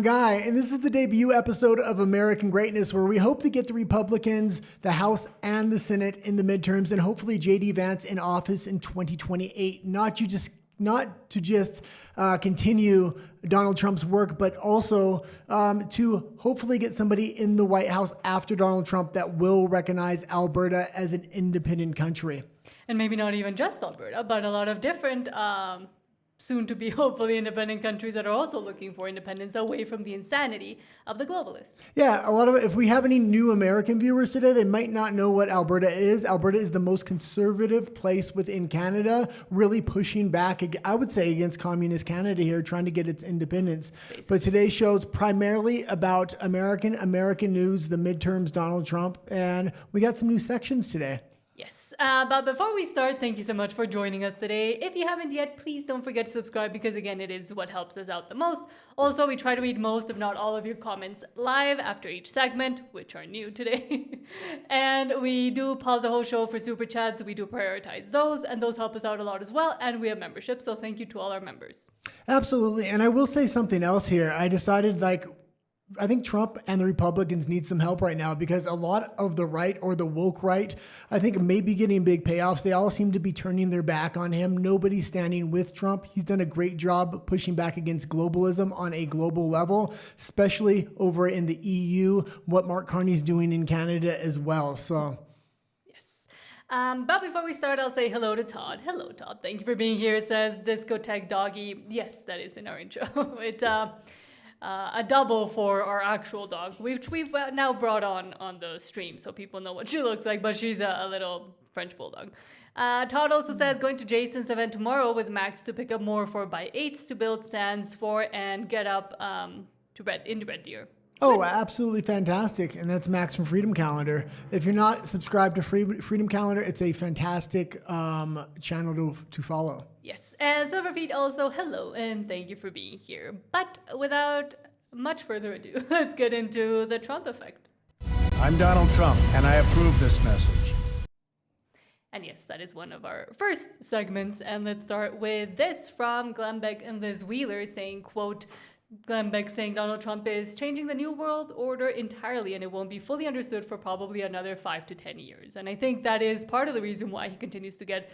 I'm Guy, and this is the debut episode of American Greatness, where we hope to get the Republicans, the House, and the Senate in the midterms, and hopefully J.D. Vance in office in 2028. Not to just continue Donald Trump's work, but also to hopefully get somebody in the White House after Donald Trump that will recognize Alberta as an independent country. And maybe not even just Alberta, but a lot of different soon to be hopefully independent countries that are also looking for independence away from the insanity of the globalists. Yeah, if we have any new American viewers today, they might not know what Alberta is. Alberta is the most conservative place within Canada, really pushing back, I would say, against communist Canada here, trying to get its independence. Basically. But today's show is primarily about American news, the midterms, Donald Trump, and we got some new sections today. Yes, but before we start, thank you so much for joining us today. If you haven't yet, please don't forget to subscribe because, again, it is what helps us out the most. Also, we try to read most, if not all, of your comments live after each segment, which are new today. And we do pause the whole show for super chats. We do prioritize those, and those help us out a lot as well. And we have membership, so thank you to all our members. Absolutely. And I will say something else here. I decided, I think Trump and the Republicans need some help right now because a lot of the right, or the woke right, I think may be getting big payoffs. They all seem to be turning their back on him. Nobody's standing with Trump. He's done a great job pushing back against globalism on a global level, especially over in the EU, what Mark Carney's doing in Canada as well. So. But before we start, I'll say hello to Todd. Hello, Todd. Thank you for being here. It says Discotheque Doggy. Yes, that is in our intro. It's a double for our actual dog, which we've now brought on the stream so people know what she looks like, but she's a little French bulldog. Todd also says, going to Jason's event tomorrow with Max to pick up more 4x8s to build stands for and get up into Red Deer. Oh, absolutely fantastic. And that's Max from Freedom Calendar. If you're not subscribed to Freedom Calendar, it's a fantastic channel to follow. Yes. And Silverfeet also, hello, and thank you for being here. But without much further ado, let's get into the Trump effect. I'm Donald Trump, and I approve this message. And yes, that is one of our first segments. And let's start with this from Glenn Beck and Liz Wheeler saying, quote, Glenn Beck saying Donald Trump is changing the new world order entirely and it won't be fully understood for probably another 5 to 10 years. And I think that is part of the reason why he continues to get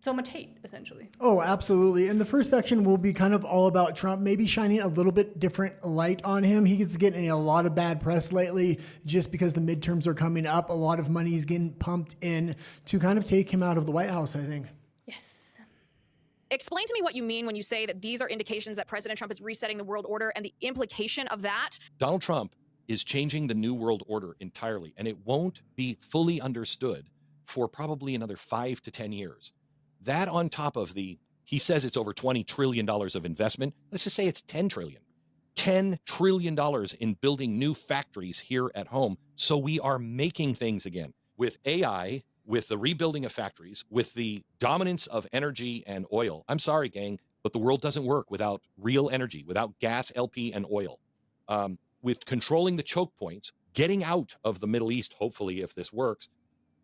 so much hate, essentially. Oh, absolutely. And the first section will be kind of all about Trump, maybe shining a little bit different light on him. He gets getting a lot of bad press lately just because the midterms are coming up. A lot of money is getting pumped in to kind of take him out of the White House, I think. Explain to me what you mean when you say that these are indications that President Trump is resetting the world order and the implication of that. Donald Trump is changing the new world order entirely, and it won't be fully understood for probably another 5 to 10 years. That on top of he says it's over $20 trillion of investment. Let's just say it's $10 trillion. $10 trillion in building new factories here at home. So we are making things again with AI, with the rebuilding of factories, with the dominance of energy and oil. I'm sorry, gang, but the world doesn't work without real energy, without gas, LP, and oil. With controlling the choke points, getting out of the Middle East, hopefully, if this works,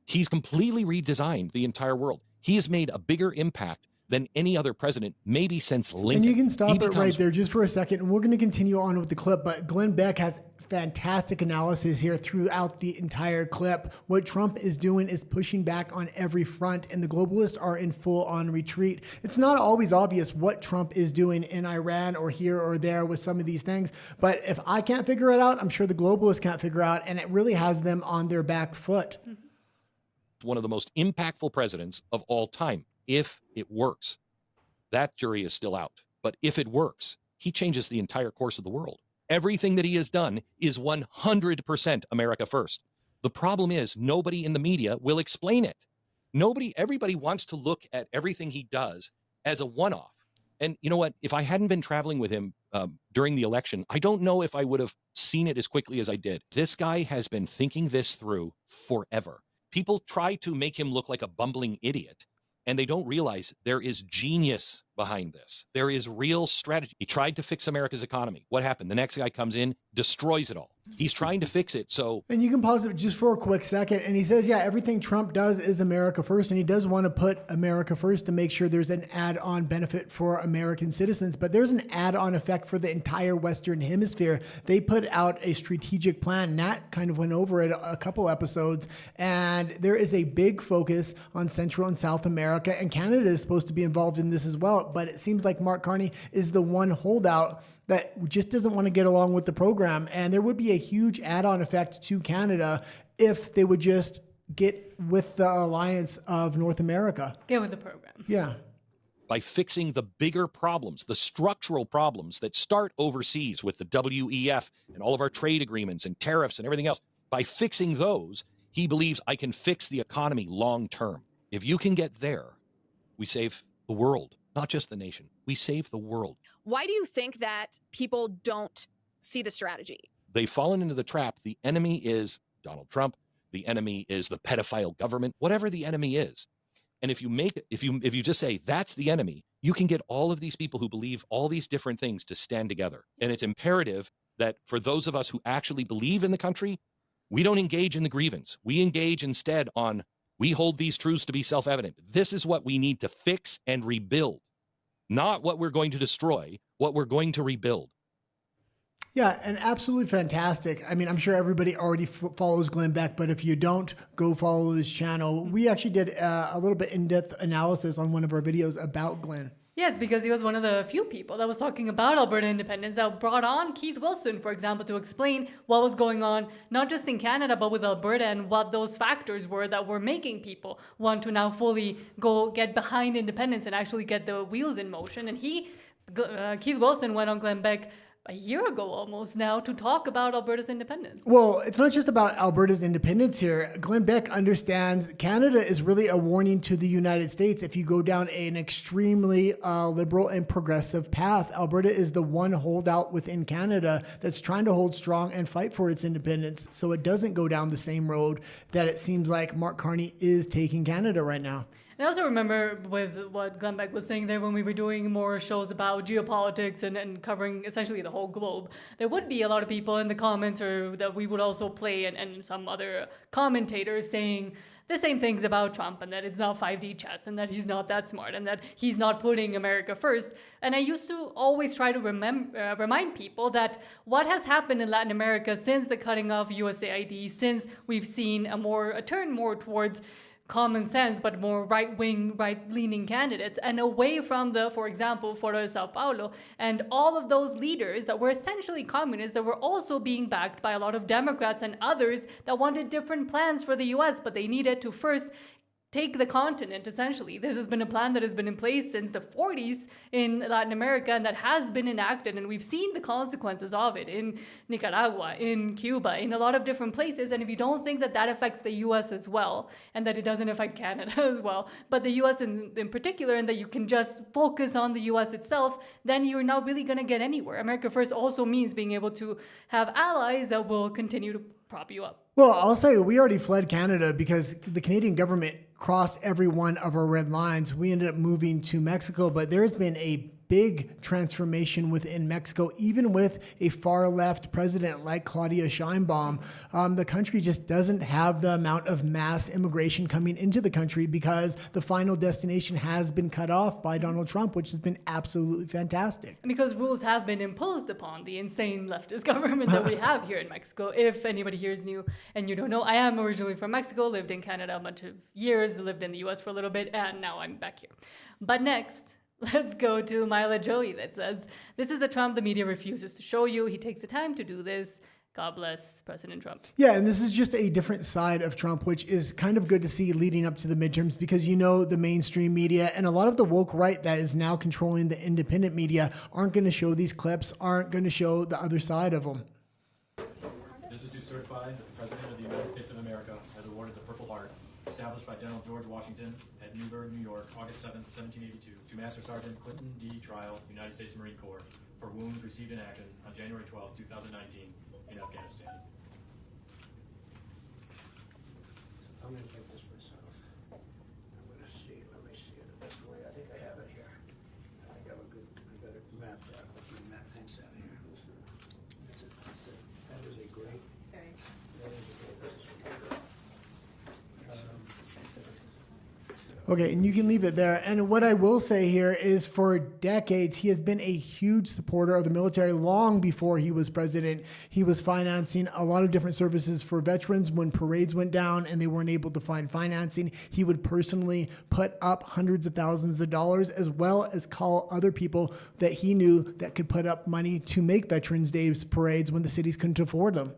he's completely redesigned the entire world. He has made a bigger impact than any other president, maybe since Lincoln. And you can stop it right there just for a second, and we're going to continue on with the clip, but Glenn Beck has fantastic analysis here throughout the entire clip. What Trump is doing is pushing back on every front, and the globalists are in full-on retreat. It's not always obvious what Trump is doing in Iran or here or there with some of these things, but if I can't figure it out, I'm sure the globalists can't figure out, and it really has them on their back foot. One of the most impactful presidents of all time, if it works. That jury is still out. But if it works, he changes the entire course of the world. Everything that he has done is 100% America first. The problem is nobody in the media will explain it. Everybody wants to look at everything he does as a one-off. And you know what? If I hadn't been traveling with him during the election, I don't know if I would have seen it as quickly as I did. This guy has been thinking this through forever. People try to make him look like a bumbling idiot, and they don't realize there is genius behind this. There is real strategy. He tried to fix America's economy. What happened? The next guy comes in, destroys it all. He's trying to fix it. So, And you can pause it just for a quick second. And he says, yeah, everything Trump does is America first. And he does want to put America first to make sure there's an add-on benefit for American citizens. But there's an add-on effect for the entire Western Hemisphere. They put out a strategic plan. Nat kind of went over it a couple episodes. And there is a big focus on Central and South America. And Canada is supposed to be involved in this as well. But it seems like Mark Carney is the one holdout that just doesn't want to get along with the program. And there would be a huge add-on effect to Canada if they would just get with the alliance of North America. Get with the program. Yeah. by fixing the bigger problems, the structural problems that start overseas with the WEF and all of our trade agreements and tariffs and everything else, by fixing those, he believes I can fix the economy long term. If you can get there, we save the world, not just the nation. We save the world. Why do you think that people don't see the strategy? They've fallen into the trap. The enemy is Donald Trump. The enemy is the pedophile government, whatever the enemy is. And if you just say that's the enemy, you can get all of these people who believe all these different things to stand together. And it's imperative that for those of us who actually believe in the country, we don't engage in the grievance. We engage instead on, we hold these truths to be self-evident. This is what we need to fix and rebuild, not what we're going to destroy, what we're going to rebuild. Yeah, and absolutely fantastic. I mean, I'm sure everybody already follows Glenn Beck, but if you don't, go follow his channel. We actually did a little bit in-depth analysis on one of our videos about Glenn. Yes, because he was one of the few people that was talking about Alberta independence that brought on Keith Wilson, for example, to explain what was going on, not just in Canada, but with Alberta and what those factors were that were making people want to now fully go get behind independence and actually get the wheels in motion. And Keith Wilson went on Glenn Beck a year ago almost now to talk about Alberta's independence. Well, it's not just about Alberta's independence here. Glenn Beck understands Canada is really a warning to the United States if you go down an extremely liberal and progressive path. Alberta is the one holdout within Canada that's trying to hold strong and fight for its independence so it doesn't go down the same road that it seems like Mark Carney is taking Canada right now. I also remember with what Glenn Beck was saying there when we were doing more shows about geopolitics and covering essentially the whole globe, there would be a lot of people in the comments or that we would also play and some other commentators saying the same things about Trump and that it's not 5D chess and that he's not that smart and that he's not putting America first. And I used to always try to remind people that what has happened in Latin America since the cutting off USAID, since we've seen a turn more towards common sense, but more right-wing, right-leaning candidates, and away from for example, Foro de Sao Paulo, and all of those leaders that were essentially communists that were also being backed by a lot of Democrats and others that wanted different plans for the US, but they needed to first take the continent, essentially. This has been a plan that has been in place since the 40s in Latin America and that has been enacted, and we've seen the consequences of it in Nicaragua, in Cuba, in a lot of different places. And if you don't think that that affects the US as well, and that it doesn't affect Canada as well, but the US in particular, and that you can just focus on the US itself, then you're not really going to get anywhere. America First also means being able to have allies that will continue to prop you up. Well, I'll say we already fled Canada because the Canadian government crossed every one of our red lines. We ended up moving to Mexico, but there's been a big transformation within Mexico, even with a far left president like Claudia Sheinbaum. The country just doesn't have the amount of mass immigration coming into the country because the final destination has been cut off by Donald Trump, which has been absolutely fantastic. Because rules have been imposed upon the insane leftist government that we have here in Mexico. If anybody here is new and you don't know, I am originally from Mexico, lived in Canada a bunch of years, lived in the US for a little bit, and now I'm back here. But next, let's go to Myla Joey that says, this is a Trump the media refuses to show you. He takes the time to do this. God bless President Trump. Yeah, and this is just a different side of Trump, which is kind of good to see leading up to the midterms because the mainstream media and a lot of the woke right that is now controlling the independent media aren't going to show these clips, aren't going to show the other side of them. This is to certify that the President of the United States of America has awarded the Purple Heart, established by General George Washington at Newburgh, New York, August 7, 1782, to Master Sergeant Clinton D. Trial, United States Marine Corps, for wounds received in action on January 12, 2019 in Afghanistan. I'm going to take this myself. I'm going to see, let me see it the best way. I think I have it here. I think I have got it mapped out. What the map thinks out here. That is a great Okay, and you can leave it there. And what I will say here is for decades, he has been a huge supporter of the military. Long before he was president, he was financing a lot of different services for veterans when parades went down and they weren't able to find financing. He would personally put up hundreds of thousands of dollars, as well as call other people that he knew that could put up money to make Veterans Days parades when the cities couldn't afford them.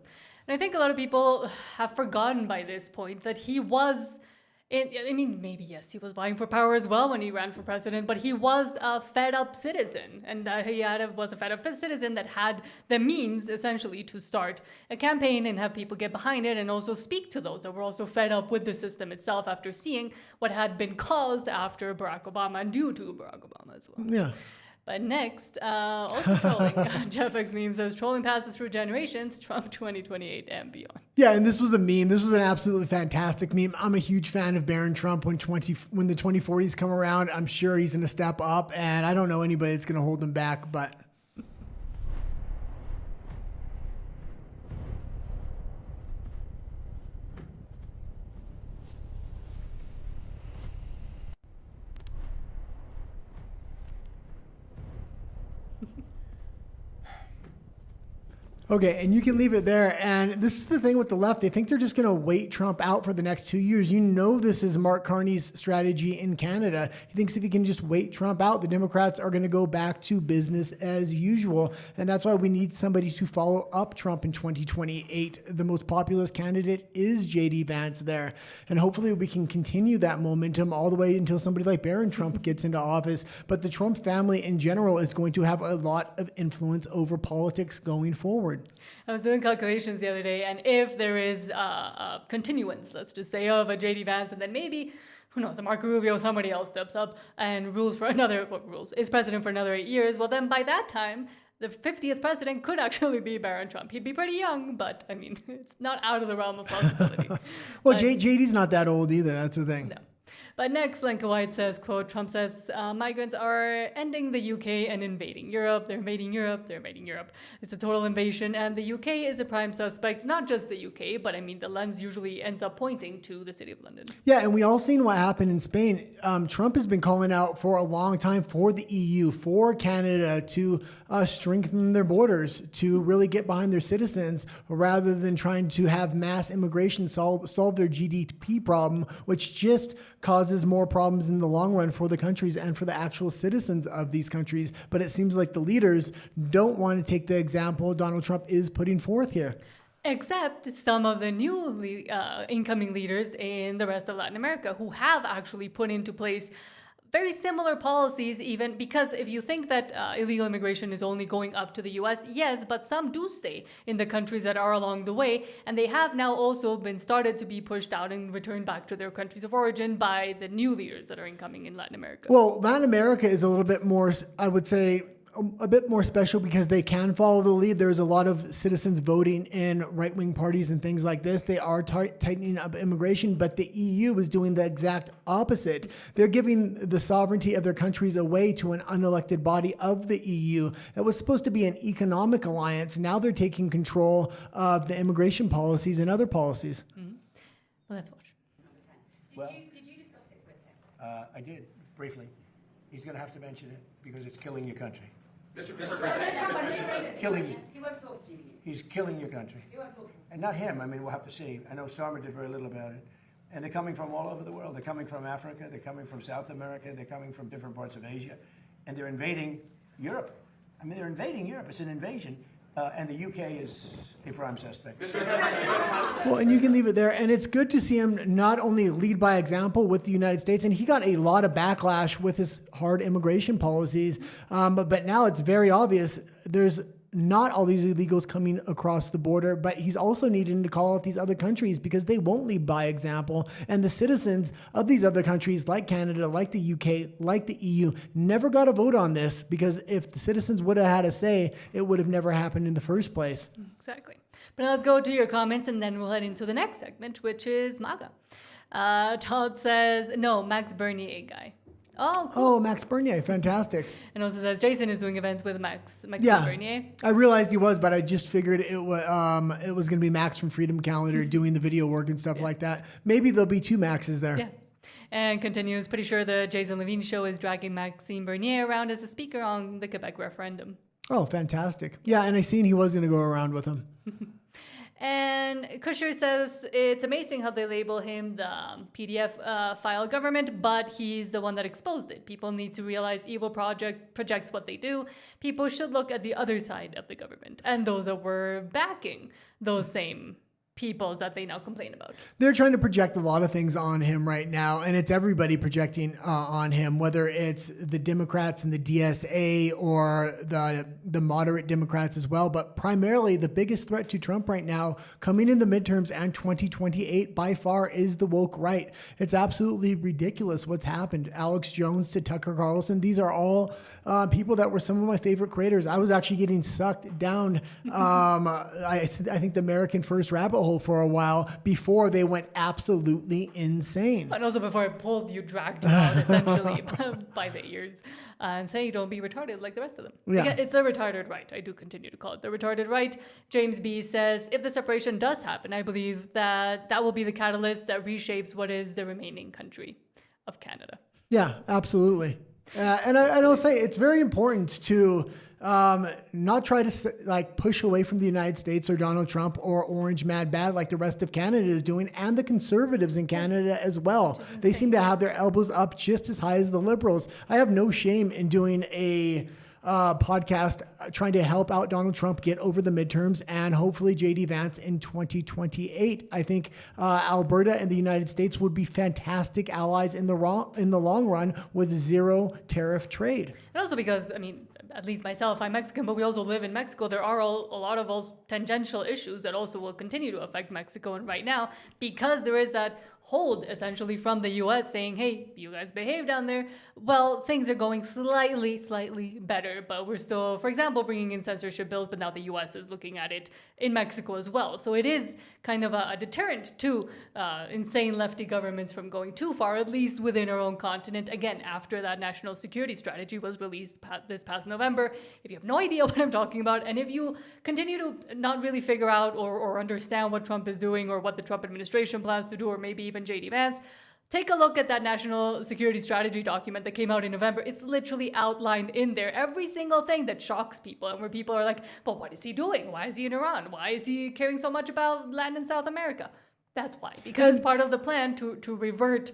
And I think a lot of people have forgotten by this point that he was, maybe yes, he was vying for power as well when he ran for president, but he was a fed-up citizen, and was a fed-up citizen that had the means, essentially, to start a campaign and have people get behind it, and also speak to those that were also fed up with the system itself after seeing what had been caused after Barack Obama and due to Barack Obama as well. Yeah. But next, also trolling. Jeff X Meme says, trolling passes through generations, Trump 2028 and beyond. Yeah, and this was a meme. This was an absolutely fantastic meme. I'm a huge fan of Barron Trump. When the 2040s come around, I'm sure he's going to step up, and I don't know anybody that's going to hold him back, but... Okay, and you can leave it there. And this is the thing with the left. They think they're just going to wait Trump out for the next 2 years. You know this is Mark Carney's strategy in Canada. He thinks if he can just wait Trump out, the Democrats are going to go back to business as usual. And that's why we need somebody to follow up Trump in 2028. The most populist candidate is J.D. Vance there. And hopefully we can continue that momentum all the way until somebody like Barron Trump gets into office. But the Trump family in general is going to have a lot of influence over politics going forward. I was doing calculations the other day, and if there is a continuance, let's just say, of a J.D. Vance, and then maybe, who knows, a Marco Rubio, somebody else steps up and is president for another 8 years, well, then by that time, the 50th president could actually be Barron Trump. He'd be pretty young, but, it's not out of the realm of possibility. Well, JD's not that old either. That's the thing. No. But next, Lenka White says, quote, Trump says migrants are ending the UK and invading Europe. They're invading Europe. They're invading Europe. It's a total invasion. And the UK is a prime suspect, not just the UK, but the lens usually ends up pointing to the city of London. Yeah, and we all seen what happened in Spain. Trump has been calling out for a long time for the EU, for Canada to strengthen their borders, to really get behind their citizens rather than trying to have mass immigration solve their GDP problem, which just causes more problems in the long run for the countries and for the actual citizens of these countries. But it seems like the leaders don't want to take the example Donald Trump is putting forth here. Except some of the new incoming leaders in the rest of Latin America who have actually put into place very similar policies, even because if you think that illegal immigration is only going up to the US, yes, but some do stay in the countries that are along the way, and they have now also been started to be pushed out and returned back to their countries of origin by the new leaders that are incoming in Latin America. Well, Latin America is a little bit more, I would say, a bit more special because they can follow the lead. There's a lot of citizens voting in right-wing parties and things like this. They are tightening up immigration, but the EU is doing the exact opposite. They're giving the sovereignty of their countries away to an unelected body of the EU that was supposed to be an economic alliance. Now they're taking control of the immigration policies and other policies. Mm-hmm. Well, let's watch. Did you discuss it with him? I did, briefly. He's going to have to mention it because it's killing your country. Mr. President. Killing you. He won't talk to you. He's killing your country. He won't talk to you. And not him. We'll have to see. I know Starmer did very little about it. And they're coming from all over the world. They're coming from Africa. They're coming from South America. They're coming from different parts of Asia. And they're invading Europe. They're invading Europe. It's an invasion. And the UK is a prime suspect. Well, and you can leave it there. And it's good to see him not only lead by example with the United States, and he got a lot of backlash with his hard immigration policies. But now it's very obvious there's not all these illegals coming across the border, but he's also needing to call out these other countries because they won't lead by example. And the citizens of these other countries, like Canada, like the UK, like the EU, never got a vote on this because if the citizens would have had a say, it would have never happened in the first place. Exactly. But now let's go to your comments and then we'll head into the next segment, which is MAGA. Todd says, no, Max Bernier guy. Oh, cool. Oh, Max Bernier, fantastic. And also says Jason is doing events with Max Bernier. I realized he was, but I just figured it was going to be Max from Freedom Calendar doing the video work and stuff like that. Maybe there'll be two Maxes there. Yeah. And continues, pretty sure the Jason Levine show is dragging Maxime Bernier around as a speaker on the Quebec referendum. Oh, fantastic. Yeah, and I seen he was going to go around with him. And Kusher says it's amazing how they label him the PDF file government, but he's the one that exposed it. People need to realize evil projects what they do. People should look at the other side of the government and those that were backing those same peoples that they now complain about. They're trying to project a lot of things on him right now, and it's everybody projecting on him, whether it's the Democrats and the DSA or the moderate Democrats as well. But primarily, the biggest threat to Trump right now, coming in the midterms and 2028 by far, is the woke right. It's absolutely ridiculous what's happened. Alex Jones to Tucker Carlson, these are all people that were some of my favorite creators. I was actually getting sucked down, I think, the American First rabbit hole for a while before they went absolutely insane. And also before it pulled you, dragged you out essentially by the ears and say don't be retarded like the rest of them. Yeah. Again, it's the retarded right. I do continue to call it the retarded right. James B says, if the separation does happen, I believe that will be the catalyst that reshapes what is the remaining country of Canada. Yeah, absolutely. And I'll say it's very important to not try to push away from the United States or Donald Trump or Orange Mad Bad like the rest of Canada is doing, and the conservatives in Canada as well. They seem to have their elbows up just as high as the liberals. I have no shame in doing a podcast trying to help out Donald Trump get over the midterms and hopefully JD Vance in 2028. I think Alberta and the United States would be fantastic allies in the long run with zero tariff trade. And also because, I mean, at least myself, I'm Mexican, but we also live in Mexico. There are a lot of those tangential issues that also will continue to affect Mexico. And right now, because there is that hold essentially from the US saying, hey, you guys behave down there, well, things are going slightly better, but we're still, for example, bringing in censorship bills, but now the US is looking at it in Mexico as well. So it is kind of a deterrent to insane lefty governments from going too far, at least within our own continent. Again, after that national security strategy was released this past November. If you have no idea what I'm talking about, and if you continue to not really figure out or understand what Trump is doing or what the Trump administration plans to do, or maybe even JD Vance, take a look at that national security strategy document that came out in November. It's literally outlined in there, every single thing that shocks people and where people are like, but what is he doing? Why is he in Iran? Why is he caring so much about Latin and South America? That's why, because it's part of the plan to revert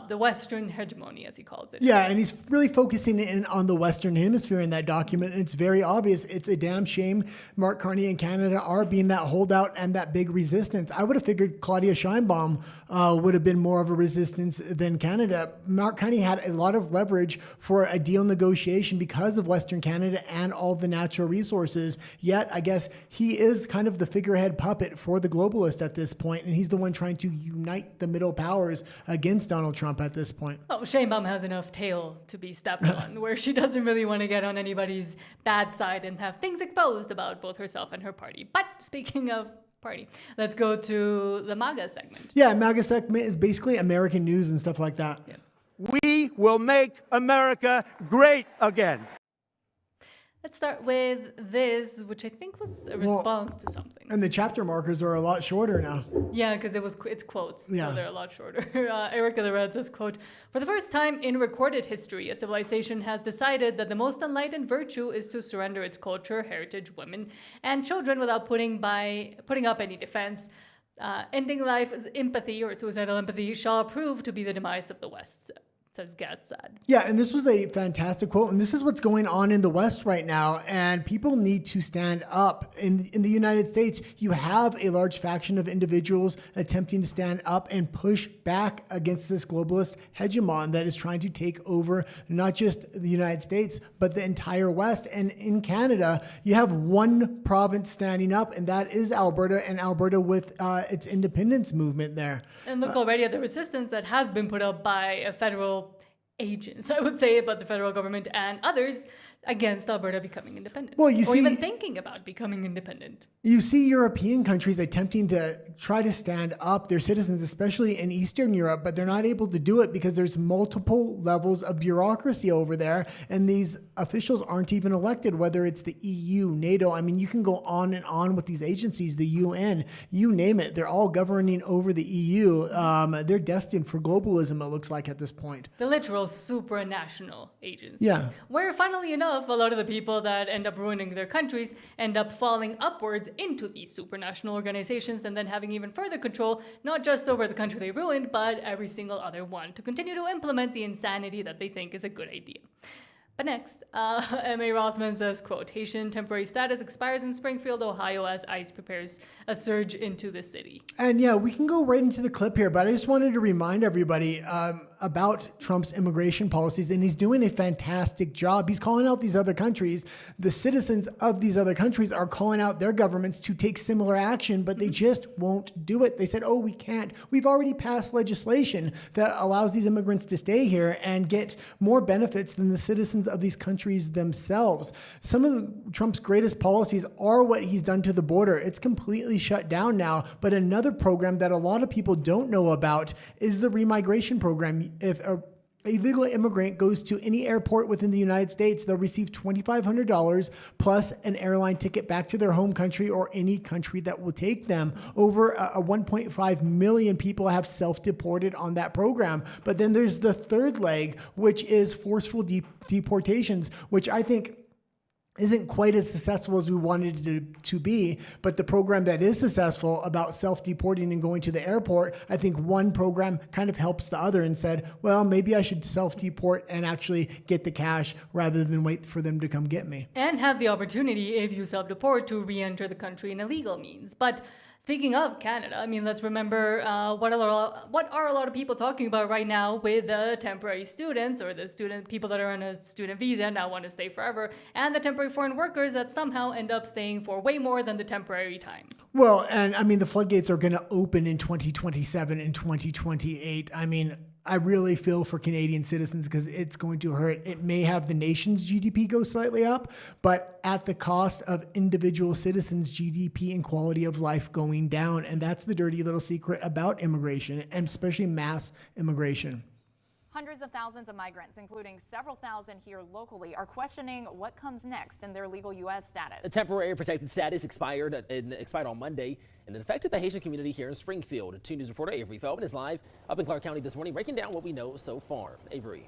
the Western hegemony, as he calls it. Yeah, and he's really focusing in on the Western Hemisphere in that document, and it's very obvious. It's a damn shame Mark Carney and Canada are being that holdout and that big resistance. I would have figured Claudia Sheinbaum would have been more of a resistance than Canada. Mark Carney had a lot of leverage for a deal negotiation because of Western Canada and all the natural resources, yet I guess he is kind of the figurehead puppet for the globalists at this point, and he's the one trying to unite the middle powers against Donald Trump at this point. Well, Sheinbaum has enough tail to be stepped on, where she doesn't really want to get on anybody's bad side and have things exposed about both herself and her party. But speaking of party, let's go to the MAGA segment. Yeah, MAGA segment is basically American news and stuff like that. Yeah. We will make America great again. Let's start with this, which I think was a response to something. And the chapter markers are a lot shorter now. Yeah, because it's quotes, yeah. So they're a lot shorter. Erica the Red says, quote, for the first time in recorded history, a civilization has decided that the most enlightened virtue is to surrender its culture, heritage, women, and children without putting up any defense. Ending life as empathy or suicidal empathy shall prove to be the demise of the West. Says Gadsad. Yeah, and this was a fantastic quote, and this is what's going on in the West right now, and people need to stand up. In the United States, you have a large faction of individuals attempting to stand up and push back against this globalist hegemon that is trying to take over not just the United States, but the entire West. And in Canada, you have one province standing up, and that is Alberta, and Alberta with its independence movement there. And look already at the resistance that has been put up by a federal agents, I would say, but the federal government and others against Alberta becoming independent. Well, you or see- even thinking about becoming independent. You see European countries attempting to try to stand up their citizens, especially in Eastern Europe, but they're not able to do it because there's multiple levels of bureaucracy over there, and these officials aren't even elected, whether it's the EU, NATO. I mean, you can go on and on with these agencies, the UN, you name it. They're all governing over the EU. They're destined for globalism, it looks like, at this point. The literal supranational agencies. Yeah. Where, funnily enough, a lot of the people that end up ruining their countries end up falling upwards into these supranational organizations and then having even further control, not just over the country they ruined, but every single other one, to continue to implement the insanity that they think is a good idea. But next, M.A. Rothman says, quote, Haitian temporary status expires in Springfield, Ohio, as ICE prepares a surge into the city. And yeah, we can go right into the clip here, but I just wanted to remind everybody about Trump's immigration policies, and he's doing a fantastic job. He's calling out these other countries. The citizens of these other countries are calling out their governments to take similar action, but they just won't do it. They said, oh, we can't. We've already passed legislation that allows these immigrants to stay here and get more benefits than the citizens of these countries themselves. Some of Trump's greatest policies are what he's done to the border. It's completely shut down now, but another program that a lot of people don't know about is the remigration program. If a illegal immigrant goes to any airport within the United States, they'll receive $2,500 plus an airline ticket back to their home country or any country that will take them. Over 1.5 million people have self-deported on that program. But then there's the third leg, which is forceful deportations, which I think isn't quite as successful as we wanted it to be, but the program that is successful about self-deporting and going to the airport, I think one program kind of helps the other and said, well, maybe I should self-deport and actually get the cash rather than wait for them to come get me. And have the opportunity, if you self-deport, to re-enter the country in a legal means. But speaking of Canada, I mean, let's remember what are a lot of people talking about right now with the temporary students or the people that are on a student visa and now want to stay forever, and the temporary foreign workers that somehow end up staying for way more than the temporary time. Well, and I mean, the floodgates are going to open in 2027 and 2028. I mean, I really feel for Canadian citizens because it's going to hurt. It may have the nation's GDP go slightly up, but at the cost of individual citizens' GDP and quality of life going down. And that's the dirty little secret about immigration, and especially mass immigration. Hundreds of thousands of migrants, including several thousand here locally, are questioning what comes next in their legal U.S. status. The temporary protected status expired on Monday, and it affected the Haitian community here in Springfield. 2 News reporter Avery Feldman is live up in Clark County this morning, breaking down what we know so far. Avery.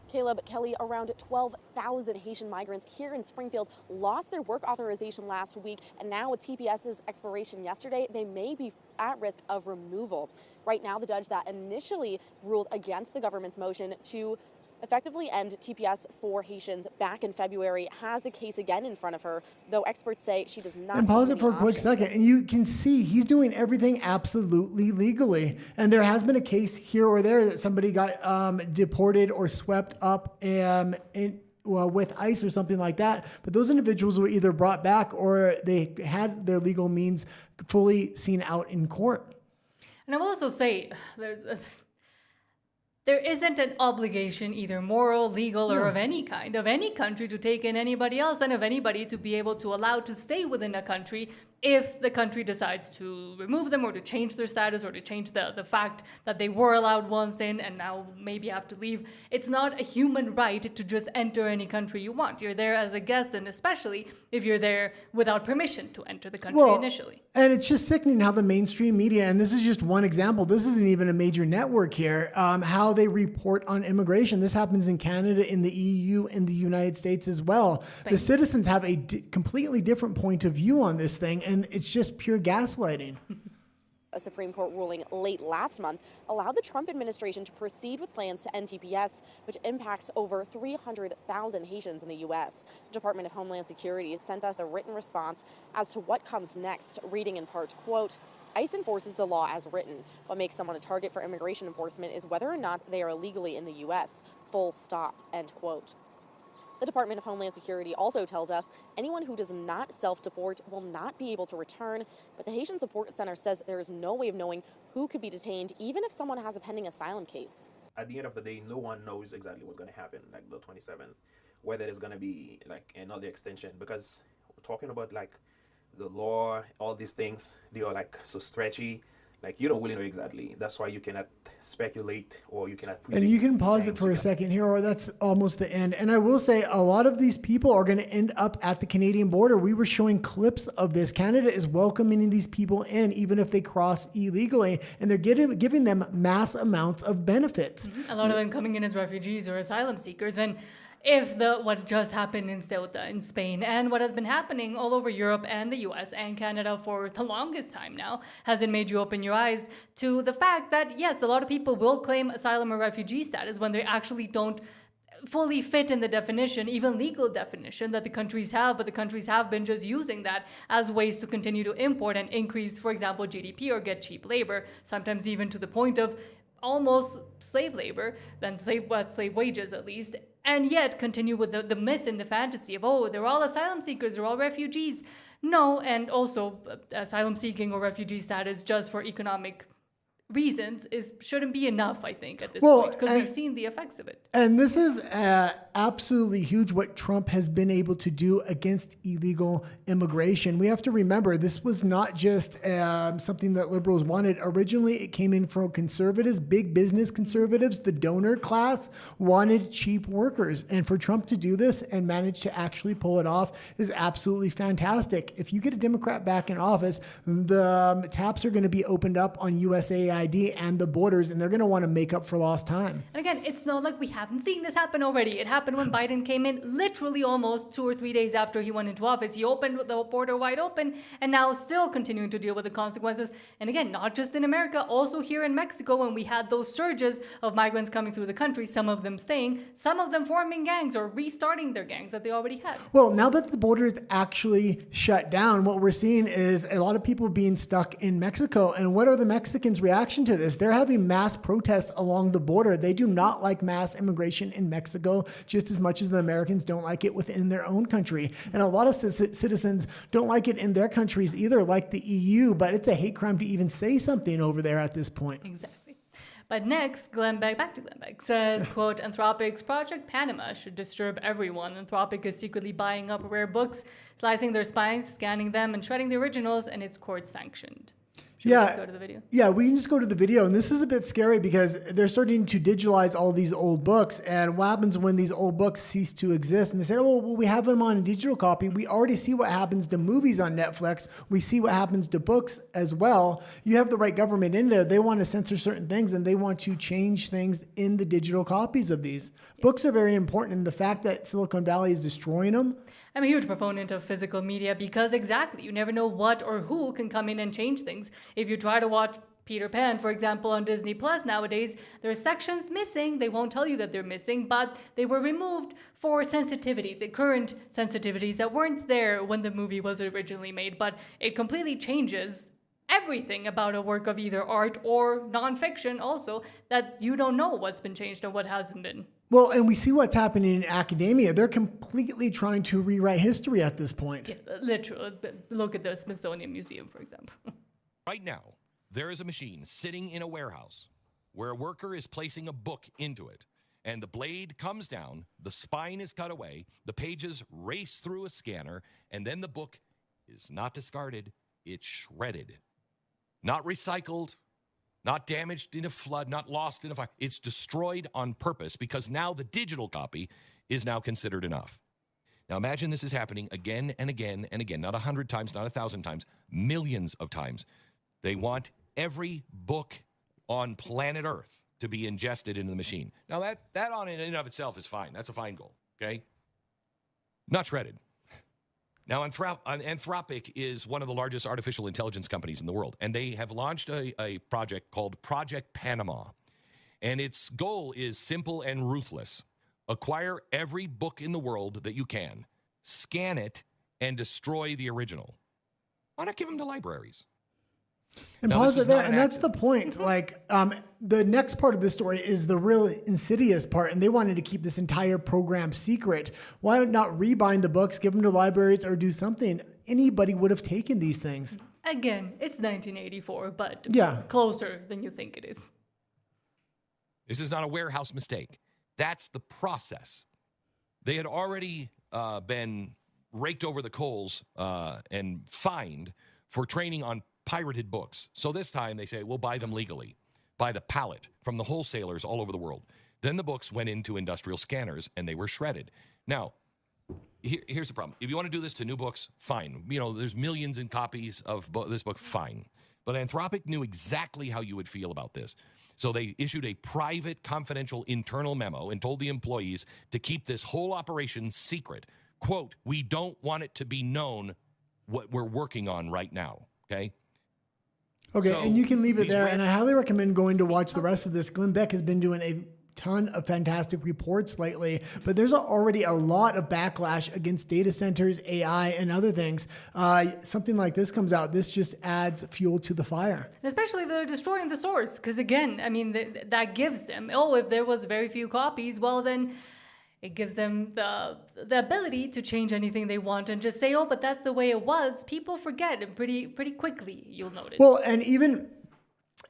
Caleb, Kelly, around 12,000 Haitian migrants here in Springfield lost their work authorization last week, and now with TPS's expiration yesterday, they may be at risk of removal. Right now, the judge that initially ruled against the government's motion to effectively end TPS for Haitians back in February has the case again in front of her, though experts say she does not. And pause it for a quick second, and you can see he's doing everything absolutely legally. And there has been a case here or there that somebody got deported or swept up with ICE or something like that. But those individuals were either brought back or they had their legal means fully seen out in court. And I will also say there isn't an obligation, either moral, legal, or of any kind, of any country to take in anybody else, and of anybody to be able to allow to stay within a country if the country decides to remove them or to change their status or to change the fact that they were allowed once in and now maybe have to leave. It's not a human right to just enter any country you want. You're there as a guest, and especially if you're there without permission to enter the country initially. And it's just sickening how the mainstream media, and this is just one example, this isn't even a major network here, how they report on immigration. This happens in Canada, in the EU, in the United States as well. The citizens have a completely different point of view on this thing, and it's just pure gaslighting. A Supreme Court ruling late last month allowed the Trump administration to proceed with plans to end TPS, which impacts over 300,000 Haitians in the U.S. The Department of Homeland Security sent us a written response as to what comes next, reading in part, quote, ICE enforces the law as written. What makes someone a target for immigration enforcement is whether or not they are illegally in the U.S. Full stop, end quote. The Department of Homeland Security also tells us anyone who does not self-deport will not be able to return, but the Haitian Support Center says there is no way of knowing who could be detained, even if someone has a pending asylum case. at the end of the day, no one knows exactly what's going to happen, like the 27th, whether there's going to be like another extension, because we're talking about like the law, all these things, they are like so stretchy. Like, you don't really know exactly. That's why you cannot speculate or you cannot predict. And you can pause it for a second here, or that's almost the end. And I will say a lot of these people are going to end up at the Canadian border. We were showing clips of this. Canada is welcoming these people in, even if they cross illegally, and they're giving them mass amounts of benefits. A lot of them coming in as refugees or asylum seekers. And if what just happened in Ceuta in Spain and what has been happening all over Europe and the US and Canada for the longest time now hasn't made you open your eyes to the fact that, yes, a lot of people will claim asylum or refugee status when they actually don't fully fit in the definition, even legal definition that the countries have, but the countries have been just using that as ways to continue to import and increase, for example, GDP or get cheap labor, sometimes even to the point of almost slave labor, than slave wages at least, and yet continue with the myth and the fantasy of, oh, they're all asylum seekers, they're all refugees. No, and also asylum seeking or refugee status just for economic reasons shouldn't be enough, I think, at this point, because we've seen the effects of it. And this is absolutely huge what Trump has been able to do against illegal immigration. We have to remember this was not just something that liberals wanted. Originally, it came in from conservatives, big business conservatives. The donor class wanted cheap workers. And for Trump to do this and manage to actually pull it off is absolutely fantastic. If you get a Democrat back in office, the taps are going to be opened up on USAID and the borders, and they're going to want to make up for lost time. And again, it's not like we haven't seen this happen already. It happened when Biden came in literally almost 2 or 3 days after he went into office. He opened the border wide open and now still continuing to deal with the consequences. And again, not just in America, also here in Mexico, when we had those surges of migrants coming through the country, some of them staying, some of them forming gangs or restarting their gangs that they already had. Well, now that the border is actually shut down, what we're seeing is a lot of people being stuck in Mexico. And what are the Mexicans' reaction to this? They're having mass protests along the border. They do not like mass immigration in Mexico just as much as the Americans don't like it within their own country. And a lot of citizens don't like it in their countries either, like the EU, but it's a hate crime to even say something over there at this point. Exactly. But next, back to Glenn Beck, says, quote, Anthropic's Project Panama should disturb everyone. Anthropic is secretly buying up rare books, slicing their spines, scanning them, and shredding the originals, and it's court-sanctioned. Should we just go to the video? Yeah, we can just go to the video. And this is a bit scary because they're starting to digitalize all these old books. And what happens when these old books cease to exist? And they say, oh, well, we have them on a digital copy. We already see what happens to movies on Netflix. We see what happens to books as well. You have the right government in there. They want to censor certain things and they want to change things in the digital copies of these. Yes. Books are very important. And the fact that Silicon Valley is destroying them. I'm a huge proponent of physical media because exactly, you never know what or who can come in and change things. If you try to watch Peter Pan, for example, on Disney Plus nowadays, there are sections missing. They won't tell you that they're missing, but they were removed for sensitivity, the current sensitivities that weren't there when the movie was originally made. But it completely changes everything about a work of either art or nonfiction also, that you don't know what's been changed and what hasn't been. Well, and we see what's happening in academia. They're completely trying to rewrite history at this point. Yeah, literally. Look at the Smithsonian Museum, for example. Right now, there is a machine sitting in a warehouse where a worker is placing a book into it, and the blade comes down, the spine is cut away, the pages race through a scanner, and then the book is not discarded, it's shredded. Not recycled, not damaged in a flood, not lost in a fire. It's destroyed on purpose because now the digital copy is now considered enough. Now imagine this is happening again and again and again, not 100 times, not 1,000 times, millions of times. They want every book on planet Earth to be ingested into the machine. Now that on in and of itself is fine. That's a fine goal, okay? Not shredded. Now, Anthropic is one of the largest artificial intelligence companies in the world, and they have launched a project called Project Panama. And its goal is simple and ruthless. Acquire every book in the world that you can, scan it, and destroy the original. Why not give them to libraries? And pause it there, and that's the point. Like, the next part of the story is the real insidious part, and they wanted to keep this entire program secret. Why not rebind the books, give them to libraries, or do something? Anybody would have taken these things. Again, it's 1984, but yeah, closer than you think it is. This is not a warehouse mistake. That's the process. They had already been raked over the coals and fined for training on pirated books. So this time they say, we'll buy them legally, by the pallet from the wholesalers all over the world. Then the books went into industrial scanners and they were shredded. Now, here's the problem. If you want to do this to new books, fine. You know, there's millions in copies of this book, fine. But Anthropic knew exactly how you would feel about this. So they issued a private, confidential, internal memo and told the employees to keep this whole operation secret. Quote, we don't want it to be known what we're working on right now, okay? Okay, So, and you can leave it these there. ran- And I highly recommend going to watch the rest of this. Glenn Beck has been doing a ton of fantastic reports lately, but there's already a lot of backlash against data centers, AI, and other things. Something like this comes out, this just adds fuel to the fire. And especially if they're destroying the source, because again, I mean, that gives them, if there was very few copies, well then it gives them the ability to change anything they want and just say, but that's the way it was. People forget and pretty quickly, you'll notice. Well, and even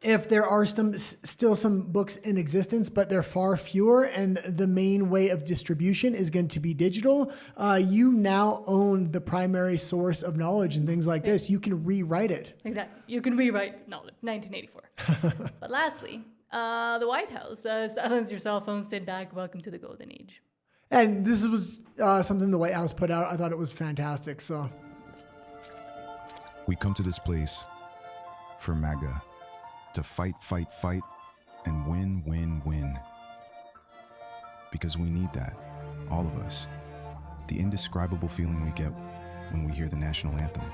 if there are still some books in existence, but they're far fewer, and the main way of distribution is going to be digital, you now own the primary source of knowledge and things like this. You can rewrite it. Exactly. You can rewrite knowledge, 1984. But lastly, the White House says, silence your cell phones, sit back, welcome to the golden age. And this was something the White House put out. I thought it was fantastic. So we come to this place for MAGA. To fight, fight, fight, and win, win, win. Because we need that, all of us. The indescribable feeling we get when we hear the national anthem.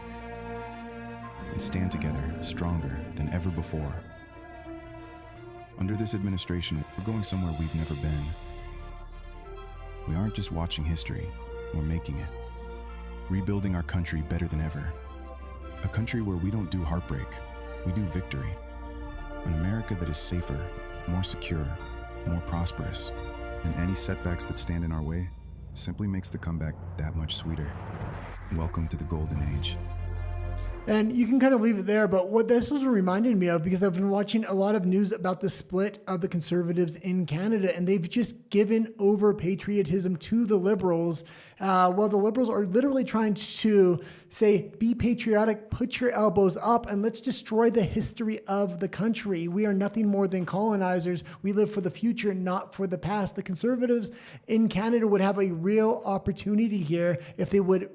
And stand together, stronger than ever before. Under this administration, we're going somewhere we've never been. We aren't just watching history, we're making it. Rebuilding our country better than ever. A country where we don't do heartbreak, we do victory. An America that is safer, more secure, more prosperous. And any setbacks that stand in our way simply makes the comeback that much sweeter. Welcome to the golden age. And you can kind of leave it there, but what this was reminding me of, because I've been watching a lot of news about the split of the Conservatives in Canada, and they've just given over patriotism to the Liberals. Well, the Liberals are literally trying to say, be patriotic, put your elbows up, and let's destroy the history of the country. We are nothing more than colonizers. We live for the future, not for the past. The Conservatives in Canada would have a real opportunity here if they would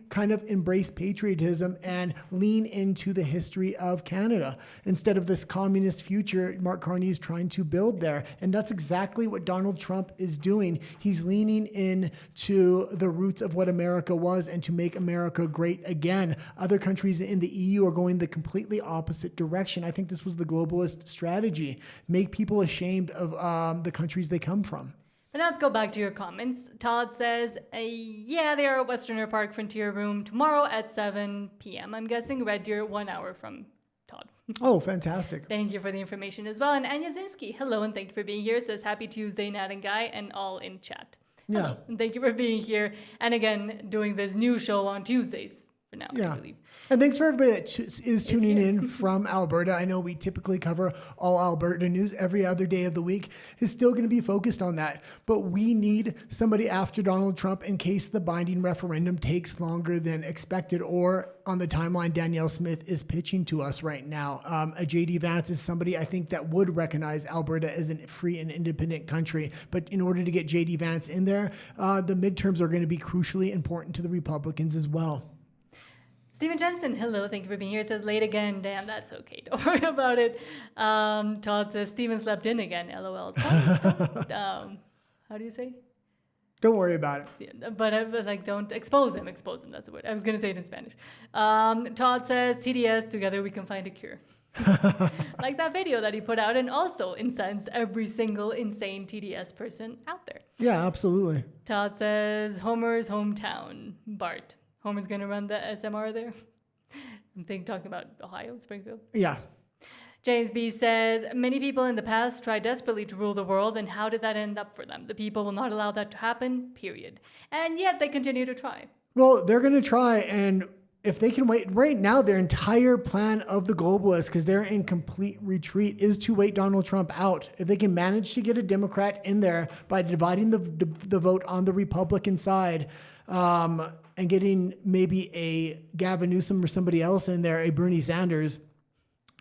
kind of embrace patriotism and lean into the history of Canada instead of this communist future Mark Carney is trying to build there. And that's exactly what Donald Trump is doing. He's leaning into the roots of what America was and to make America great again. Other countries in the EU are going the completely opposite direction. I think this was the globalist strategy. Make people ashamed of the countries they come from. But now let's go back to your comments. Todd says, yeah, they are at Westerner Park Frontier Room tomorrow at 7 p.m. I'm guessing Red Deer, 1 hour from Todd. Oh, fantastic. Thank you for the information as well. And Anya Zinsky, hello and thank you for being here. Says, happy Tuesday, Nat and Guy, and all in chat. Yeah. Hello, and thank you for being here. And again, doing this new show on Tuesdays for now, yeah. I believe. And thanks for everybody that is tuning in from Alberta. I know we typically cover all Alberta news every other day of the week. Is still going to be focused on that. But we need somebody after Donald Trump in case the binding referendum takes longer than expected, or on the timeline Danielle Smith is pitching to us right now. A J.D. Vance is somebody I think that would recognize Alberta as a free and independent country. But in order to get J.D. Vance in there, the midterms are going to be crucially important to the Republicans as well. Stephen Jensen, hello, thank you for being here. Says late again. Damn, that's okay. Don't worry about it. Todd says Stephen slept in again. LOL. How do you say? Don't worry about it. Yeah, but like, don't expose him. Expose him. That's the word. I was gonna say it in Spanish. Todd says TDS. Together we can find a cure. Like that video that he put out, and also incensed every single insane TDS person out there. Yeah, absolutely. Todd says Homer's hometown, Bart. Homer's going to run the SMR there. I'm talking about Ohio, Springfield. Yeah. James B says, many people in the past tried desperately to rule the world, and how did that end up for them? The people will not allow that to happen, period. And yet they continue to try. Well, they're going to try, and if they can wait right now, their entire plan of the globalists, because they're in complete retreat, is to wait Donald Trump out. If they can manage to get a Democrat in there by dividing the vote on the Republican side, and getting maybe a Gavin Newsom or somebody else in there, a Bernie Sanders,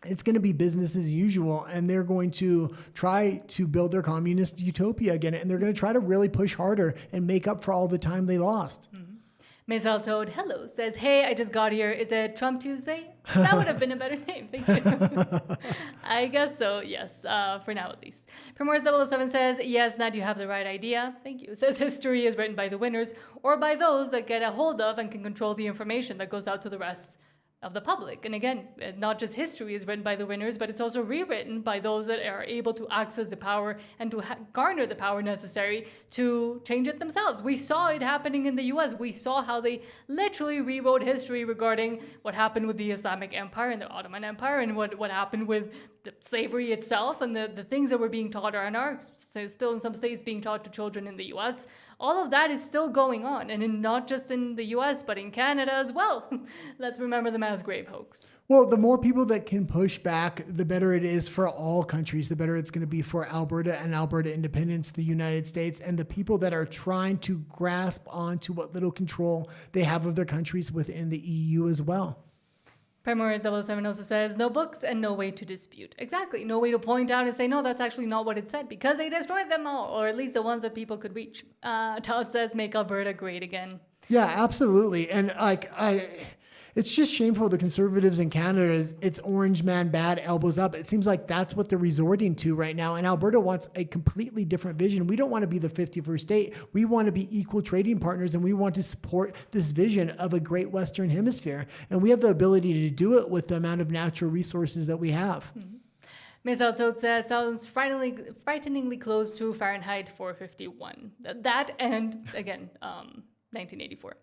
it's going to be business as usual. And they're going to try to build their communist utopia again. And they're going to try to really push harder and make up for all the time they lost. Mm-hmm. Maisel Toad, hello, says, hey, I just got here. Is it Trump Tuesday? That would have been a better name. Thank you. I guess so, yes, for now at least. Primors 007 says, yes, Nat, you have the right idea. Thank you. Says history is written by the winners or by those that get a hold of and can control the information that goes out to the rest of the public. And again, not just history is written by the winners, but it's also rewritten by those that are able to access the power and to garner the power necessary to change it themselves. We saw it happening in the US. We saw how they literally rewrote history regarding what happened with the Islamic Empire and the Ottoman Empire and what happened with the slavery itself and the things that were being taught and are still in some states being taught to children in the US. All of that is still going on, and not just in the US, but in Canada as well. Let's remember the mass grave hoax. Well, the more people that can push back, the better it is for all countries, the better it's going to be for Alberta and Alberta independence, the United States, and the people that are trying to grasp onto what little control they have of their countries within the EU as well. Primary 007 also says, no books and no way to dispute. Exactly. No way to point out and say, no, that's actually not what it said, because they destroyed them all, or at least the ones that people could reach. Todd says, make Alberta great again. Yeah, absolutely. And it's just shameful the conservatives in Canada, it's orange man bad, elbows up. It seems like that's what they're resorting to right now. And Alberta wants a completely different vision. We don't want to be the 51st state. We want to be equal trading partners, and we want to support this vision of a great Western hemisphere. And we have the ability to do it with the amount of natural resources that we have. Ms. Altot says, sounds frighteningly close to Fahrenheit 451. That and, again, 1984.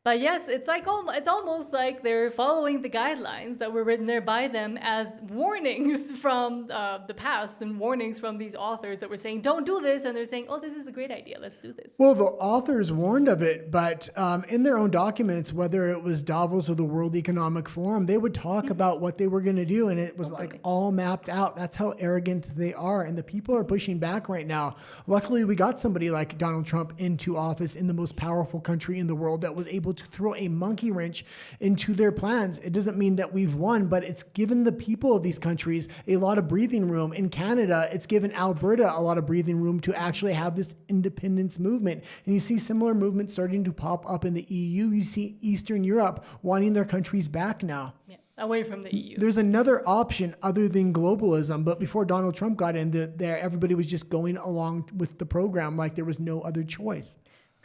But yes, it's almost like they're following the guidelines that were written there by them as warnings from the past and warnings from these authors that were saying, don't do this. And they're saying, oh, this is a great idea. Let's do this. Well, the authors warned of it, but in their own documents, whether it was Davos or the World Economic Forum, they would talk about what they were going to do. And it was like all mapped out. That's how arrogant they are. And the people are pushing back right now. Luckily, we got somebody like Donald Trump into office in the most powerful country in the world that was able to throw a monkey wrench into their plans. It doesn't mean that we've won, but it's given the people of these countries a lot of breathing room. In Canada, it's given Alberta a lot of breathing room to actually have this independence movement. And you see similar movements starting to pop up in the EU. You see Eastern Europe wanting their countries back now. Yeah, away from the EU. There's another option other than globalism, but before Donald Trump got in there, everybody was just going along with the program like there was no other choice.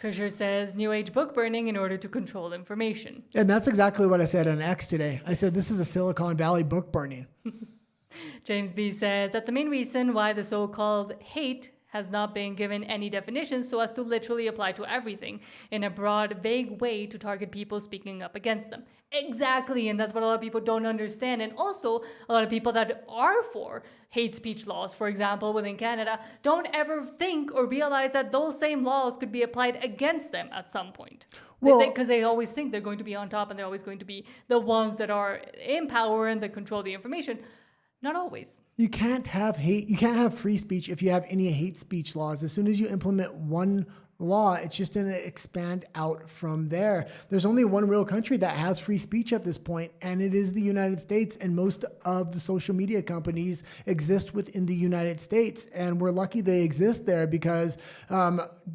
Krisher says, New Age book burning in order to control information. And that's exactly what I said on X today. I said, this is a Silicon Valley book burning. James B says, that's the main reason why the so-called hate has not been given any definition so as to literally apply to everything in a broad, vague way to target people speaking up against them. Exactly, and that's what a lot of people don't understand. And also, a lot of people that are for hate speech laws, for example, within Canada, don't ever think or realize that those same laws could be applied against them at some point. Because they always think they're going to be on top and they're always going to be the ones that are in power and that control the information. Not always. You can't have hate. You can't have free speech if you have any hate speech laws. As soon as you implement one law, it's just going to expand out from there. There's only one real country that has free speech at this point, and it is the United States. And most of the social media companies exist within the United States. And we're lucky they exist there because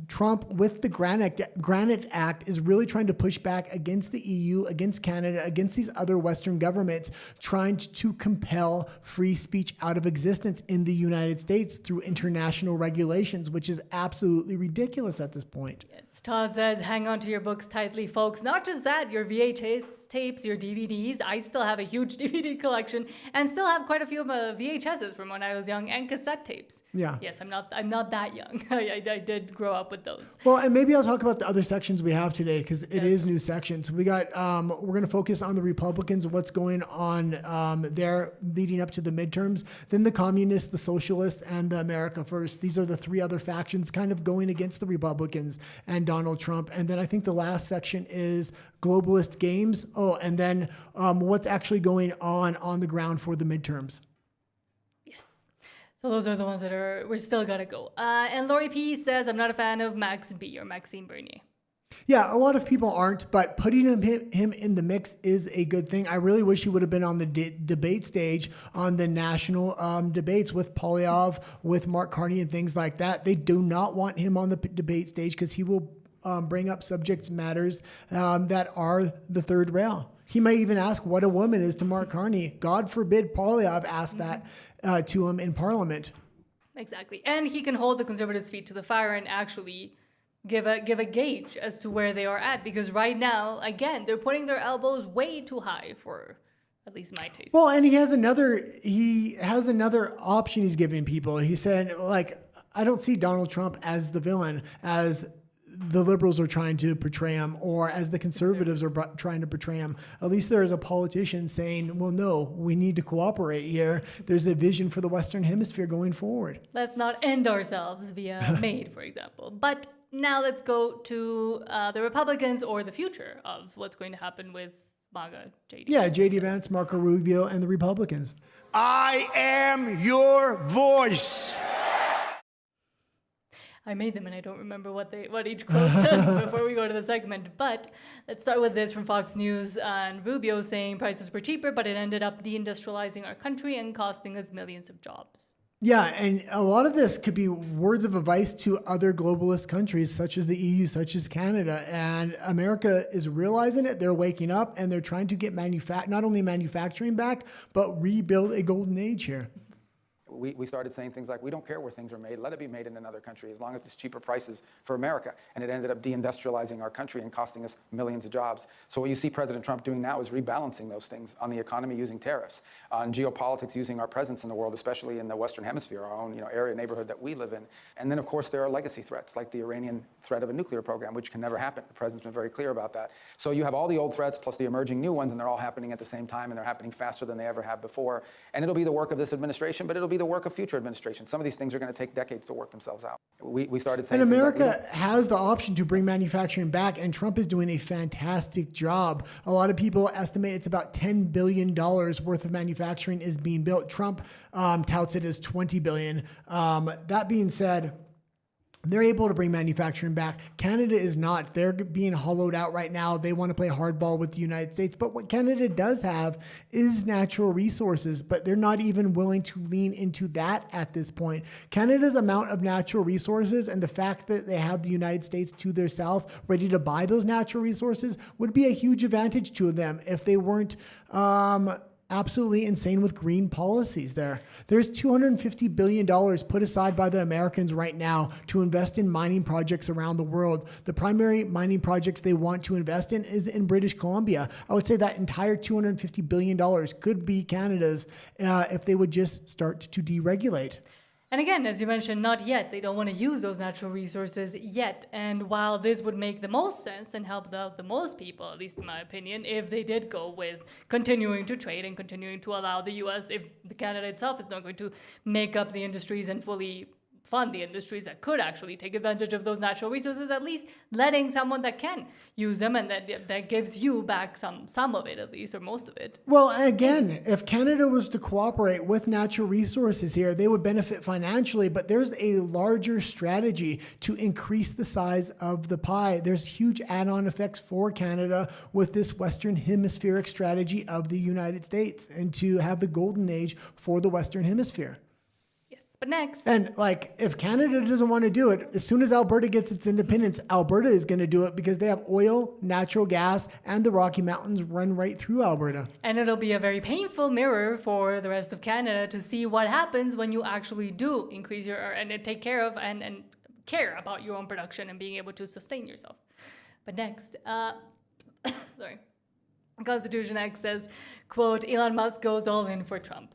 Trump, with the Granite Act, is really trying to push back against the EU, against Canada, against these other Western governments, trying to compel free speech out of existence in the United States through international regulations, which is absolutely ridiculous at this point. Yes, Todd says, hang on to your books tightly, folks. Not just that, your VHS tapes, your DVDs. I still have a huge DVD collection and still have quite a few of VHSs from when I was young and cassette tapes. Yeah. Yes, I'm not that young. I did grow up with those. Well, and maybe I'll talk about the other sections we have today because it is new sections. We got, we're going to focus on the Republicans, what's going on there leading up to the midterms, then the communists, the socialists, and the America First. These are the three other factions kind of going against the Republicans. Republicans and Donald Trump. And then I think the last section is Globalist Games. Oh, and then what's actually going on the ground for the midterms. So those are the ones that we're still gotta go. And Lori P says, I'm not a fan of Max B or Maxime Bernier. Yeah, a lot of people aren't, but putting him in the mix is a good thing. I really wish he would have been on the debate stage on the national debates with Poilievre, with Mark Carney and things like that. They do not want him on the debate stage because he will bring up subject matters that are the third rail. He might even ask what a woman is to Mark Carney. God forbid Poilievre ask that to him in Parliament. Exactly. And he can hold the Conservatives' feet to the fire and actually give a gauge as to where they are at. Because right now, again, they're putting their elbows way too high for at least my taste. Well, and he has another option he's giving people. He said, like, I don't see Donald Trump as the villain, as the liberals are trying to portray him, or as the conservatives are trying to portray him. At least there is a politician saying, well, no, we need to cooperate here. There's a vision for the Western Hemisphere going forward. Let's not end ourselves via MAID, for example. But now let's go to the Republicans, or the future of what's going to happen with MAGA, JD. Yeah, JD Vance, Marco Rubio, and the Republicans. I am your voice. I made them and I don't remember what each quote says before we go to the segment. But let's start with this from Fox News and Rubio saying prices were cheaper, but it ended up deindustrializing our country and costing us millions of jobs. Yeah, and a lot of this could be words of advice to other globalist countries, such as the EU, such as Canada. And America is realizing it. They're waking up and they're trying to get not only manufacturing back, but rebuild a golden age here. We started saying things like, we don't care where things are made, let it be made in another country as long as it's cheaper prices for America. And it ended up deindustrializing our country and costing us millions of jobs. So what you see President Trump doing now is rebalancing those things on the economy using tariffs, on geopolitics using our presence in the world, especially in the Western Hemisphere, our own area, neighborhood that we live in. And then, of course, there are legacy threats, like the Iranian threat of a nuclear program, which can never happen. The president's been very clear about that. So you have all the old threats plus the emerging new ones, and they're all happening at the same time, and they're happening faster than they ever have before. And it'll be the work of this administration, but it'll be the work of future administrations. Some of these things are going to take decades to work themselves out. We started saying. And America has the option to bring manufacturing back, and Trump is doing a fantastic job. A lot of people estimate it's about $10 billion worth of manufacturing is being built. Trump touts it as $20 billion. That being said, they're able to bring manufacturing back. Canada is not. They're being hollowed out right now. They want to play hardball with the United States. But what Canada does have is natural resources, but they're not even willing to lean into that at this point. Canada's amount of natural resources and the fact that they have the United States to their south ready to buy those natural resources would be a huge advantage to them if they weren't absolutely insane with green policies there. There's $250 billion put aside by the Americans right now to invest in mining projects around the world. The primary mining projects they want to invest in is in British Columbia. I would say that entire $250 billion could be Canada's if they would just start to deregulate. And again, as you mentioned, not yet. They don't want to use those natural resources yet. And while this would make the most sense and help the most people, at least in my opinion, if they did go with continuing to trade and continuing to allow the U.S., if the Canada itself is not going to make up the industries and fully fund the industries that could actually take advantage of those natural resources, at least letting someone that can use them, and that gives you back some of it at least, or most of it. Well, again, if Canada was to cooperate with natural resources here, they would benefit financially, but there's a larger strategy to increase the size of the pie. There's huge add-on effects for Canada with this Western Hemispheric strategy of the United States, and to have the golden age for the Western Hemisphere. But next. And if Canada doesn't want to do it, as soon as Alberta gets its independence, Alberta is going to do it because they have oil, natural gas, and the Rocky Mountains run right through Alberta. And it'll be a very painful mirror for the rest of Canada to see what happens when you actually do increase your, and take care of and care about your own production and being able to sustain yourself. But next, sorry. Constitution X says, quote, Elon Musk goes all in for Trump.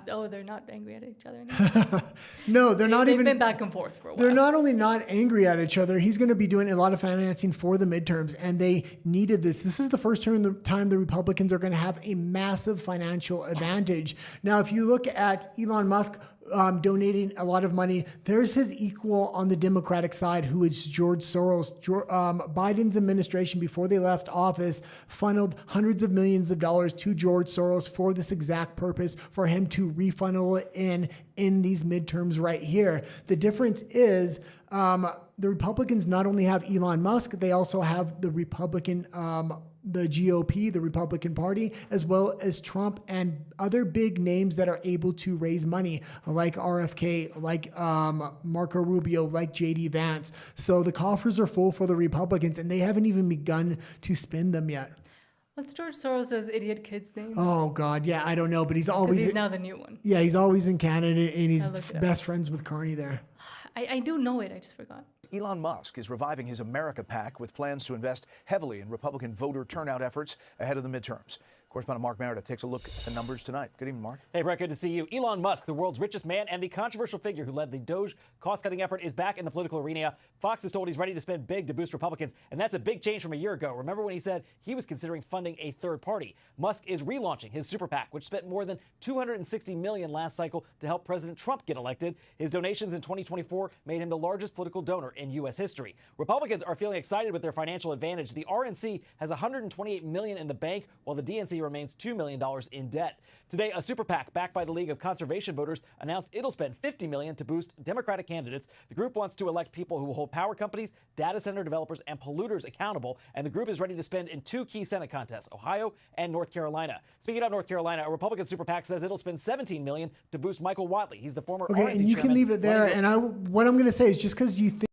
They're not angry at each other anymore. No, they're not even. They've been back and forth for a while. They're not only not angry at each other, he's going to be doing a lot of financing for the midterms, and they needed this. This is the first time the Republicans are going to have a massive financial advantage. Now, if you look at Elon Musk donating a lot of money. There's his equal on the Democratic side, who is George Soros. Biden's administration, before they left office, funneled hundreds of millions of dollars to George Soros for this exact purpose, for him to refunnel it in these midterms right here. The difference is the Republicans not only have Elon Musk, they also have the Republican the GOP, the Republican Party, as well as Trump and other big names that are able to raise money, like RFK, like Marco Rubio, like JD Vance. So the coffers are full for the Republicans, and they haven't even begun to spend them yet. What's George Soros' idiot kid's name? Oh, God, yeah, I don't know, but he's now the new one. Yeah, he's always in Canada, and he's best friends with Carney there. I do know it, I just forgot. Elon Musk is reviving his America PAC with plans to invest heavily in Republican voter turnout efforts ahead of the midterms. Correspondent Mark Meredith takes a look at the numbers tonight. Good evening, Mark. Hey, Brett, good to see you. Elon Musk, the world's richest man and the controversial figure who led the Doge cost-cutting effort, is back in the political arena. Fox is told he's ready to spend big to boost Republicans, and that's a big change from a year ago. Remember when he said he was considering funding a third party? Musk is relaunching his super PAC, which spent more than $260 million last cycle to help President Trump get elected. His donations in 2024 made him the largest political donor in U.S. history. Republicans are feeling excited with their financial advantage. The RNC has $128 million in the bank, while the DNC remains $2 million in debt. Today, a super PAC backed by the League of Conservation Voters announced it'll spend $50 million to boost Democratic candidates. The group wants to elect people who will hold power companies, data center developers, and polluters accountable, and the group is ready to spend in 2 key Senate contests, Ohio and North Carolina. Speaking of North Carolina, a Republican super PAC says it'll spend $17 million to boost Michael Whatley. He's the former RNC and you chairman. can leave it there. And what I'm going to say is, just because you think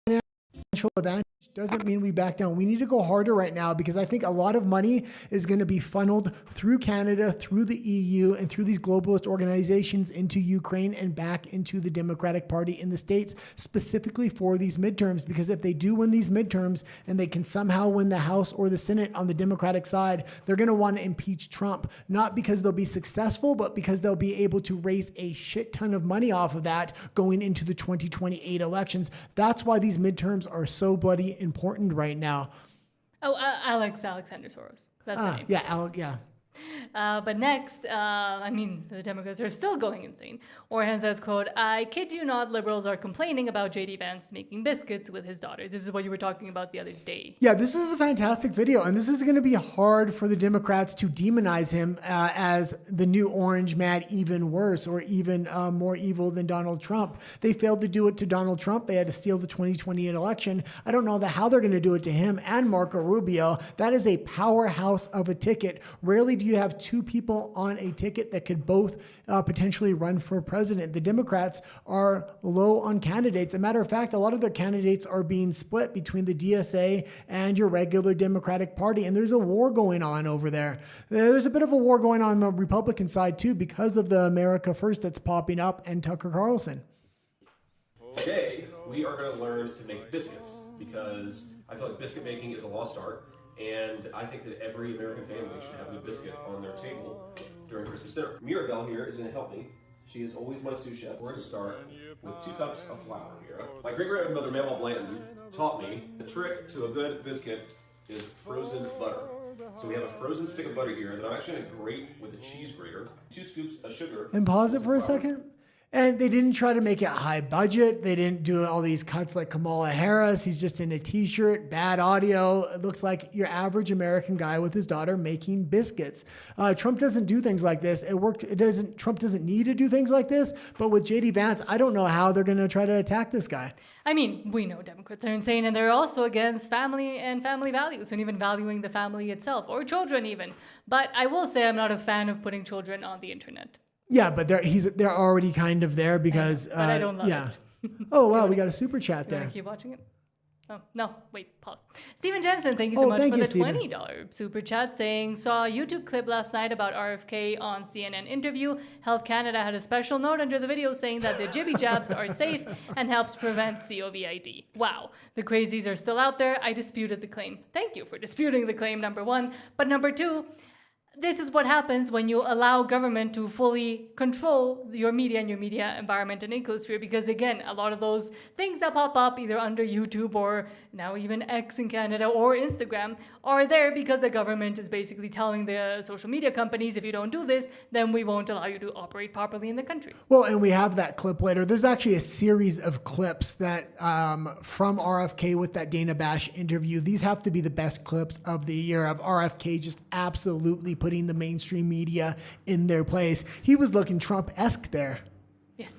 financial advantage doesn't mean we back down. We need to go harder right now, because I think a lot of money is going to be funneled through Canada, through the EU, and through these globalist organizations into Ukraine and back into the Democratic Party in the States, specifically for these midterms. Because if they do win these midterms and they can somehow win the House or the Senate on the Democratic side, they're going to want to impeach Trump, not because they'll be successful, but because they'll be able to raise a shit ton of money off of that going into the 2028 elections. That's why these midterms are so bloody important right now. Oh, Alexander Soros. That's the name. Yeah. But next, the Democrats are still going insane. Orhan says, quote, "I kid you not, liberals are complaining about JD Vance making biscuits with his daughter." This is what you were talking about the other day. Yeah, this is a fantastic video, and this is going to be hard for the Democrats to demonize him as the new orange man, even worse, or even more evil than Donald Trump. They failed to do it to Donald Trump. They had to steal the 2028 election. I don't know how they're going to do it to him and Marco Rubio. That is a powerhouse of a ticket. Rarely do you have two people on a ticket that could both potentially run for president. The Democrats are low on candidates. As a matter of fact, a lot of their candidates are being split between the DSA and your regular Democratic Party, and there's a war going on over there. There's a bit of a war going on the Republican side too, because of the America First that's popping up and Tucker Carlson. Today, we are going to learn to make biscuits, because I feel like biscuit making is a lost art. And I think that every American family should have a biscuit on their table during Christmas dinner. Mirabelle here is going to help me. She is always my sous chef. We're going to start with 2 cups of flour, Mira. My great-grandmother, Mama Blanton, taught me the trick to a good biscuit is frozen butter. So we have a frozen stick of butter here that I'm actually going to grate with a cheese grater. 2 scoops of sugar. And pause it for a second. And they didn't try to make it high budget. They didn't do all these cuts like Kamala Harris. He's just in a t-shirt, bad audio. It looks like your average American guy with his daughter making biscuits. Trump doesn't do things like this. Trump doesn't need to do things like this. But with JD Vance, I don't know how they're going to try to attack this guy. I mean, we know Democrats are insane, and they're also against family and family values, and even valuing the family itself, or children even. But I will say I'm not a fan of putting children on the internet. Yeah, but they're already kind of there because but I don't love it. Oh wow, we got a super chat You there. want to keep watching it? Oh, no, wait, pause. Stephen Jensen, thank you so much for the $20 super chat, saying, saw a YouTube clip last night about RFK on CNN interview. Health Canada had a special note under the video saying that the jibby jabs are safe and helps prevent COVID. Wow, the crazies are still out there. I disputed the claim. Thank you for disputing the claim, number 1. But number 2, this is what happens when you allow government to fully control your media and your media environment and ecosphere. Because again, a lot of those things that pop up either under YouTube or now even X in Canada or Instagram are there because the government is basically telling the social media companies, if you don't do this, then we won't allow you to operate properly in the country. Well, and we have that clip later. There's actually a series of clips that from RFK with that Dana Bash interview. These have to be the best clips of the year of RFK just absolutely putting the mainstream media in their place. He was looking Trump-esque there. Yes.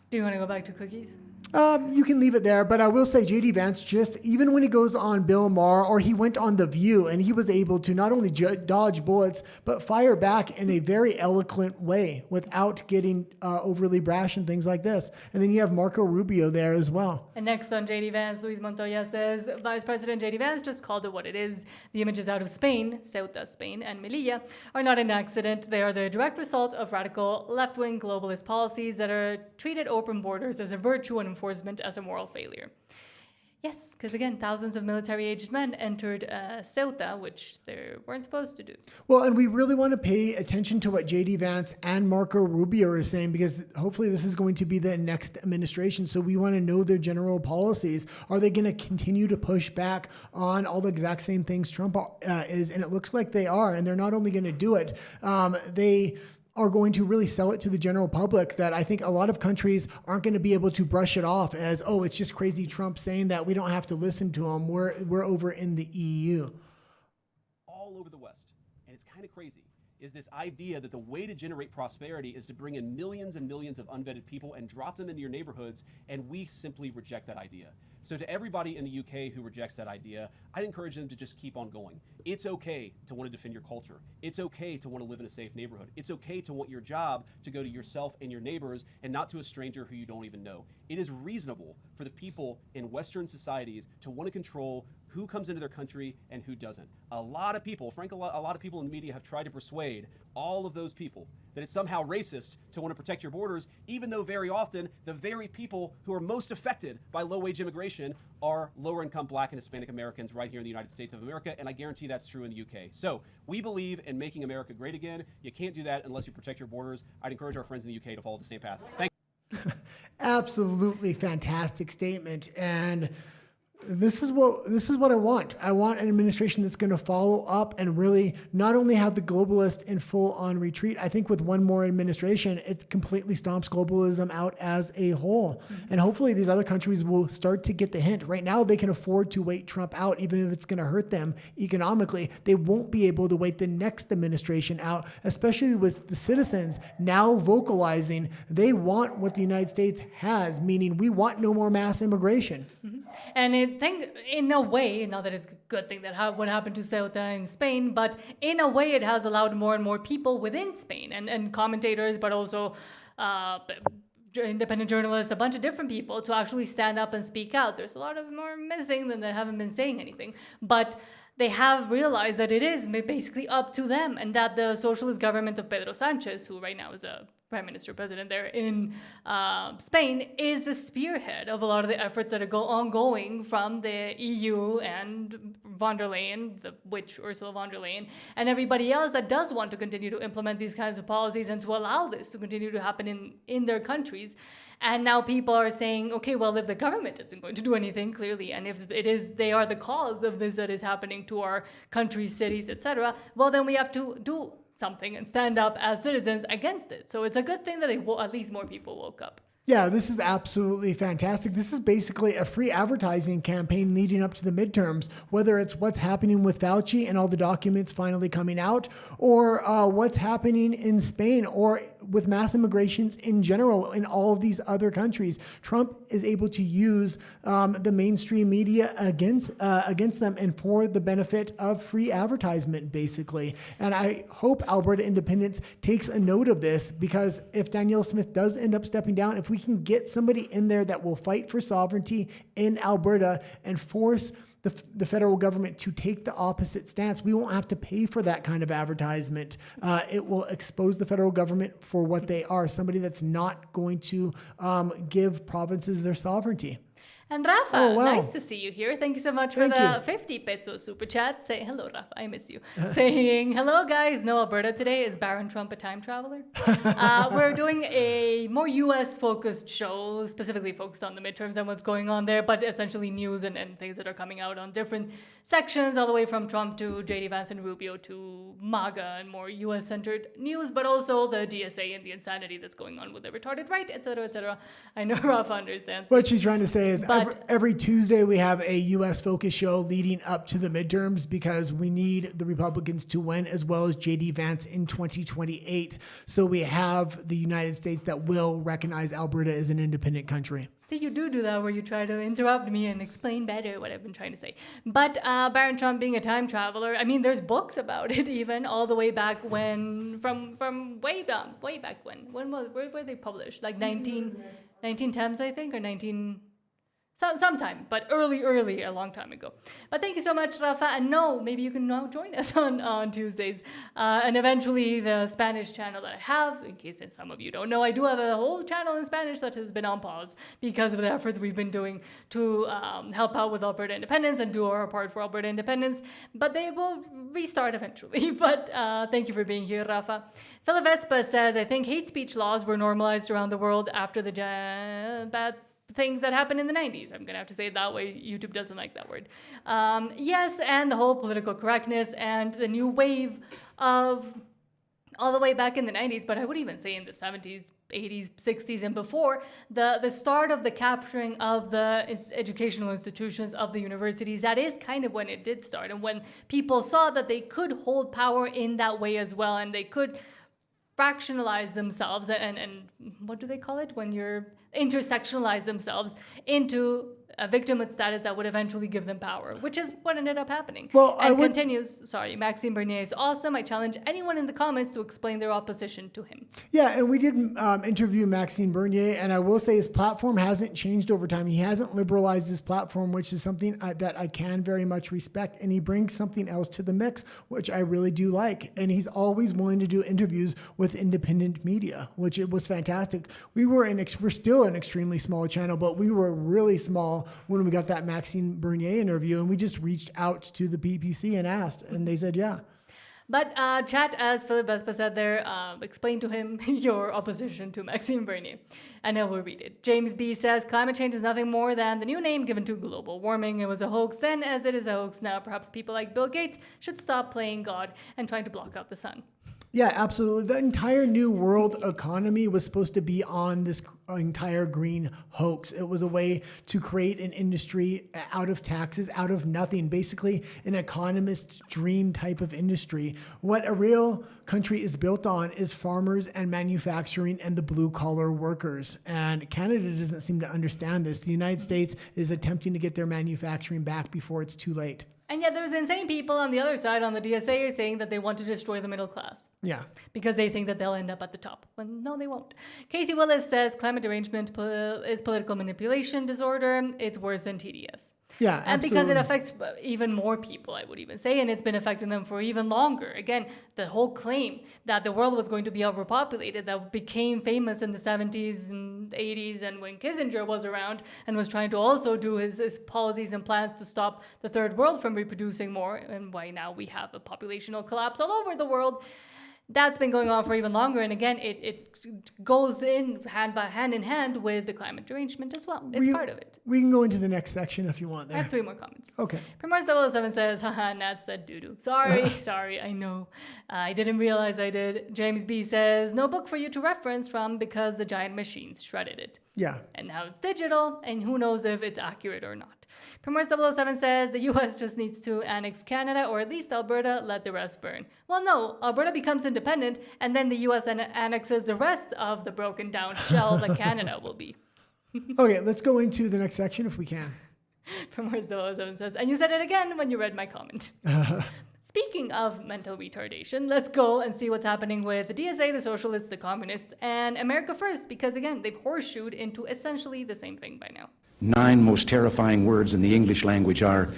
Do you want to go back to cookies? You can leave it there, but I will say J.D. Vance, just even when he goes on Bill Maher or he went on The View and he was able to not only dodge bullets, but fire back in a very eloquent way without getting overly brash and things like this. And then you have Marco Rubio there as well. And next on J.D. Vance, Luis Montoya says, Vice President J.D. Vance just called it what it is. The images out of Spain, Ceuta, Spain, and Melilla are not an accident. They are the direct result of radical left-wing globalist policies that are treated open borders as a virtue and enforcement as a moral failure. Yes, because again, thousands of military-aged men entered Ceuta, which they weren't supposed to do. Well, and we really want to pay attention to what J.D. Vance and Marco Rubio are saying, because hopefully this is going to be the next administration. So we want to know their general policies. Are they going to continue to push back on all the exact same things Trump is? And it looks like they are. And they're not only going to do it, they are going to really sell it to the general public that I think a lot of countries aren't going to be able to brush it off as, oh, it's just crazy Trump saying that. We don't have to listen to him. We're over in the EU. All over the West. And it's kind of crazy, is this idea that the way to generate prosperity is to bring in millions and millions of unvetted people and drop them into your neighborhoods, and we simply reject that idea. So to everybody in the UK who rejects that idea, I'd encourage them to just keep on going. It's okay to want to defend your culture. It's okay to want to live in a safe neighborhood. It's okay to want your job to go to yourself and your neighbors and not to a stranger who you don't even know. It is reasonable for the people in Western societies to want to control who comes into their country and who doesn't. A lot of people, frankly, a lot of people in the media have tried to persuade all of those people that it's somehow racist to want to protect your borders, even though very often the very people who are most affected by low-wage immigration are lower-income Black and Hispanic Americans right here in the United States of America, and I guarantee that's true in the UK. So we believe in making America great again. You can't do that unless you protect your borders. I'd encourage our friends in the UK to follow the same path. Thank you. Absolutely fantastic statement. And this is what I want. I want an administration that's going to follow up and really not only have the globalist in full-on retreat. I think with one more administration, it completely stomps globalism out as a whole. And hopefully these other countries will start to get the hint. Right now, they can afford to wait Trump out, even if it's going to hurt them economically. They won't be able to wait the next administration out, especially with the citizens now vocalizing they want what the United States has, meaning we want no more mass immigration. Mm-hmm. And I think, in a way, not that it's a good thing that what happened to Ceuta in Spain, but in a way it has allowed more and more people within Spain and commentators, but also independent journalists, a bunch of different people to actually stand up and speak out. There's a lot of them are missing than that haven't been saying anything. But they have realized that it is basically up to them, and that the socialist government of Pedro Sanchez, who right now is a prime minister president there in Spain, is the spearhead of a lot of the efforts that are ongoing from the EU and von der Leyen, the witch Ursula von der Leyen, and everybody else that does want to continue to implement these kinds of policies and to allow this to continue to happen in their countries. And now people are saying, okay, well, if the government isn't going to do anything, clearly, and if it is they are the cause of this that is happening to our countries, cities, etc., well, then we have to do something and stand up as citizens against it. So it's a good thing that at least more people woke up. Yeah, this is absolutely fantastic. This is basically a free advertising campaign leading up to the midterms, whether it's what's happening with Fauci and all the documents finally coming out, or what's happening in Spain, or with mass immigrations in general in all of these other countries. Trump is able to use the mainstream media against them and for the benefit of free advertisement, basically. And I hope Alberta Independence takes a note of this, because if Danielle Smith does end up stepping down, if we can get somebody in there that will fight for sovereignty in Alberta and force the federal government to take the opposite stance, we won't have to pay for that kind of advertisement. It will expose the federal government for what they are, somebody that's not going to give provinces their sovereignty. And Rafa, Oh, wow. nice to see you here. Thank you so much for Thank the you. 50 peso super chat. Say hello, Rafa. I miss you. Saying, hello, guys. No Alberta today. Is Baron Trump a time traveler? We're doing a more U.S. focused show, specifically focused on the midterms and what's going on there, but essentially news and things that are coming out on different sections, all the way from Trump to J.D. Vance and Rubio to MAGA and more U.S.-centered news, but also the DSA and the insanity that's going on with the retarded right, etc., etc. I know Rafa understands. What she's trying to say is But- every Tuesday we have a U.S. focus show leading up to the midterms because we need the Republicans to win as well as J.D. Vance in 2028. So we have the United States that will recognize Alberta as an independent country. See, you do that where you try to interrupt me and explain better what I've been trying to say. But Baron Trump being a time traveler, I mean, there's books about it even all the way back when, from way back when. Where were they published? Like 1910s, I think, or 19... sometime, but early, a long time ago. But thank you so much, Rafa. And no, maybe you can now join us on Tuesdays. And eventually the Spanish channel that I have, in case some of you don't know, I do have a whole channel in Spanish that has been on pause because of the efforts we've been doing to help out with Alberta independence and do our part for Alberta independence. But they will restart eventually. But thank you for being here, Rafa. Philip Vespa says, I think hate speech laws were normalized around the world after the bad things that happened in the 90s. I'm going to have to say it that way. YouTube doesn't like that word. Yes, and the whole political correctness and the new wave of all the way back in the 90s, but I would even say in the 70s, 80s, 60s, and before, the start of the capturing of the educational institutions of the universities, that is kind of when it did start. And when people saw that they could hold power in that way as well, and they could fractionalize themselves and what do they call it when you're intersectionalize themselves into a victimhood status that would eventually give them power, which is what ended up happening. Well, and continues, Maxime Bernier is awesome. I challenge anyone in the comments to explain their opposition to him. Yeah, and we did interview Maxime Bernier, and I will say his platform hasn't changed over time. He hasn't liberalized his platform, which is something that I can very much respect, and he brings something else to the mix, which I really do like. And he's always willing to do interviews with independent media, which it was fantastic. We're still an extremely small channel, but we were really small when we got that Maxime Bernier interview, and we just reached out to the PPC and asked, and they said, yeah. But chat, as Philip Vespa said there, explain to him your opposition to Maxime Bernier. And I will read it. James B. says, climate change is nothing more than the new name given to global warming. It was a hoax then, as it is a hoax now. Perhaps people like Bill Gates should stop playing God and trying to block out the sun. Yeah, absolutely. The entire new world economy was supposed to be on this entire green hoax. It was a way to create an industry out of taxes, out of nothing, basically an economist's dream type of industry. What a real country is built on is farmers and manufacturing and the blue collar workers. And Canada doesn't seem to understand this. The United States is attempting to get their manufacturing back before it's too late. And yet there's insane people on the other side, on the DSA, saying that they want to destroy the middle class. Yeah. Because they think that they'll end up at the top. Well, no, they won't. Casey Willis says climate derangement is political manipulation disorder. It's worse than TDS. Yeah, and absolutely. because it affects even more people, I would even say, and it's been affecting them for even longer. Again, the whole claim that the world was going to be overpopulated that became famous in the 70s and 80s and when Kissinger was around and was trying to also do his policies and plans to stop the third world from reproducing more, and why now we have a populational collapse all over the world. That's been going on for even longer. And again, it goes in hand in hand with the climate derangement as well. It's part of it. We can go into the next section if you want there. I have 3 more comments. Okay. Primars 007 says, haha, Nat said doo-doo. Sorry, I know. I didn't realize I did. James B says, no book for you to reference from because the giant machines shredded it. Yeah. And now it's digital, and who knows if it's accurate or not. Primars 007 says, the U.S. just needs to annex Canada, or at least Alberta, let the rest burn. Well, no, Alberta becomes independent, and then the U.S. annexes the rest of the broken down shell that Canada will be. Okay, let's go into the next section if we can. Primars 007 says, and you said it again when you read my comment. Speaking of mental retardation, let's go and see what's happening with the DSA, the Socialists, the Communists, and America First, because again, they've horseshoed into essentially the same thing by now. 9 most terrifying words in the English language are,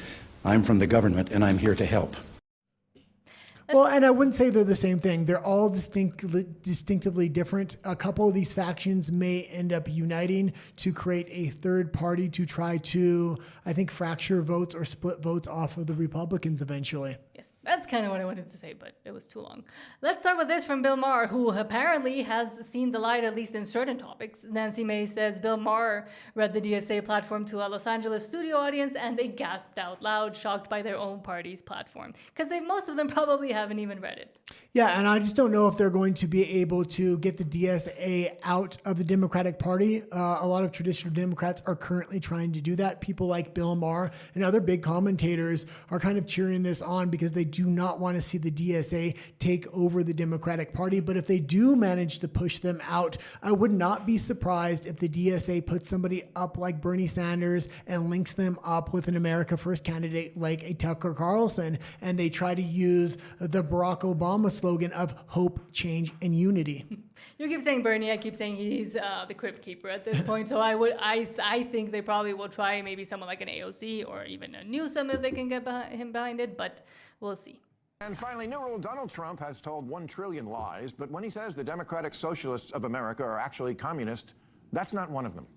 I'm from the government and I'm here to help. Well, and I wouldn't say they're the same thing. They're all distinctively different. A couple of these factions may end up uniting to create a third party to try to, I think, fracture votes or split votes off of the Republicans eventually. Yes, that's kind of what I wanted to say, but it was too long. Let's start with this from Bill Maher, who apparently has seen the light, at least in certain topics. Nancy Mace says Bill Maher read the DSA platform to a Los Angeles studio audience, and they gasped out loud, shocked by their own party's platform. Because most of them probably haven't even read it. Yeah, and I just don't know if they're going to be able to get the DSA out of the Democratic Party. A lot of traditional Democrats are currently trying to do that. People like Bill Maher and other big commentators are kind of cheering this on because they do not want to see the DSA take over the Democratic Party. But if they do manage to push them out, I would not be surprised if the DSA puts somebody up like Bernie Sanders and links them up with an America First candidate like a Tucker Carlson, and they try to use the Barack Obama slogan of hope, change, and unity. You keep saying Bernie, I keep saying he's the crypt keeper at this point. So I think they probably will try maybe someone like an AOC or even a Newsom if they can get him behind it, but we'll see. And finally, new rule, Donald Trump has told 1 trillion lies, but when he says the Democratic Socialists of America are actually communist, that's not one of them.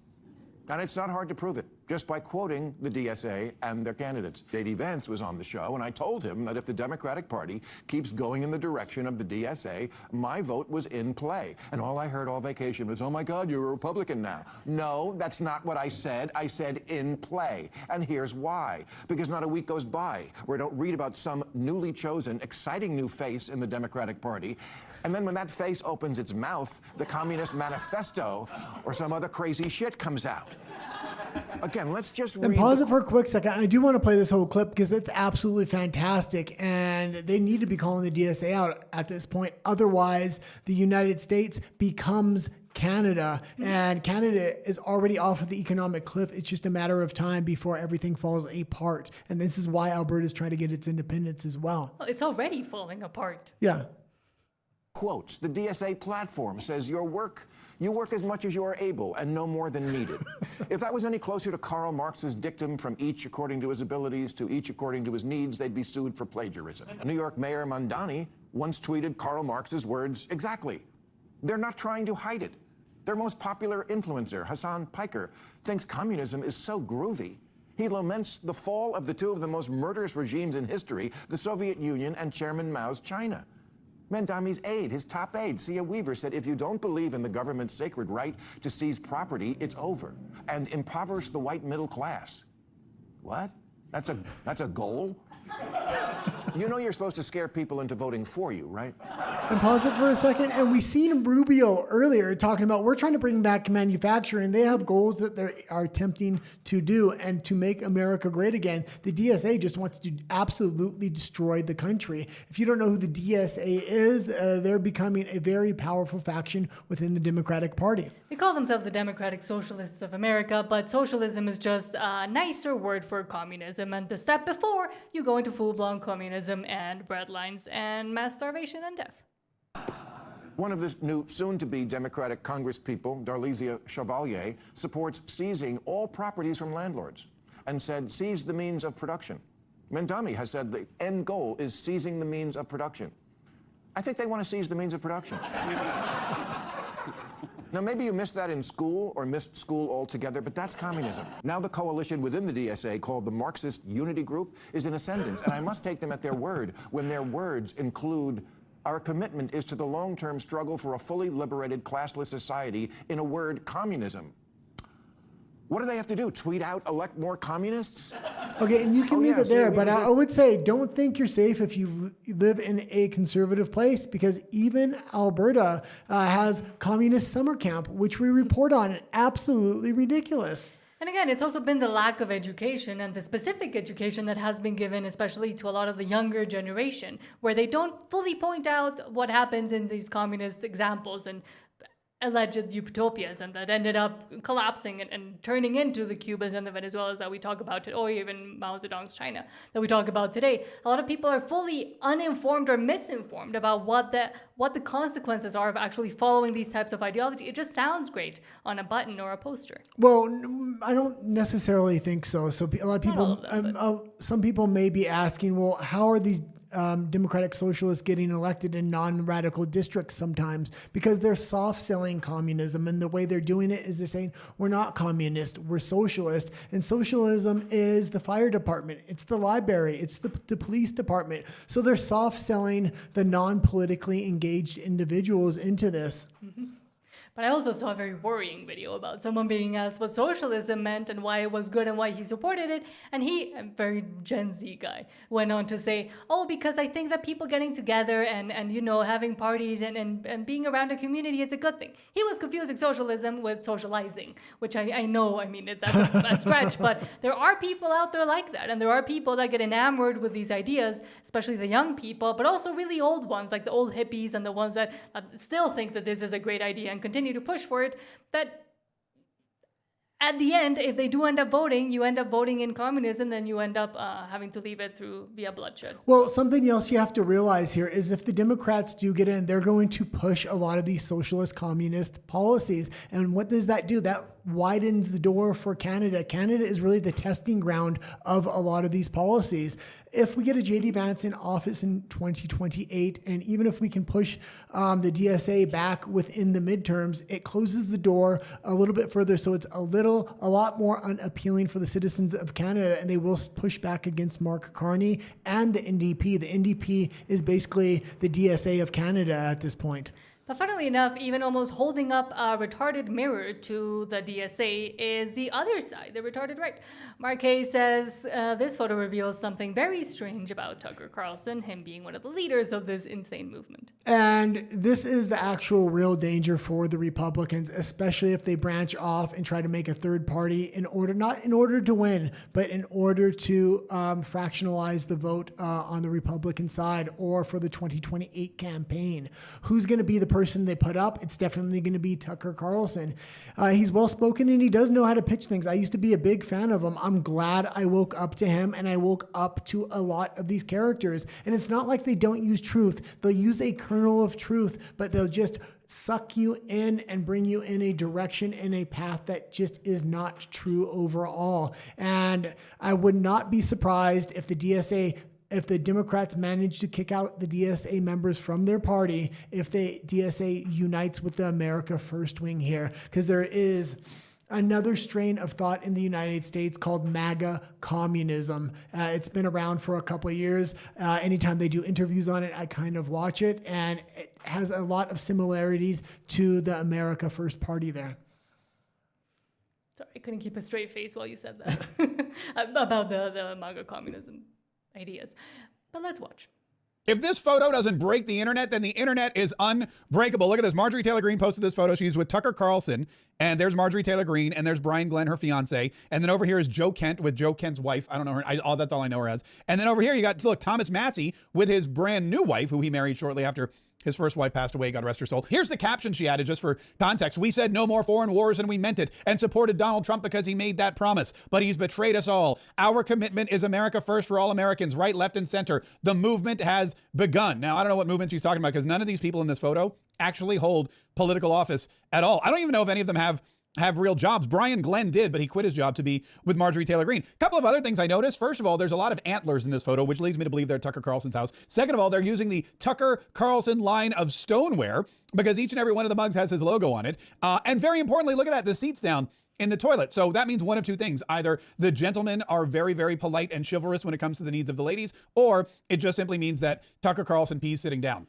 And it's not hard to prove it, just by quoting the DSA and their candidates. J.D. Vance was on the show, and I told him that if the Democratic Party keeps going in the direction of the DSA, my vote was in play. And all I heard all vacation was, oh my God, you're a Republican now. No, that's not what I said. I said in play. And here's why. Because not a week goes by where I don't read about some newly chosen, exciting new face in the Democratic Party. And then when that face opens its mouth, the Communist Manifesto or some other crazy shit comes out. Again, let's just read. And pause it for a quick second. I do want to play this whole clip because it's absolutely fantastic. And they need to be calling the DSA out at this point. Otherwise, the United States becomes Canada. And Canada is already off of the economic cliff. It's just a matter of time before everything falls apart. And this is why Alberta is trying to get its independence as well. Well, it's already falling apart. Yeah. Quotes, the DSA platform says you work as much as you are able and no more than needed. If that was any closer to Karl Marx's dictum, from each according to his abilities to each according to his needs, they'd be sued for plagiarism. New York Mayor Mamdani once tweeted Karl Marx's words exactly. They're not trying to hide it. Their most popular influencer, Hassan Piker, thinks communism is so groovy. He laments the fall of the two of the most murderous regimes in history, the Soviet Union and Chairman Mao's China. Mamdani's aide, his top aide, Sia Weaver, said if you don't believe in the government's sacred right to seize property, it's over, and impoverish the white middle class. What? That's a goal? You know you're supposed to scare people into voting for you, right? And pause it for a second. And we seen Rubio earlier talking about we're trying to bring back manufacturing. They have goals that they are attempting to do and to make America great again. The DSA just wants to absolutely destroy the country. If you don't know who the DSA is, they're becoming a very powerful faction within the Democratic Party. They call themselves the Democratic Socialists of America, but socialism is just a nicer word for communism. And the step before you go into full-blown communism and breadlines and mass starvation and death. One of the new soon-to-be Democratic Congresspeople, Darlisia Chevalier, supports seizing all properties from landlords and said seize the means of production. Mamdani has said the end goal is seizing the means of production. I think they want to seize the means of production. Now, maybe you missed that in school or missed school altogether, but that's communism. Now the coalition within the DSA, called the Marxist Unity Group, is in ascendance, and I must take them at their word when their words include our commitment is to the long-term struggle for a fully liberated classless society, in a word, communism. What do they have to do? Tweet out, elect more communists? Okay, and you can leave it there, but I would say don't think you're safe if you live in a conservative place, because even Alberta has communist summer camp, which we report on. Absolutely ridiculous. And again, it's also been the lack of education and the specific education that has been given, especially to a lot of the younger generation, where they don't fully point out what happened in these communist examples and alleged utopias, and that ended up collapsing and turning into the Cubas and the Venezuelas that we talk about today, or even Mao Zedong's China that we talk about today. A lot of people are fully uninformed or misinformed about what the consequences are of actually following these types of ideology. It just sounds great on a button or a poster. Well, I don't necessarily think so. So a lot of people, some people may be asking, well, how are these Democratic Socialists getting elected in non-radical districts sometimes because they're soft-selling communism, and the way they're doing it is they're saying, we're not communist, we're socialist, and socialism is the fire department, it's the library, it's the police department. So they're soft-selling the non-politically engaged individuals into this. Mm-hmm. But I also saw a very worrying video about someone being asked what socialism meant and why it was good and why he supported it. And he, a very Gen Z guy, went on to say, oh, because I think that people getting together and you know, having parties and being around a community is a good thing. He was confusing socialism with socializing, which I know, I mean, that's a stretch, but there are people out there like that. And there are people that get enamored with these ideas, especially the young people, but also really old ones, like the old hippies and the ones that still think that this is a great idea and continue to push for it, that at the end, if they do end up voting, you end up voting in communism, then you end up having to leave it via bloodshed. Well, something else you have to realize here is if the Democrats do get in, they're going to push a lot of these socialist communist policies. And what does that do? That widens the door for Canada. Canada is really the testing ground of a lot of these policies. If we get a J.D. Vance in office in 2028, and even if we can push the DSA back within the midterms, it closes the door a little bit further. So it's a lot more unappealing for the citizens of Canada, and they will push back against Mark Carney and the NDP. The NDP is basically the DSA of Canada at this point. But funnily enough, even almost holding up a retarded mirror to the DSA is the other side, the retarded right. Marquet says this photo reveals something very strange about Tucker Carlson, him being one of the leaders of this insane movement. And this is the actual real danger for the Republicans, especially if they branch off and try to make a third party not in order to win, but in order to fractionalize the vote on the Republican side or for the 2028 campaign. Who's going to be the person they put up? It's definitely going to be Tucker Carlson. He's well-spoken and he does know how to pitch things. I used to be a big fan of him. I'm glad I woke up to him and I woke up to a lot of these characters. And it's not like they don't use truth. They'll use a kernel of truth, but they'll just suck you in and bring you in a direction, in a path that just is not true overall. And I would not be surprised if the Democrats manage to kick out the DSA members from their party, if the DSA unites with the America First wing here, because there is another strain of thought in the United States called MAGA communism. It's been around for a couple of years. Anytime they do interviews on it, I kind of watch it, and it has a lot of similarities to the America First party there. Sorry, I couldn't keep a straight face while you said that about the MAGA communism ideas. But let's watch. If this photo doesn't break the internet, then the internet is unbreakable. Look at this. Marjorie Taylor Greene posted this photo. She's with Tucker Carlson, and there's Marjorie Taylor Greene, and there's Brian Glenn, her fiance, and then over here is Joe Kent with Joe Kent's wife. I don't know her. That's all I know her as. And then over here you got, look, Thomas Massey with his brand new wife, who he married shortly after his first wife passed away, God rest her soul. Here's the caption she added just for context. We said no more foreign wars and we meant it, and supported Donald Trump because he made that promise. But he's betrayed us all. Our commitment is America first for all Americans, right, left, and center. The movement has begun. Now, I don't know what movement she's talking about because none of these people in this photo actually hold political office at all. I don't even know if any of them have real jobs. Brian Glenn did, but he quit his job to be with Marjorie Taylor Greene. A couple of other things I noticed. First of all, there's a lot of antlers in this photo, which leads me to believe they're at Tucker Carlson's house. Second of all, they're using the Tucker Carlson line of stoneware because each and every one of the mugs has his logo on it. And very importantly, look at that, the seats down in the toilet. So that means one of two things. Either the gentlemen are very, very polite and chivalrous when it comes to the needs of the ladies, or it just simply means that Tucker Carlson pees sitting down.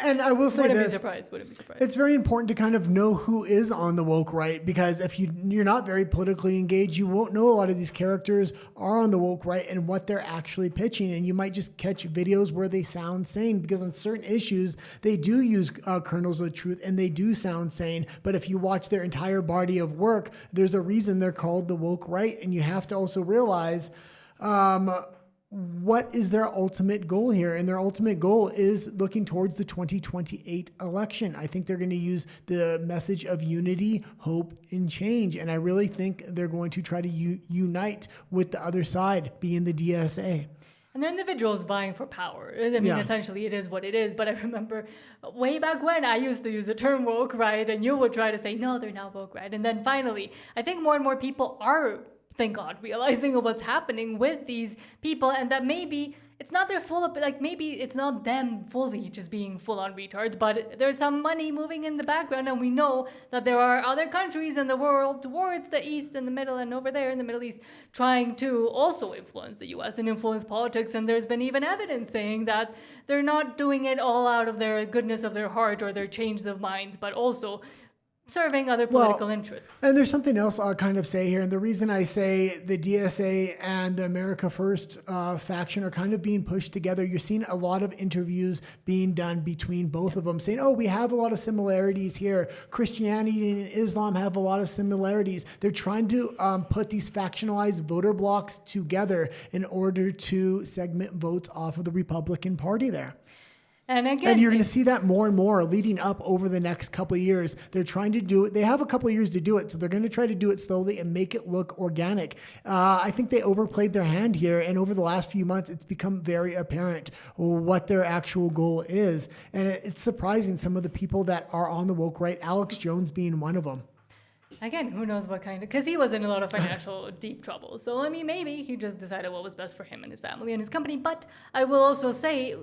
And I will say Wouldn't this. be surprised. It's very important to kind of know who is on the woke right, because if you're not very politically engaged, you won't know a lot of these characters are on the woke right and what they're actually pitching. And you might just catch videos where they sound sane, because on certain issues, they do use kernels of truth and they do sound sane. But if you watch their entire body of work, there's a reason they're called the woke right. And you have to also realize what is their ultimate goal here? And their ultimate goal is looking towards the 2028 election. I think they're going to use the message of unity, hope, and change. And I really think they're going to try to unite with the other side, being the DSA. And they're individuals vying for power. I mean, essentially, it is what it is. But I remember way back when I used to use the term woke, right? And you would try to say, no, they're not woke, right? And then finally, I think more and more people are, thank God, realizing what's happening with these people, and that maybe it's not their full of, like, maybe it's not them fully just being full on retards, but there's some money moving in the background, and we know that there are other countries in the world towards the east and the middle and over there in the Middle East trying to also influence the US and influence politics. And there's been even evidence saying that they're not doing it all out of their goodness of their heart or their change of minds, but also serving other political interests. And there's something else I'll kind of say here. And the reason I say the DSA and the America First faction are kind of being pushed together, you're seeing a lot of interviews being done between both of them saying, oh, we have a lot of similarities here. Christianity and Islam have a lot of similarities. They're trying to put these factionalized voter blocks together in order to segment votes off of the Republican Party there. And again, and you're going to see that more and more leading up over the next couple of years. They're trying to do it. They have a couple of years to do it, so they're going to try to do it slowly and make it look organic. I think they overplayed their hand here, and over the last few months, it's become very apparent what their actual goal is. And it's surprising some of the people that are on the woke right, Alex Jones being one of them. Again, who knows what kind of, because he was in a lot of financial deep trouble. So, I mean, maybe he just decided what was best for him and his family and his company. But I will also say,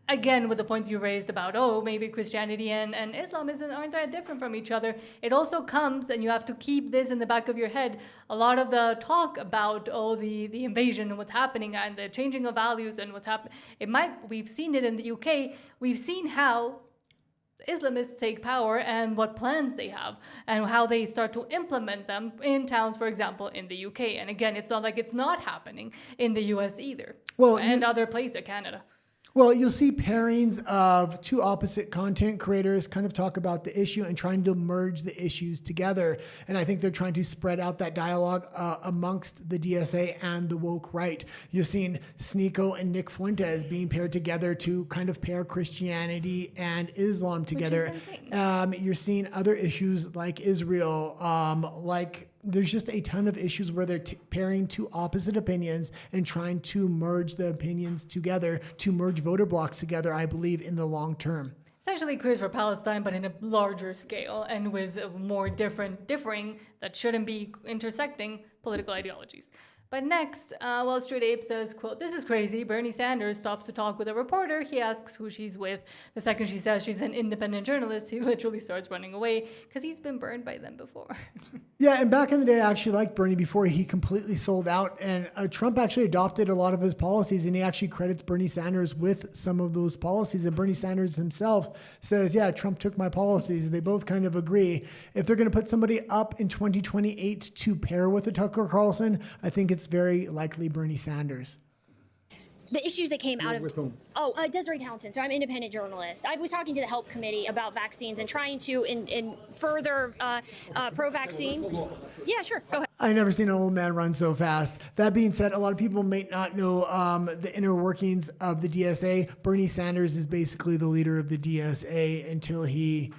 again, with the point you raised about, oh, maybe Christianity and Islam aren't that different from each other. It also comes, and you have to keep this in the back of your head, a lot of the talk about, oh, the invasion and what's happening and the changing of values and what's happening. We've seen it in the UK. We've seen how Islamists take power and what plans they have and how they start to implement them in towns, for example, in the UK. And again, it's not like it's not happening in the US either. Well, and other places, Canada. Well, you'll see pairings of two opposite content creators kind of talk about the issue and trying to merge the issues together. And I think they're trying to spread out that dialogue amongst the DSA and the woke right. You're seeing Sneeko and Nick Fuentes being paired together to kind of pair Christianity and Islam together. You're seeing other issues like Israel, there's just a ton of issues where they're pairing two opposite opinions and trying to merge the opinions together, to merge voter blocks together, I believe, in the long term. Essentially Queers for Palestine, but in a larger scale and with more differing that shouldn't be intersecting political ideologies. But next, Wall Street Ape says, quote, "This is crazy. Bernie Sanders stops to talk with a reporter. He asks who she's with. The second she says she's an independent journalist, he literally starts running away because he's been burned by them before." Yeah, and back in the day, I actually liked Bernie before he completely sold out. And Trump actually adopted a lot of his policies, and he actually credits Bernie Sanders with some of those policies. And Bernie Sanders himself says, yeah, Trump took my policies. They both kind of agree. If they're going to put somebody up in 2028 to pair with a Tucker Carlson, I think it's very likely Bernie Sanders. The issues that came out of Desiree Townsend. So I'm an independent journalist. I was talking to the Help Committee about vaccines and trying to in further pro-vaccine. Yeah, sure. Go ahead. I never seen an old man run so fast. That being said, a lot of people may not know the inner workings of the DSA. Bernie Sanders is basically the leader of the DSA until he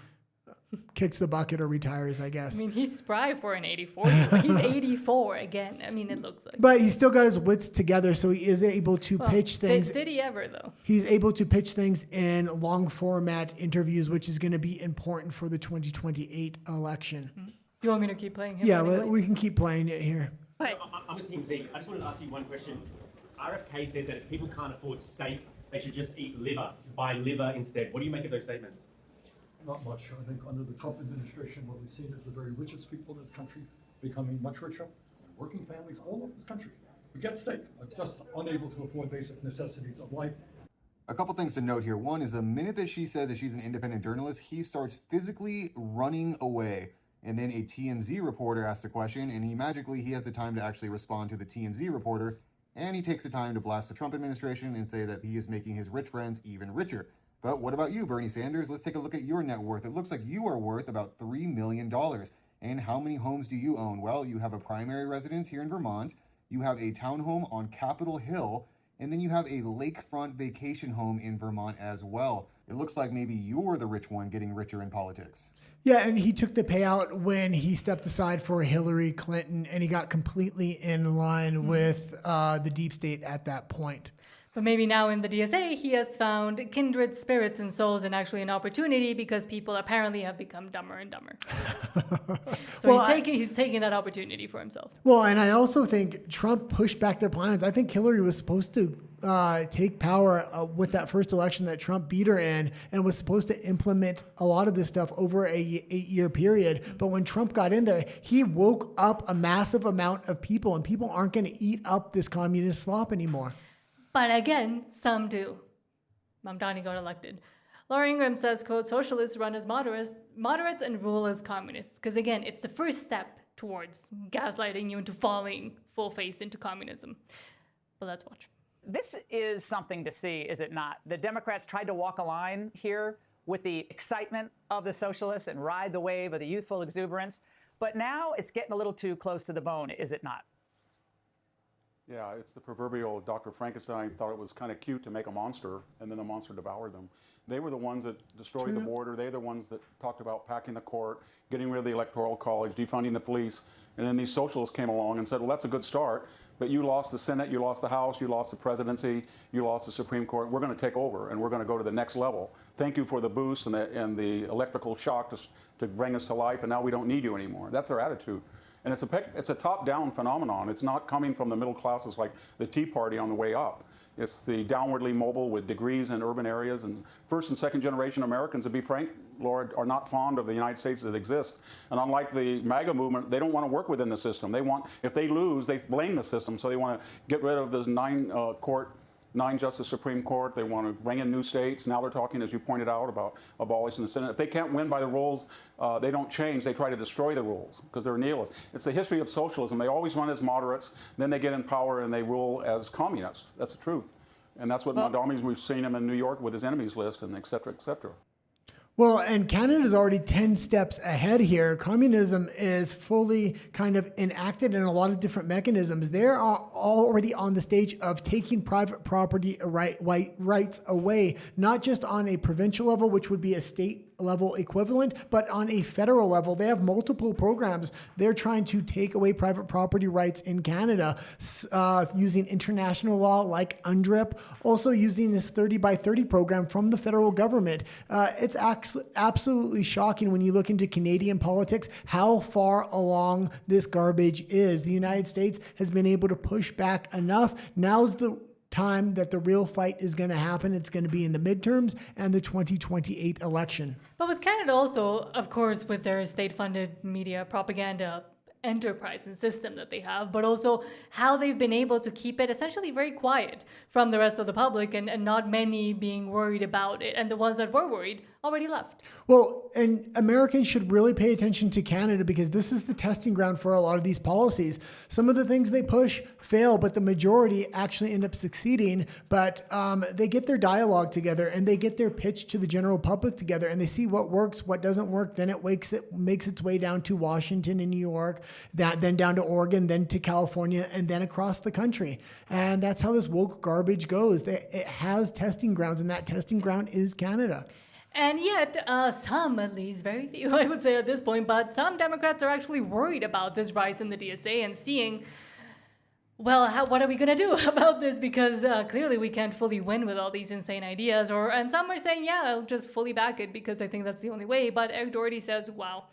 kicks the bucket or retires, I guess. I mean, he's spry for an 84. He's 84 again. I mean, it looks like. But he's still got his wits together, so he is able to pitch things. Did he ever, though? He's able to pitch things in long format interviews, which is going to be important for the 2028 election. Do you want me to keep playing him? Yeah, anyway? we can keep playing it here. I'm with Team Z. I just wanted to ask you one question. RFK said that if people can't afford steak, they should just eat liver, buy liver instead. What do you make of those statements? Not much. I think under the Trump administration, what we've seen is the very richest people in this country becoming much richer, and working families all over this country who get steak, are just unable to afford basic necessities of life. A couple things to note here. One is the minute that she says that she's an independent journalist, he starts physically running away. And then a TMZ reporter asks the question, and he has the time to actually respond to the TMZ reporter, and he takes the time to blast the Trump administration and say that he is making his rich friends even richer. But what about you, Bernie Sanders? Let's take a look at your net worth. It looks like you are worth about $3 million. And how many homes do you own? Well, you have a primary residence here in Vermont. You have a townhome on Capitol Hill. And then you have a lakefront vacation home in Vermont as well. It looks like maybe you're the rich one getting richer in politics. Yeah, and he took the payout when he stepped aside for Hillary Clinton, and he got completely in line with the deep state at that point. But maybe now in the DSA, he has found kindred spirits and souls and actually an opportunity because people apparently have become dumber and dumber. So well, he's taking that opportunity for himself. Well, and I also think Trump pushed back their plans. I think Hillary was supposed to take power with that first election that Trump beat her in, and was supposed to implement a lot of this stuff over a 8-year period. But when Trump got in there, he woke up a massive amount of people, and people aren't going to eat up this communist slop anymore. But again, some do. Mamdani got elected. Laura Ingraham says, quote, socialists run as moderates and rule as communists. Because again, it's the first step towards gaslighting you into falling full face into communism. But let's watch. This is something to see, is it not? The Democrats tried to walk a line here with the excitement of the socialists and ride the wave of the youthful exuberance. But now it's getting a little too close to the bone, is it not? Yeah, it's the proverbial Dr. Frankenstein thought it was kind of cute to make a monster, and then the monster devoured them. They were the ones that destroyed the border. They're the ones that talked about packing the court, getting rid of the Electoral College, defunding the police. And then these socialists came along and said, well, that's a good start, but you lost the Senate, you lost the House, you lost the presidency, you lost the Supreme Court. We're going to take over, and we're going to go to the next level. Thank you for the boost and the electrical shock to bring us to life, and now we don't need you anymore. That's their attitude. And it's a top-down phenomenon. It's not coming from the middle classes like the Tea Party on the way up. It's the downwardly mobile with degrees in urban areas. And first and second generation Americans, to be frank, Laura, are not fond of the United States that exists. And unlike the MAGA movement, they don't want to work within the system. They want, if they lose, they blame the system. So they want to get rid of this 9-justice Supreme Court. They want to bring in new states. Now they're talking, as you pointed out, about abolishing the Senate. If they can't win by the rules, they don't change. They try to destroy the rules because they're nihilists. It's the history of socialism. They always run as moderates, then they get in power and they rule as communists. That's the truth. And that's what Mamdani's, we've seen him in New York with his enemies list and et cetera, et cetera. Well, and Canada's already 10 steps ahead here. Communism is fully kind of enacted in a lot of different mechanisms. They're already on the stage of taking private property rights away, not just on a provincial level, which would be a state level equivalent, but on a federal level. They have multiple programs. They're trying to take away private property rights in Canada using international law like UNDRIP, also using this 30 by 30 program from the federal government. It's absolutely shocking when you look into Canadian politics how far along this garbage is. The United States has been able to push back enough. Now's the time that the real fight is going to happen. It's going to be in the midterms and the 2028 election. But with Canada also, of course, with their state-funded media propaganda enterprise and system that they have, but also how they've been able to keep it essentially very quiet from the rest of the public and not many being worried about it. And the ones that were worried already left. Well, and Americans should really pay attention to Canada because this is the testing ground for a lot of these policies. Some of the things they push fail, but the majority actually end up succeeding. But they get their dialogue together and they get their pitch to the general public together and they see what works, what doesn't work. Then it makes its way down to Washington and New York, then down to Oregon, then to California, and then across the country. And that's how this woke garbage goes. It has testing grounds, and that testing ground is Canada. And yet, some, at least, very few, I would say at this point, but some Democrats are actually worried about this rise in the DSA and seeing, well, what are we going to do about this? Because clearly we can't fully win with all these insane ideas. And some are saying, yeah, I'll just fully back it because I think that's the only way. But Eric Doherty says, wow.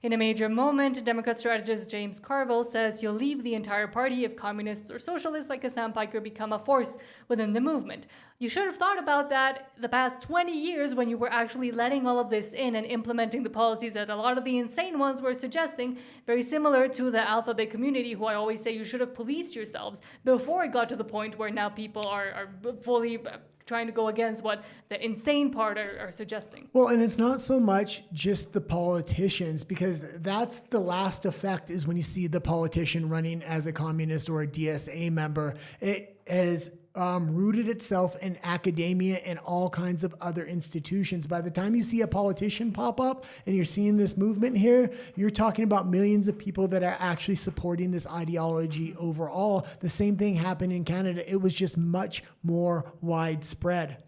In a major moment, Democrat strategist James Carville says he'll leave the entire party if communists or socialists like Sam Piker become a force within the movement. You should have thought about that the past 20 years when you were actually letting all of this in and implementing the policies that a lot of the insane ones were suggesting, very similar to the alphabet community, who I always say you should have policed yourselves before it got to the point where now people are fully trying to go against what the insane part are suggesting. Well, and it's not so much just the politicians, because that's the last effect is when you see the politician running as a communist or a DSA member. It has rooted itself in academia and all kinds of other institutions. By the time you see a politician pop up and you're seeing this movement here, you're talking about millions of people that are actually supporting this ideology overall. The same thing happened in Canada. It was just much more widespread.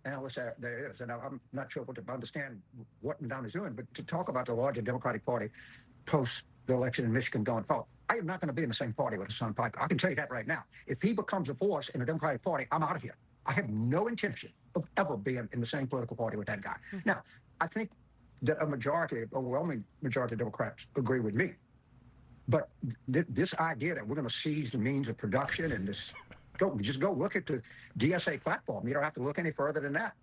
Analyst there is, and I'm not sure what to understand what Madonna is doing, but to talk about the larger Democratic Party post the election in Michigan going forward. I am not going to be in the same party with Sam Piker. I can tell you that right now. If he becomes a force in the Democratic Party, I'm out of here. I have no intention of ever being in the same political party with that guy. Now, I think that overwhelming majority of Democrats agree with me. But this idea that we're going to seize the means of production and this Just go look at the DSA platform. You don't have to look any further than that.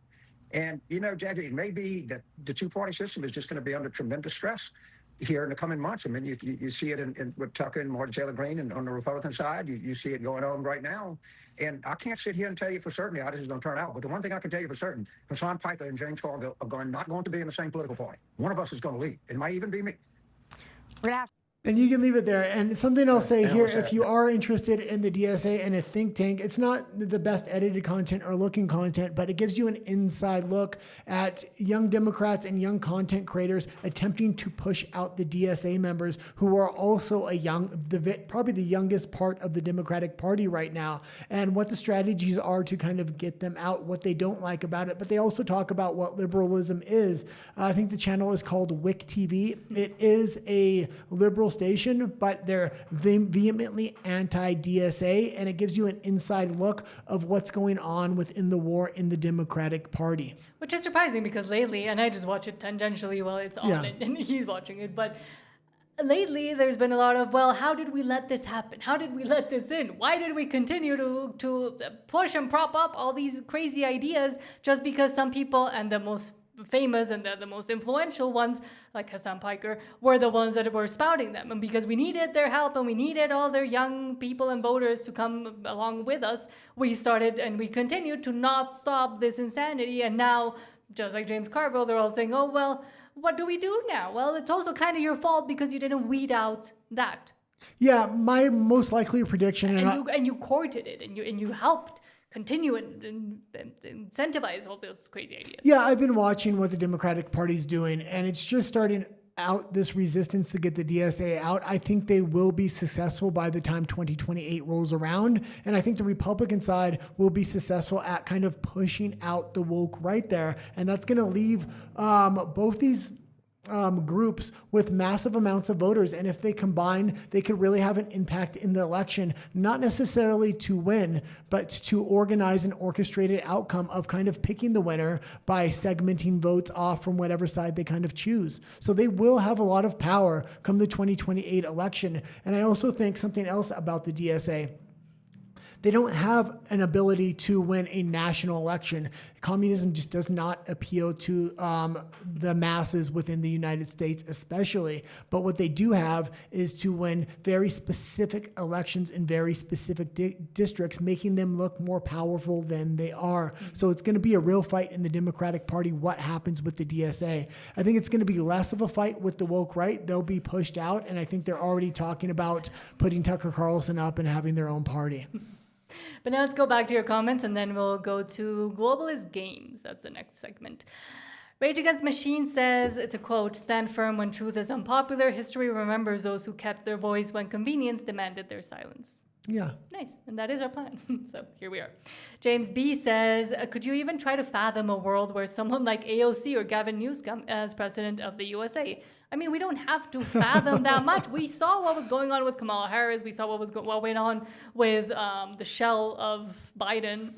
And, Jackie, it may be that the two-party system is just going to be under tremendous stress here in the coming months. I mean, you see it with Tucker and Marjorie Taylor Greene and on the Republican side. You see it going on right now. And I can't sit here and tell you for certain how this is going to turn out. But the one thing I can tell you for certain, Hassan Piker and James Carville are not going to be in the same political party. One of us is going to leave. It might even be me. We're going to have And you can leave it there. And something I'll say here, if you are interested in the DSA and a think tank, it's not the best edited content or looking content, but it gives you an inside look at young Democrats and young content creators attempting to push out the DSA members who are also probably the youngest part of the Democratic Party right now, and what the strategies are to kind of get them out, what they don't like about it. But they also talk about what liberalism is. I think the channel is called WIC TV. It is a liberal station, but they're vehemently anti-DSA, and it gives you an inside look of what's going on within the war in the Democratic Party. Which is surprising because lately, and I just watch it tangentially while it's on, Yeah. and he's watching it, but lately there's been a lot of, well, how did we let this happen? How did we let this in? Why did we continue to push and prop up all these crazy ideas just because some people, and the most famous and the most influential ones, like Hassan Piker, were the ones that were spouting them. And because we needed their help and we needed all their young people and voters to come along with us, we started and we continued to not stop this insanity. And now, just like James Carville, they're all saying, oh, well, what do we do now? Well, it's also kind of your fault because you didn't weed out that. Yeah, my most likely prediction... And you courted it, and you helped continue and incentivize all those crazy ideas. Yeah, I've been watching what the Democratic Party's doing, and it's just starting out this resistance to get the DSA out. I think they will be successful by the time 2028 rolls around, and I think the Republican side will be successful at kind of pushing out the woke right there, and that's going to leave both these groups with massive amounts of voters. And if they combine, they could really have an impact in the election, not necessarily to win, but to organize an orchestrated outcome of kind of picking the winner by segmenting votes off from whatever side they kind of choose. So they will have a lot of power come the 2028 election. And I also think something else about the DSA. They don't have an ability to win a national election. Communism just does not appeal to the masses within the United States, especially. But what they do have is to win very specific elections in very specific districts, making them look more powerful than they are. So it's going to be a real fight in the Democratic Party, what happens with the DSA. I think it's going to be less of a fight with the woke right. They'll be pushed out, and I think they're already talking about putting Tucker Carlson up and having their own party. But now let's go back to your comments, and then we'll go to Globalist Games. That's the next segment. Rage Against Machine says, it's a quote, "Stand firm when truth is unpopular. History remembers those who kept their voice when convenience demanded their silence." Yeah. Nice. And that is our plan. So here we are. James B says, could you even try to fathom a world where someone like AOC or Gavin Newsom as president of the USA? I mean, we don't have to fathom that much. We saw what was going on with Kamala Harris. We saw what went on with the shell of Biden.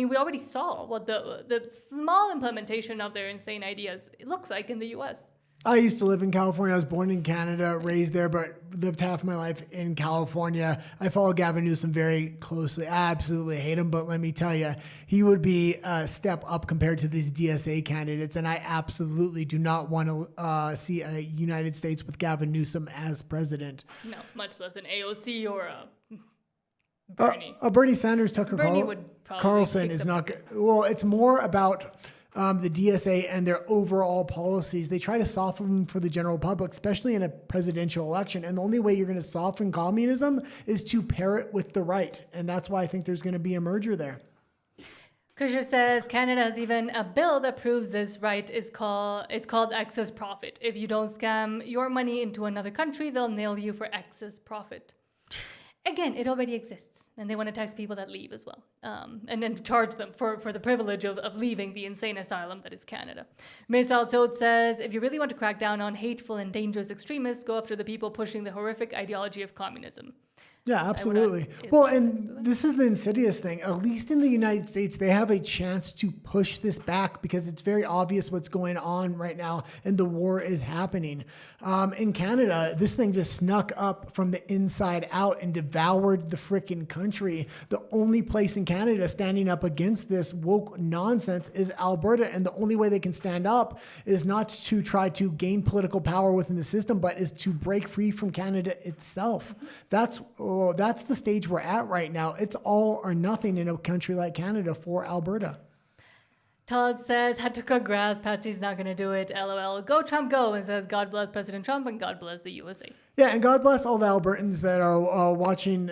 We already saw what the small implementation of their insane ideas looks like in the US. I used to live in California. I was born in Canada, raised there, but lived half my life in California. I follow Gavin Newsom very closely. I absolutely hate him, but let me tell you, he would be a step up compared to these DSA candidates, and I absolutely do not want to see a United States with Gavin Newsom as president. No, much less an AOC or a Bernie. Bernie Sanders, Tucker Carlson is not good. Well, it's more about the DSA and their overall policies. They try to soften them for the general public, especially in a presidential election. And the only way you're going to soften communism is to pair it with the right. And that's why I think there's going to be a merger there. Kusher says Canada has even a bill that proves this right. It's called excess profit. If you don't scam your money into another country, they'll nail you for excess profit. Again, it already exists, and they want to tax people that leave as well, and then charge them for the privilege of leaving the insane asylum that is Canada. Maysal Toad says, if you really want to crack down on hateful and dangerous extremists, go after the people pushing the horrific ideology of communism. Yeah, absolutely. Well, and this is the insidious thing. At least in the United States, they have a chance to push this back because it's very obvious what's going on right now and the war is happening. In Canada, this thing just snuck up from the inside out and devoured the freaking country. The only place in Canada standing up against this woke nonsense is Alberta. And the only way they can stand up is not to try to gain political power within the system, but is to break free from Canada itself. That's the stage we're at right now. It's all or nothing in a country like Canada for Alberta. Todd says, had to cut grass. Patsy's not going to do it. LOL. Go Trump, go. And says, God bless President Trump and God bless the USA. Yeah, and God bless all the Albertans that are watching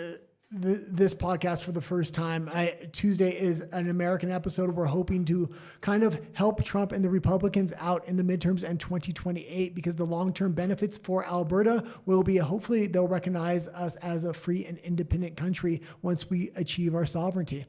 this podcast for the first time. Tuesday is an American episode. We're hoping to kind of help Trump and the Republicans out in the midterms and 2028 because the long-term benefits for Alberta will be, hopefully they'll recognize us as a free and independent country once we achieve our sovereignty.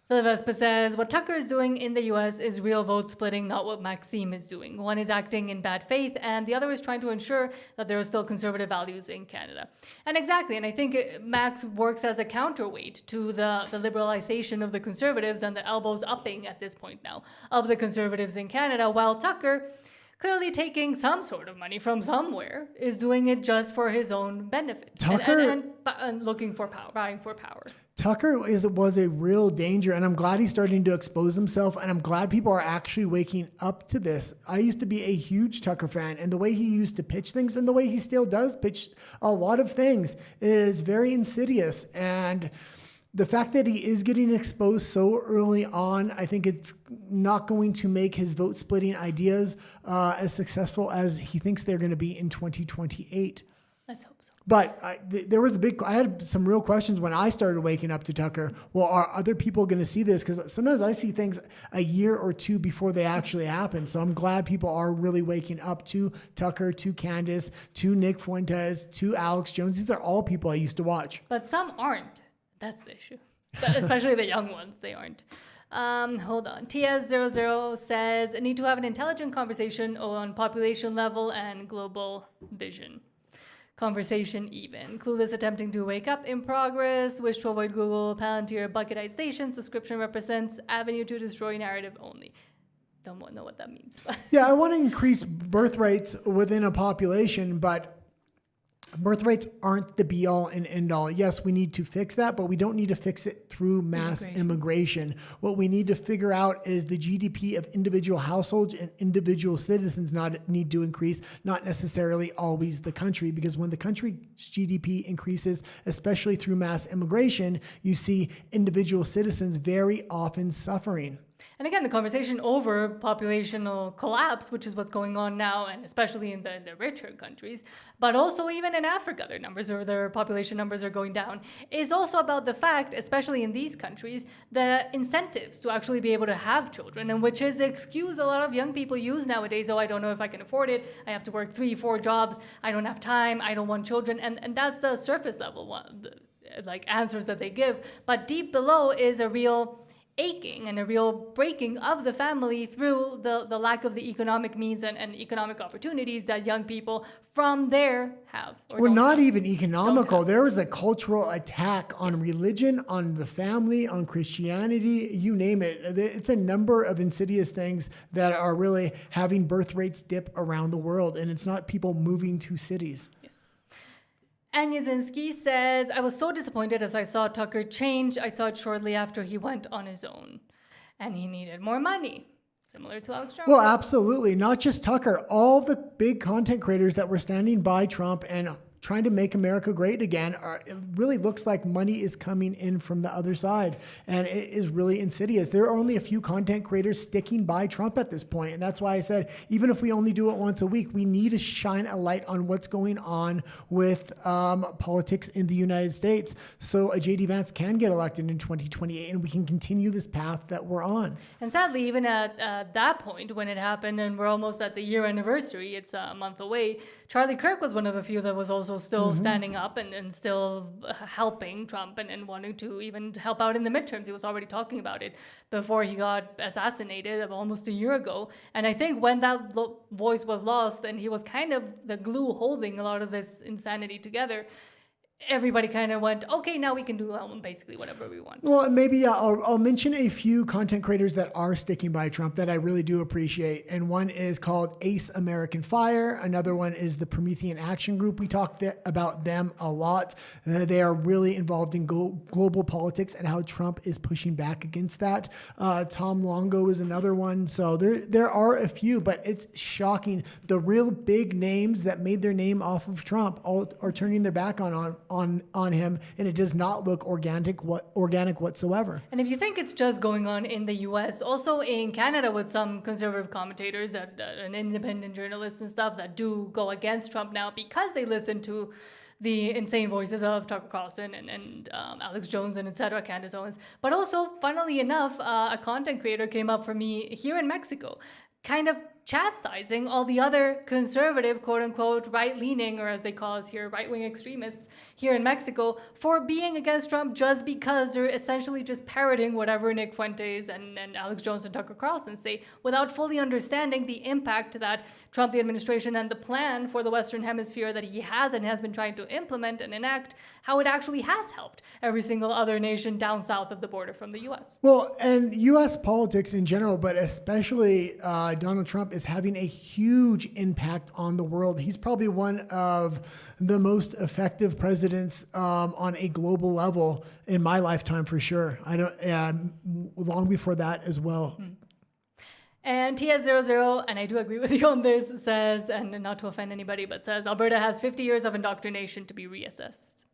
Philip says, what Tucker is doing in the U.S. is real vote splitting, not what Maxime is doing. One is acting in bad faith, and the other is trying to ensure that there are still conservative values in Canada. And exactly, and I think Max works as a counterweight to the liberalization of the conservatives and the elbows upping at this point now of the conservatives in Canada, while Tucker, clearly taking some sort of money from somewhere, is doing it just for his own benefit. Tucker and looking for power, vying for power. Tucker was a real danger, and I'm glad he's starting to expose himself, and I'm glad people are actually waking up to this. I used to be a huge Tucker fan, and the way he used to pitch things and the way he still does pitch a lot of things is very insidious. And the fact that he is getting exposed so early on, I think it's not going to make his vote splitting ideas as successful as he thinks they're going to be in 2028. Let's hope so. But I had some real questions when I started waking up to Tucker. Well, are other people going to see this? Because sometimes I see things a year or two before they actually happen. So I'm glad people are really waking up to Tucker, to Candace, to Nick Fuentes, to Alex Jones. These are all people I used to watch. But some aren't. That's the issue. Especially the young ones, they aren't. Hold on. TS00 says, need to have an intelligent conversation on population level and global vision. Conversation even. Clueless attempting to wake up in progress. Wish to avoid Google. Palantir bucketization. Subscription represents avenue to destroy narrative only. Don't know what that means. Yeah, I want to increase birth rates within a population, but birth rates aren't the be all and end all. Yes, we need to fix that, but we don't need to fix it through mass immigration. What we need to figure out is the GDP of individual households and individual citizens need to increase, not necessarily always the country, because when the country's GDP increases, especially through mass immigration, you see individual citizens very often suffering. And again, the conversation over populational collapse, which is what's going on now, and especially in the richer countries, but also even in Africa, their population numbers are going down, is also about the fact, especially in these countries, the incentives to actually be able to have children, and which is the excuse a lot of young people use nowadays. Oh, I don't know if I can afford it. I have to work 3-4 jobs. I don't have time. I don't want children. And that's the surface level one, like answers that they give. But deep below is a real aching and a real breaking of the family through the lack of the economic means and economic opportunities that young people from there have. Well, not even economical. There was a cultural attack on religion, on the family, on Christianity, you name it. It's a number of insidious things that are really having birth rates dip around the world, and it's not people moving to cities. And Yazinski says, I was so disappointed as I saw Tucker change. I saw it shortly after he went on his own. And he needed more money. Similar to Alex Jones. Well, absolutely. Not just Tucker. All the big content creators that were standing by Trump and trying to make America great again, it really looks like money is coming in from the other side. And it is really insidious. There are only a few content creators sticking by Trump at this point. And that's why I said, even if we only do it once a week, we need to shine a light on what's going on with politics in the United States so a J.D. Vance can get elected in 2028 and we can continue this path that we're on. And sadly, even at that point when it happened, and we're almost at the year anniversary, it's a month away, Charlie Kirk was one of the few that was also still standing up and still helping Trump and wanting to even help out in the midterms. He was already talking about it before he got assassinated almost a year ago. And I think when that voice was lost and he was kind of the glue holding a lot of this insanity together, everybody kind of went, okay, now we can do basically whatever we want. Well, maybe I'll mention a few content creators that are sticking by Trump that I really do appreciate. And one is called Ace American Fire. Another one is the Promethean Action Group. We talked about them a lot. They are really involved in global politics and how Trump is pushing back against that. Tom Longo is another one. So there are a few, but it's shocking. The real big names that made their name off of Trump are turning their back on him, and it does not look organic whatsoever. And if you think it's just going on in the US, also in Canada with some conservative commentators and independent journalists and stuff that do go against Trump now because they listen to the insane voices of Tucker Carlson and Alex Jones and etc., Candace Owens. But also, funnily enough, a content creator came up for me here in Mexico, kind of chastising all the other conservative, quote unquote, right-leaning, or as they call us here, right-wing extremists here in Mexico for being against Trump just because they're essentially just parroting whatever Nick Fuentes and Alex Jones and Tucker Carlson say without fully understanding the impact that Trump, the administration, and the plan for the Western Hemisphere that he has and has been trying to implement and enact, how it actually has helped every single other nation down south of the border from the U.S. Well, and U.S. politics in general, but especially Donald Trump is having a huge impact on the world. He's probably one of the most effective presidents on a global level in my lifetime, for sure. Long before that as well. And TS00, and I do agree with you on this, says, and not to offend anybody, but says Alberta has 50 years of indoctrination to be reassessed.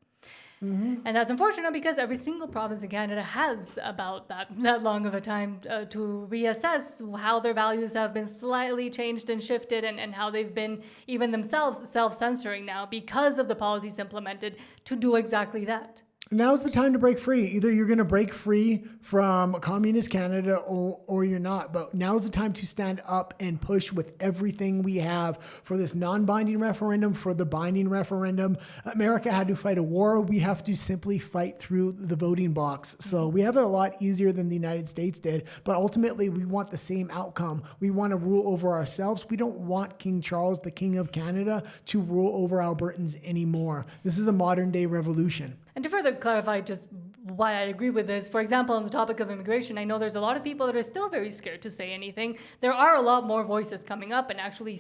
And that's unfortunate because every single province in Canada has about that long of a time to reassess how their values have been slightly changed and shifted and how they've been even themselves self-censoring now because of the policies implemented to do exactly that. Now's the time to break free. Either you're going to break free from communist Canada or you're not. But now's the time to stand up and push with everything we have for this non-binding referendum, for the binding referendum. America had to fight a war. We have to simply fight through the voting box. So we have it a lot easier than the United States did. But ultimately, we want the same outcome. We want to rule over ourselves. We don't want King Charles, the King of Canada, to rule over Albertans anymore. This is a modern day revolution. And to further clarify just why I agree with this, for example, on the topic of immigration, I know there's a lot of people that are still very scared to say anything. There are a lot more voices coming up and actually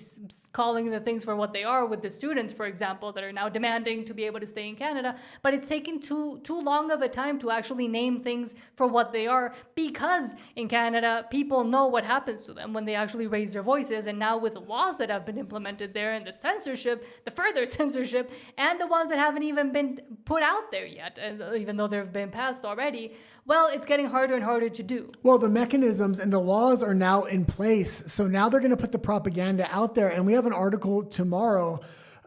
calling the things for what they are with the students, for example, that are now demanding to be able to stay in Canada. But it's taken too long of a time to actually name things for what they are because in Canada, people know what happens to them when they actually raise their voices. And now with the laws that have been implemented there and the censorship, the further censorship, and the ones that haven't even been put out there yet, even though they've been passed already, well, it's getting harder and harder to do. Well, the mechanisms and the laws are now in place. So now they're going to put the propaganda out there. And we have an article tomorrow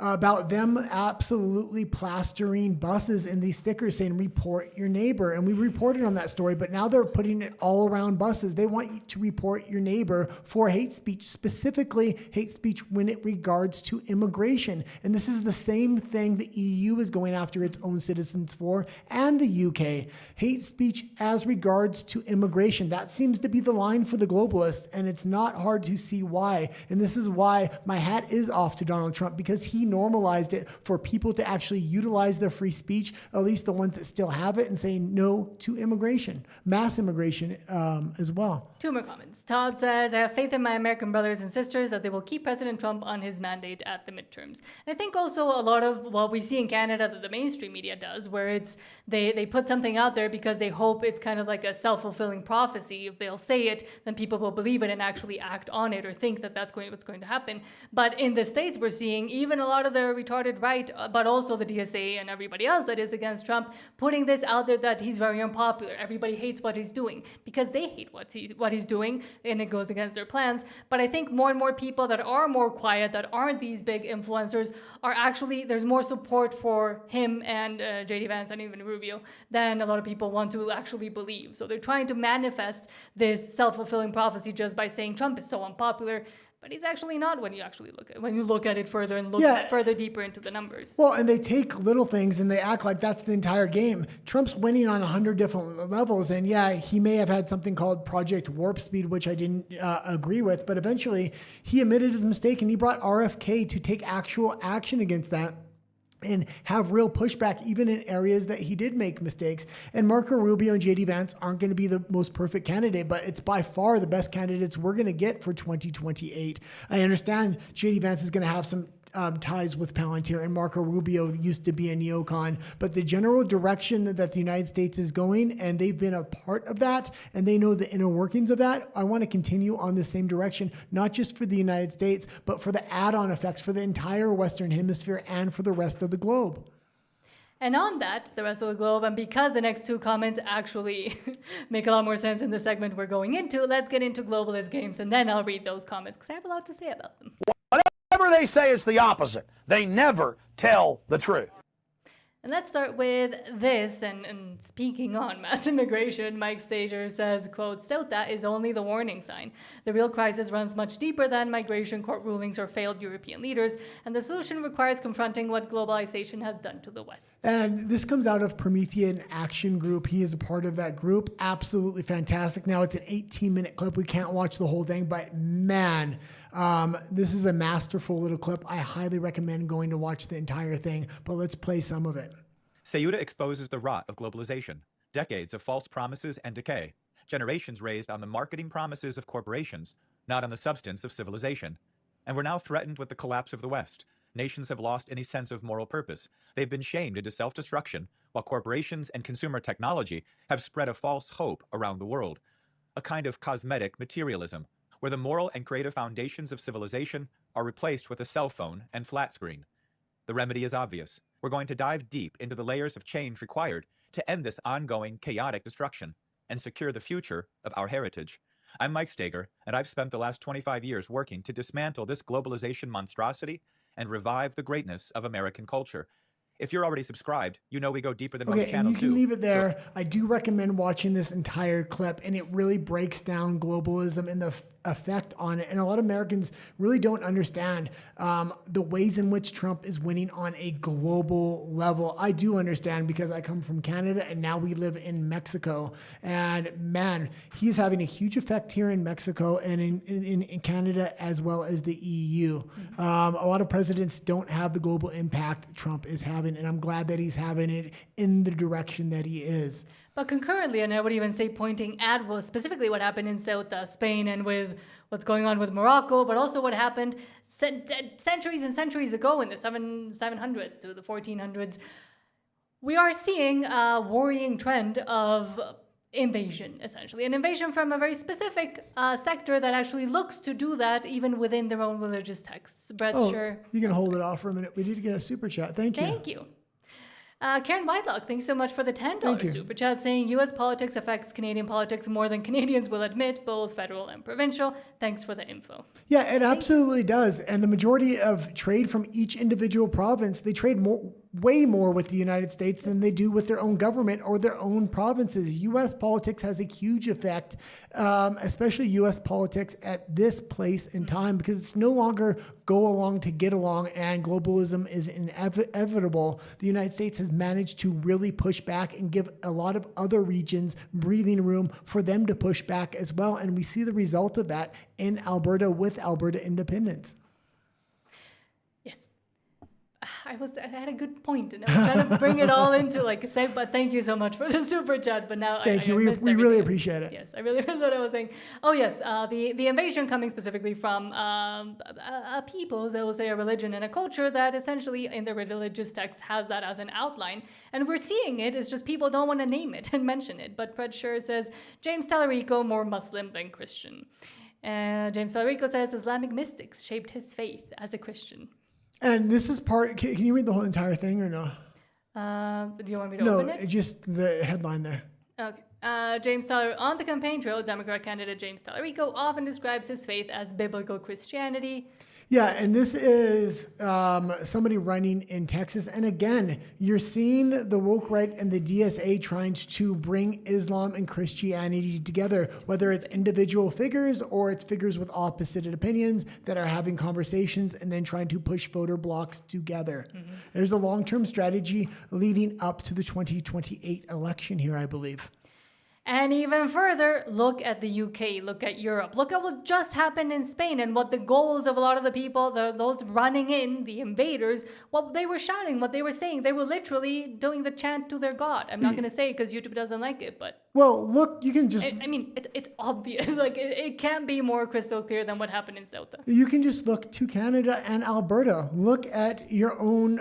about them absolutely plastering buses in these stickers saying, report your neighbor. And we reported on that story, but now they're putting it all around buses. They want you to report your neighbor for hate speech, specifically hate speech when it regards to immigration. And this is the same thing the EU is going after its own citizens for, and the UK. Hate speech as regards to immigration. That seems to be the line for the globalists, and it's not hard to see why. And this is why my hat is off to Donald Trump, because he normalized it for people to actually utilize their free speech, at least the ones that still have it, and saying no to immigration, mass immigration as well. Two more comments. Todd says, I have faith in my American brothers and sisters that they will keep President Trump on his mandate at the midterms. And I think also a lot of what we see in Canada that the mainstream media does, where it's they put something out there because they hope it's kind of like a self-fulfilling prophecy. If they'll say it, then people will believe it and actually act on it or think that that's what's going to happen. But in the States, we're seeing even a lot of the retarded right, but also the DSA and everybody else that is against Trump, putting this out there that he's very unpopular. Everybody hates what he's doing because they hate what he's doing, and it goes against their plans. But I think more and more people that are more quiet, that aren't these big influencers, are actually, there's more support for him and J.D. Vance and even Rubio than a lot of people want to actually believe. So they're trying to manifest this self-fulfilling prophecy just by saying Trump is so unpopular. But he's actually not when you actually look at it further and look further deeper into the numbers. Well, and they take little things and they act like that's the entire game. Trump's winning on 100 different levels. And yeah, he may have had something called Project Warp Speed, which I didn't agree with. But eventually he admitted his mistake and he brought RFK to take actual action against that. and have real pushback even in areas that he did make mistakes. And Marco Rubio and JD Vance aren't going to be the most perfect candidate, but it's by far the best candidates we're going to get for 2028. I understand JD Vance is going to have some ties with Palantir, and Marco Rubio used to be a neocon, but the general direction that the United States is going, and they've been a part of that, and they know the inner workings of that. I want to continue on the same direction, not just for the United States, but for the add-on effects for the entire Western Hemisphere and for the rest of the globe. And on that, the rest of the globe, and because the next two comments actually make a lot more sense in the segment we're going into, let's get into Globalist Games, and then I'll read those comments because I have a lot to say about them. Whatever they say, it's the opposite. They never tell the truth. And let's start with this, and speaking on mass immigration, Mike Stager says, quote, Ceuta is only the warning sign. The real crisis runs much deeper than migration court rulings or failed European leaders, and the solution requires confronting what globalization has done to the West. And this comes out of Promethean Action Group. He is a part of that group. Absolutely fantastic. Now, it's an 18-minute clip. We can't watch the whole thing, but man, this is a masterful little clip. I highly recommend going to watch the entire thing, but let's play some of it. Ceuta exposes the rot of globalization, decades of false promises and decay, generations raised on the marketing promises of corporations, not on the substance of civilization. And we're now threatened with the collapse of the West. Nations have lost any sense of moral purpose. They've been shamed into self-destruction, while corporations and consumer technology have spread a false hope around the world. A kind of cosmetic materialism, where the moral and creative foundations of civilization are replaced with a cell phone and flat screen. The remedy is obvious. We're going to dive deep into the layers of change required to end this ongoing chaotic destruction and secure the future of our heritage. I'm Mike Stager, and I've spent the last 25 years working to dismantle this globalization monstrosity and revive the greatness of American culture. If you're already subscribed, you know we go deeper than most Okay, and channels you can do. leave it there. I do recommend watching this entire clip, and it really breaks down globalism and the effect on it. And a lot of Americans really don't understand the ways in which Trump is winning on a global level. I do understand because I come from Canada, and now we live in Mexico. And man, he's having a huge effect here in Mexico and in Canada as well as the EU. A lot of presidents don't have the global impact Trump is having, and I'm glad that he's having it in the direction that he is. But concurrently, and I would even say pointing at specifically what happened in Ceuta, Spain, and with what's going on with Morocco, but also what happened centuries and centuries ago in the 700s to the 1400s, we are seeing a worrying trend of invasion, essentially. An invasion from a very specific sector that actually looks to do that even within their own religious texts. Brett, sure. You can hold it off for a minute. We need to get a super chat. Thank you. Thank you. Karen Whitelock, thanks so much for the $10 super chat, saying U.S. politics affects Canadian politics more than Canadians will admit, both federal and provincial. Thanks for the info. Yeah, it absolutely does. And the majority of trade from each individual province, they trade way more with the United States than they do with their own government or their own provinces. U.S. politics has a huge effect, especially U.S. politics at this place in time, because it's no longer go along to get along and globalism is inevitable. The United States has managed to really push back and give a lot of other regions breathing room for them to push back as well. And we see the result of that in Alberta with Alberta independence. I had a good point, and I was trying to bring it all into like a seg, but thank you so much for the super chat. But now thank you. We really appreciate it. Yes, I really missed what I was saying. Oh yes, the invasion coming specifically from a people, I will say, a religion and a culture that essentially in their religious text has that as an outline, and we're seeing it. It's just people don't want to name it and mention it. But Fred Scher says James Tallarico more Muslim than Christian. James Tallarico says Islamic mystics shaped his faith as a Christian. And this is part, can you read the whole entire thing or no? Do you want me to open it? No, just the headline there. Okay. James Tallarico, on the campaign trail, Democrat candidate James Tallarico often describes his faith as biblical Christianity. Yeah, and this is somebody running in Texas. And again, you're seeing the woke right and the DSA trying to bring Islam and Christianity together, whether it's individual figures or it's figures with opposite opinions that are having conversations and then trying to push voter blocks together. Mm-hmm. There's a long-term strategy leading up to the 2028 election here, I believe. And even further, look at the UK, look at Europe, look at what just happened in Spain and what the goals of a lot of the people, those running in, the invaders, what they were shouting, what they were saying. They were literally doing the chant to their God. I'm not going to say it because YouTube doesn't like it, but... Well, look, you can just... it's obvious. Like, it can't be more crystal clear than what happened in Ceuta. You can just look to Canada and Alberta. Look at your own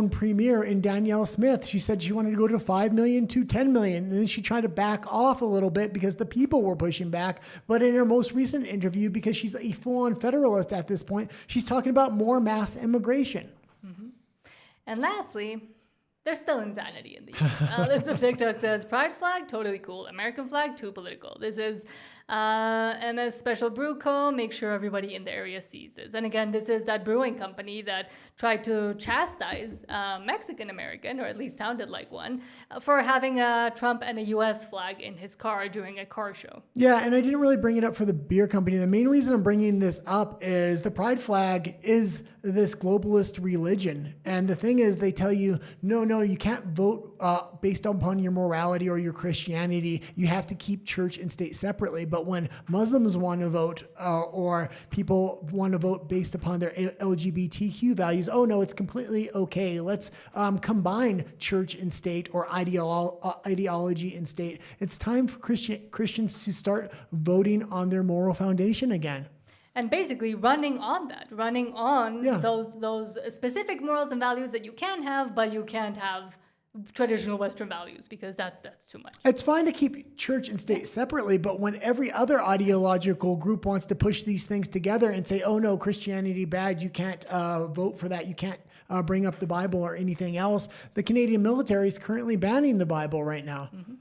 premier in Danielle Smith. She said she wanted to go to 5 million to 10 million. And then she tried to back off a little bit because the people were pushing back. But in her most recent interview, because she's a full-on federalist at this point, she's talking about more mass immigration. Mm-hmm. And lastly, there's still insanity in the US. Lips of TikTok says, Pride flag, totally cool. American flag, too political. This is MS Special Brew Co. Make sure everybody in the area sees this. And again, this is that brewing company that tried to chastise Mexican American, or at least sounded like one, for having a Trump and a US flag in his car during a car show. Yeah, and I didn't really bring it up for the beer company. The main reason I'm bringing this up is the Pride flag is this globalist religion. And the thing is, they tell you, no, you can't vote based upon your morality or your Christianity. You have to keep church and state separately. But when Muslims want to vote or people want to vote based upon their LGBTQ values, oh no, it's completely okay. Let's combine church and state or ideology and state. It's time for Christians to start voting on their moral foundation again. And basically running on those specific morals and values that you can have, but you can't have traditional Western values because that's too much. It's fine to keep church and state separately, but when every other ideological group wants to push these things together and say, oh no, Christianity bad, you can't vote for that, you can't bring up the Bible or anything else, the Canadian military is currently banning the Bible right now. Mm-hmm.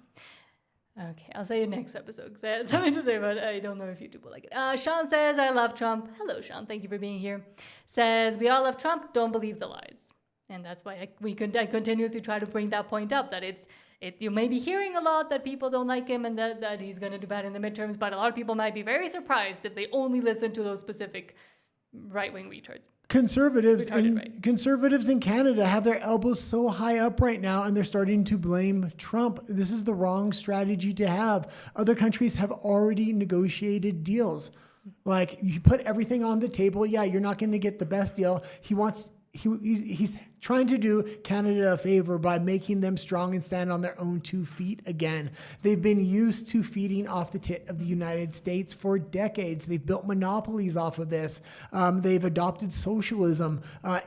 Okay, I'll say it next episode because I had something to say, but I don't know if YouTube will like it. Sean says, I love Trump. Hello, Sean. Thank you for being here. Says, we all love Trump. Don't believe the lies. And that's why I continuously try to bring that point up, that you may be hearing a lot that people don't like him and that he's going to do bad in the midterms, but a lot of people might be very surprised if they only listen to those specific right-wing retards. Conservatives in Canada have their elbows so high up right now, and they're starting to blame Trump. This is the wrong strategy to have. Other countries have already negotiated deals. Like, you put everything on the table. Yeah, you're not going to get the best deal. He's trying to do Canada a favor by making them strong and stand on their own 2 feet again. They've been used to feeding off the tit of the United States for decades. They've built monopolies off of this. They've adopted socialism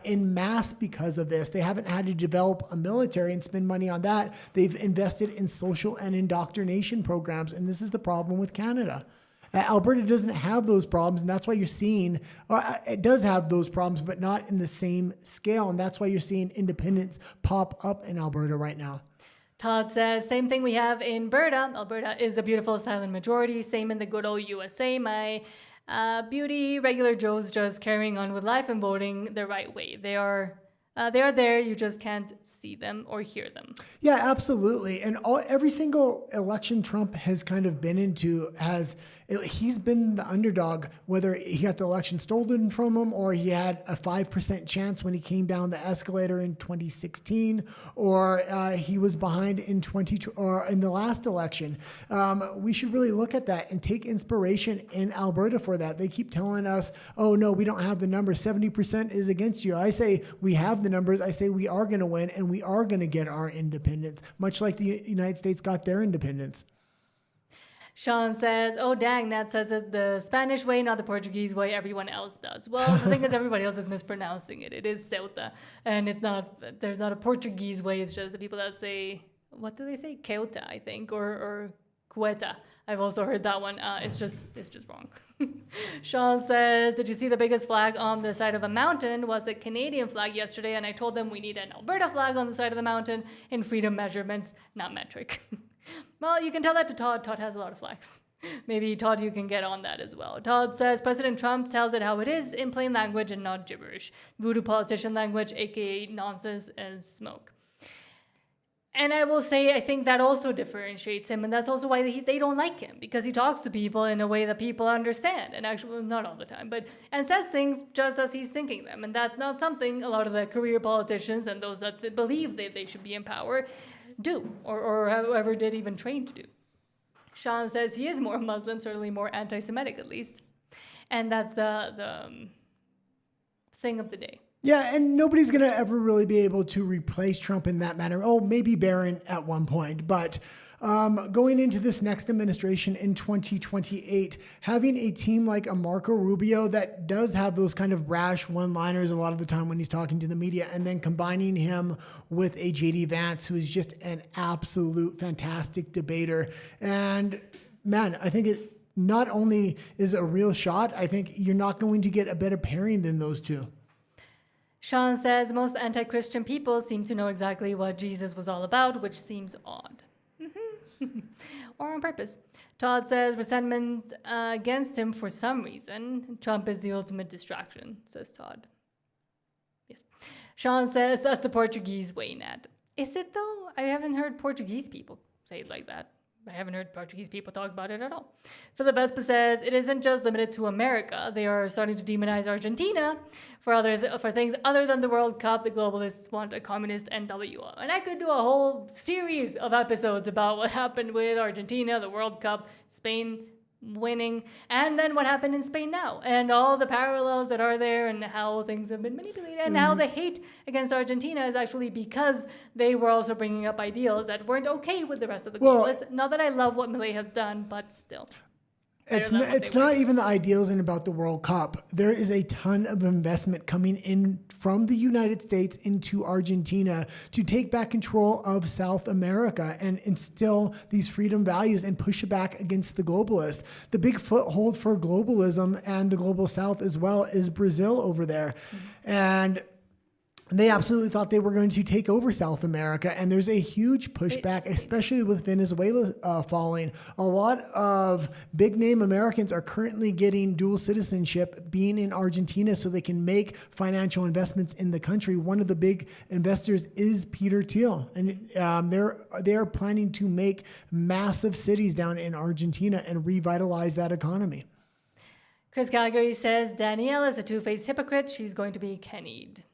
en masse because of this. They haven't had to develop a military and spend money on that. They've invested in social and indoctrination programs, and this is the problem with Canada. Alberta doesn't have those problems, and that's why you're seeing, it does have those problems, but not in the same scale, and that's why you're seeing independence pop up in Alberta right now. Todd says, same thing we have in Alberta. Alberta is a beautiful silent majority, same in the good old USA. My beauty regular Joes just carrying on with life and voting the right way. They are there, you just can't see them or hear them. Yeah, absolutely. And every single election Trump has kind of been into he's been the underdog, whether he got the election stolen from him or he had a 5% chance when he came down the escalator in 2016, or he was behind in the last election. We should really look at that and take inspiration in Alberta for that. They keep telling us, oh no, we don't have the numbers. 70% is against you. I say we have the numbers. I say we are going to win and we are going to get our independence, much like the United States got their independence. Sean says, oh dang, Nat says it's the Spanish way, not the Portuguese way everyone else does. Well, the thing is everybody else is mispronouncing it. It is Ceuta. And there's not a Portuguese way. It's just the people that say, what do they say? Ceuta, I think, or Cueta. I've also heard that one. It's just wrong. Sean says, did you see the biggest flag on the side of a mountain was a Canadian flag yesterday? And I told them we need an Alberta flag on the side of the mountain in freedom measurements, not metric. Well, you can tell that to Todd. Todd has a lot of flags. Maybe, Todd, you can get on that as well. Todd says, President Trump tells it how it is in plain language and not gibberish. Voodoo politician language, aka nonsense and smoke. And I will say, I think that also differentiates him, and that's also why they don't like him, because he talks to people in a way that people understand, and actually, not all the time, and says things just as he's thinking them, and that's not something a lot of the career politicians and those that believe that they should be in power do, or whoever did even train to do. Sean says he is more Muslim, certainly more anti-Semitic at least. And that's the thing of the day. Yeah, and nobody's going to ever really be able to replace Trump in that manner. Oh, maybe Barron at one point, but going into this next administration in 2028, having a team like a Marco Rubio that does have those kind of brash one-liners a lot of the time when he's talking to the media, and then combining him with a JD Vance, who is just an absolute fantastic debater. And man, I think it not only is a real shot, I think you're not going to get a better pairing than those two. Sean says most anti-Christian people seem to know exactly what Jesus was all about, which seems odd. Or on purpose. Todd says resentment against him for some reason. Trump is the ultimate distraction, says Todd. Yes. Sean says that's the Portuguese way, Nat. Is it though? I haven't heard Portuguese people say it like that. I haven't heard Portuguese people talk about it at all. Philip Espa says it isn't just limited to America. They are starting to demonize Argentina for things other than the World Cup. The globalists want a communist NWO. And I could do a whole series of episodes about what happened with Argentina, the World Cup, Spain winning, and then what happened in Spain now, and all the parallels that are there, and how things have been manipulated, and how the hate against Argentina is actually because they were also bringing up ideals that weren't okay with the rest of the globalists. Not that I love what Milei has done, but still. It's not even the ideals in about the World Cup. There is a ton of investment coming in from the United States into Argentina to take back control of South America and instill these freedom values and push it back against the globalists. The big foothold for globalism and the global South as well is Brazil over there. And they absolutely thought they were going to take over South America, and there's a huge pushback, especially with Venezuela falling. A lot of big-name Americans are currently getting dual citizenship, being in Argentina, so they can make financial investments in the country. One of the big investors is Peter Thiel, and they're planning to make massive cities down in Argentina and revitalize that economy. Chris Calgary says Danielle is a two-faced hypocrite. She's going to be Kenny'd.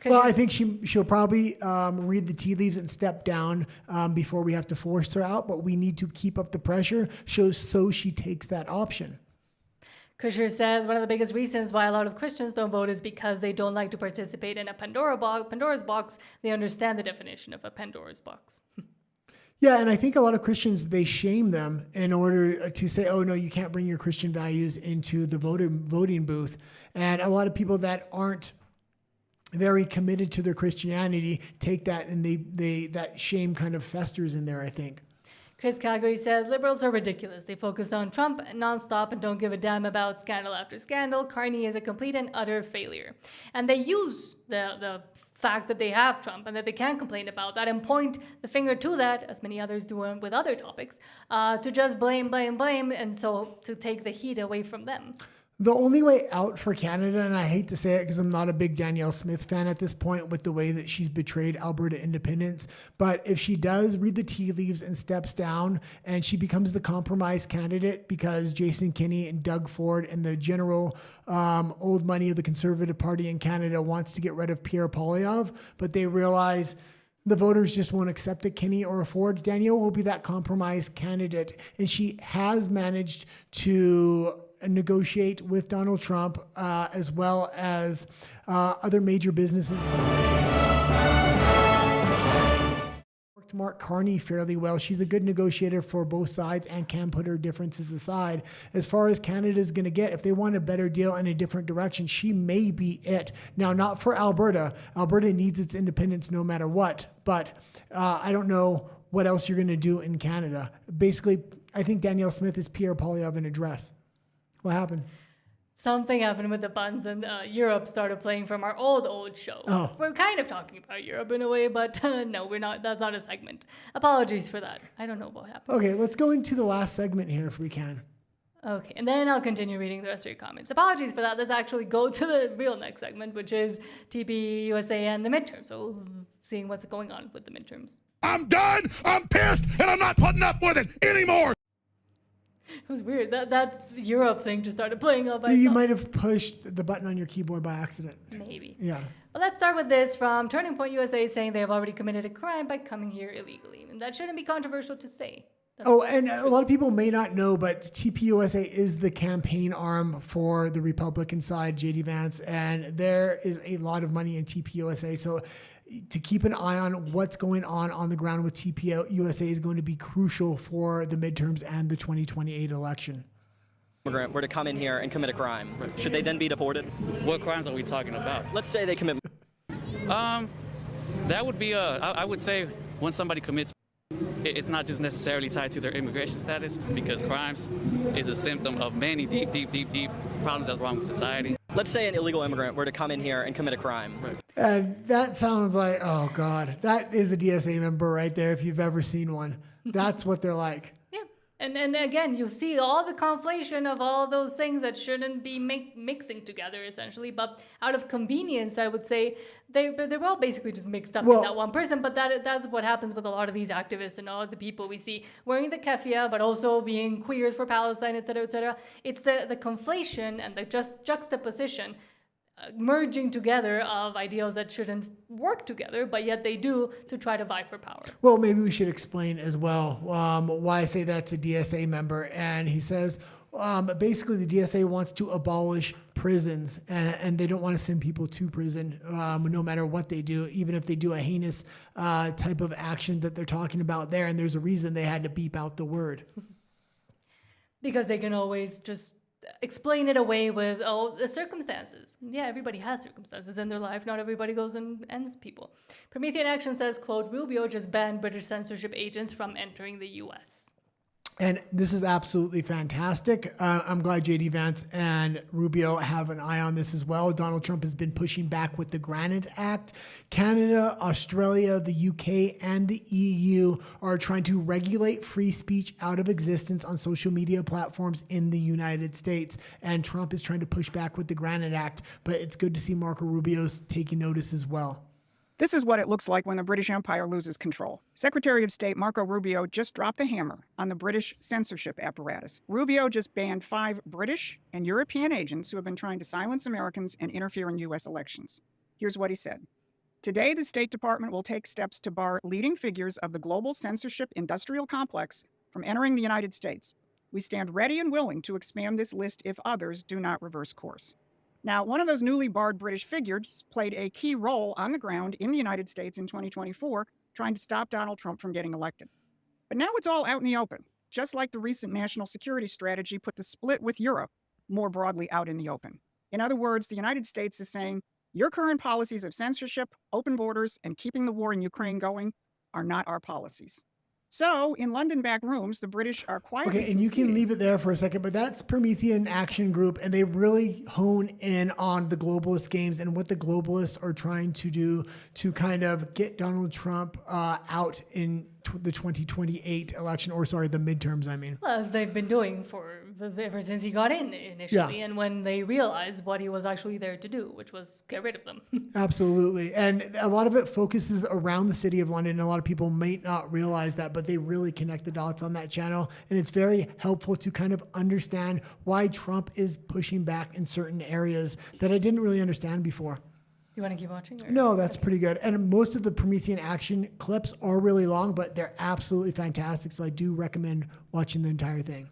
Well, I think she'll probably read the tea leaves and step down before we have to force her out, but we need to keep up the pressure so she takes that option. Kusher says one of the biggest reasons why a lot of Christians don't vote is because they don't like to participate in a Pandora's box. They understand the definition of a Pandora's box. Yeah, and I think a lot of Christians, they shame them in order to say, oh, no, you can't bring your Christian values into the voting booth. And a lot of people that aren't very committed to their Christianity take that, and that shame kind of festers in there, I think. Chris Calgary says liberals are ridiculous. They focus on Trump nonstop and don't give a damn about scandal after scandal. Carney is a complete and utter failure. And they use the fact that they have Trump and that they can't complain about that and point the finger to that, as many others do with other topics, to just blame, and so to take the heat away from them. The only way out for Canada, and I hate to say it because I'm not a big Danielle Smith fan at this point with the way that she's betrayed Alberta independence, but if she does read the tea leaves and steps down and she becomes the compromise candidate because Jason Kenney and Doug Ford and the general old money of the Conservative Party in Canada wants to get rid of Pierre Poilievre, but they realize the voters just won't accept a Kenney or a Ford, Danielle will be that compromise candidate, and she has managed to negotiate with Donald Trump as well as other major businesses. Worked Mark Carney fairly well. She's a good negotiator for both sides and can put her differences aside. As far as Canada's going to get, if they want a better deal in a different direction, she may be it. Now, not for Alberta. Alberta needs its independence no matter what, but I don't know what else you're going to do in Canada. Basically, I think Danielle Smith is Pierre Poilievre in a dress. What happened? Something happened with the buns, and Europe started playing from our old show. Oh. We're kind of talking about Europe in a way, but no, we're not. That's not a segment. Apologies for that. I don't know what happened. Okay, let's go into the last segment here if we can. Okay, and then I'll continue reading the rest of your comments. Apologies for that. Let's actually go to the real next segment, which is TPUSA and the midterms. So seeing what's going on with the midterms. I'm done. I'm pissed, and I'm not putting up with it anymore. It was weird. That's the Europe thing just started playing all by You itself. might have pushed the button on your keyboard by accident. Maybe. Yeah. Well, let's start with this from Turning Point USA saying they have already committed a crime by coming here illegally. And that shouldn't be controversial to say. And a lot of people may not know, but TPUSA is the campaign arm for the Republican side, JD Vance, and there is a lot of money in TPUSA. So to keep an eye on what's going on the ground with TPUSA is going to be crucial for the midterms and the 2028 election. Immigrant were to come in here and commit a crime, should they then be deported? What crimes are we talking about? Let's say they commit. That would be I would say when somebody commits, it's not just necessarily tied to their immigration status, because crimes is a symptom of many deep problems that's wrong with society. Let's say an illegal immigrant were to come in here and commit a crime. And that sounds like, oh God, that is a DSA member right there if you've ever seen one. That's what they're like. And again, you see all the conflation of all those things that shouldn't be mixing together, essentially. But out of convenience, I would say they were all basically just mixed up in that one person. But that's what happens with a lot of these activists and all the people we see wearing the keffiyeh, but also being queers for Palestine, et cetera, et cetera. It's the conflation and the juxtaposition, merging together of ideals that shouldn't work together, but yet they do to try to vie for power. Well, maybe we should explain as well why I say that's a DSA member. And he says, basically the DSA wants to abolish prisons and they don't want to send people to prison no matter what they do, even if they do a heinous type of action that they're talking about there. And there's a reason they had to beep out the word. Because they can always just explain it away with, oh, the circumstances. Yeah, everybody has circumstances in their life. Not everybody goes and ends people. Promethean Action says, quote, Rubio just banned British censorship agents from entering the U.S. And this is absolutely fantastic. I'm glad JD Vance and Rubio have an eye on this as well. Donald Trump has been pushing back with the Granite Act. Canada, Australia, the UK, and the EU are trying to regulate free speech out of existence on social media platforms in the United States. And Trump is trying to push back with the Granite Act. But it's good to see Marco Rubio's taking notice as well. This is what it looks like when the British Empire loses control. Secretary of State Marco Rubio just dropped the hammer on the British censorship apparatus. Rubio just banned 5 British and European agents who have been trying to silence Americans and interfere in U.S. elections. Here's what he said. Today, the State Department will take steps to bar leading figures of the global censorship industrial complex from entering the United States. We stand ready and willing to expand this list if others do not reverse course. Now, one of those newly barred British figures played a key role on the ground in the United States in 2024, trying to stop Donald Trump from getting elected. But now it's all out in the open, just like the recent national security strategy put the split with Europe more broadly out in the open. In other words, the United States is saying, your current policies of censorship, open borders, and keeping the war in Ukraine going are not our policies. So, in London back rooms, the British are quietly Okay, and you can leave it there for a second, but that's Promethean Action Group, and they really hone in on the Globalist Games and what the globalists are trying to do to kind of get Donald Trump out in the 2028 election, or sorry, the midterms, I mean. Well, as they've been doing ever since he got in initially, and when they realized what he was actually there to do, which was get rid of them. Absolutely. And a lot of it focuses around the city of London. A lot of people may not realize that, but they really connect the dots on that channel. And it's very helpful to kind of understand why Trump is pushing back in certain areas that I didn't really understand before. Do you want to keep watching? Or? No, that's pretty good. And most of the Promethean Action clips are really long, but they're absolutely fantastic. So I do recommend watching the entire thing.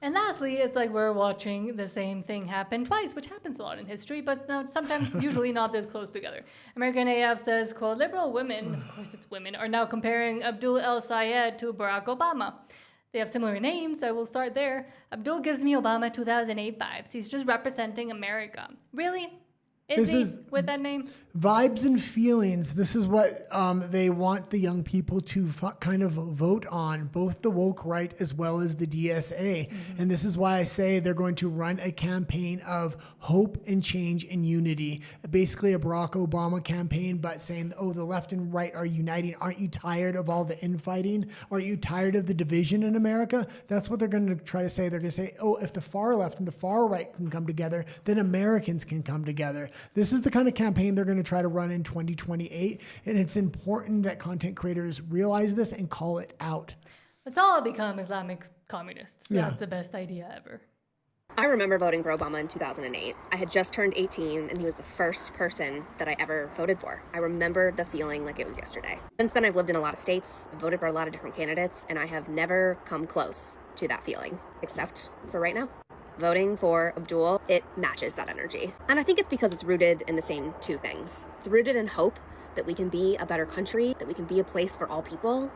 And lastly, it's like we're watching the same thing happen twice, which happens a lot in history, but sometimes usually not this close together. American AF says, quote, liberal women, of course it's women, are now comparing Abdul El Sayed to Barack Obama. They have similar names, so we'll start there. Abdul gives me Obama 2008 vibes. He's just representing America. Really? Is he with that name? Vibes and feelings. This is what they want the young people to kind of vote on, both the woke right as well as the DSA. Mm-hmm. And this is why I say they're going to run a campaign of hope and change and unity. Basically a Barack Obama campaign, but saying, oh, the left and right are uniting. Aren't you tired of all the infighting? Aren't you tired of the division in America? That's what they're going to try to say. They're going to say, oh, if the far left and the far right can come together, then Americans can come together. This is the kind of campaign they're going to try to run in 2028, and it's important that content creators realize this and call it out. Let's all become Islamic communists. Yeah. That's the best idea ever. I remember voting for Obama in 2008. I had just turned 18, and he was the first person that I ever voted for. I remember the feeling like it was yesterday. Since then, I've lived in a lot of states, I've voted for a lot of different candidates, and I have never come close to that feeling, except for right now. Voting for Abdul, it matches that energy. And I think it's because it's rooted in the same two things. It's rooted in hope that we can be a better country, that we can be a place for all people,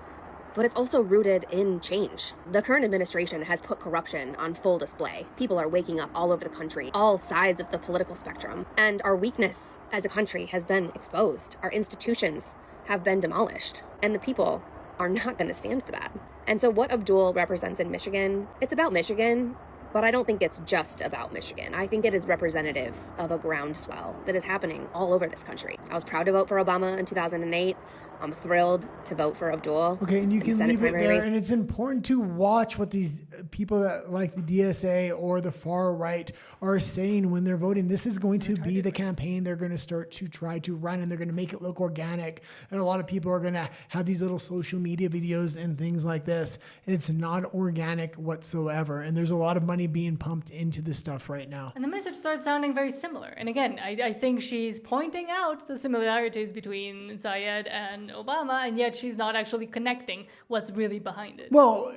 but it's also rooted in change. The current administration has put corruption on full display. People are waking up all over the country, all sides of the political spectrum. And our weakness as a country has been exposed. Our institutions have been demolished. And the people are not going to stand for that. And so what Abdul represents in Michigan, it's about Michigan, but I don't think it's just about Michigan. I think it is representative of a groundswell that is happening all over this country. I was proud to vote for Obama in 2008. I'm thrilled to vote for Abdul. Okay, and you can leave it there. And it's important to watch what these people that like the DSA or the far right are saying when they're voting. This is going to be the campaign they're going to start to try to run, and they're going to make it look organic. And a lot of people are going to have these little social media videos and things like this. It's not organic whatsoever. And there's a lot of money being pumped into this stuff right now. And the message starts sounding very similar. And again, I think she's pointing out the similarities between Zayed and Obama, and yet she's not actually connecting what's really behind it. Well,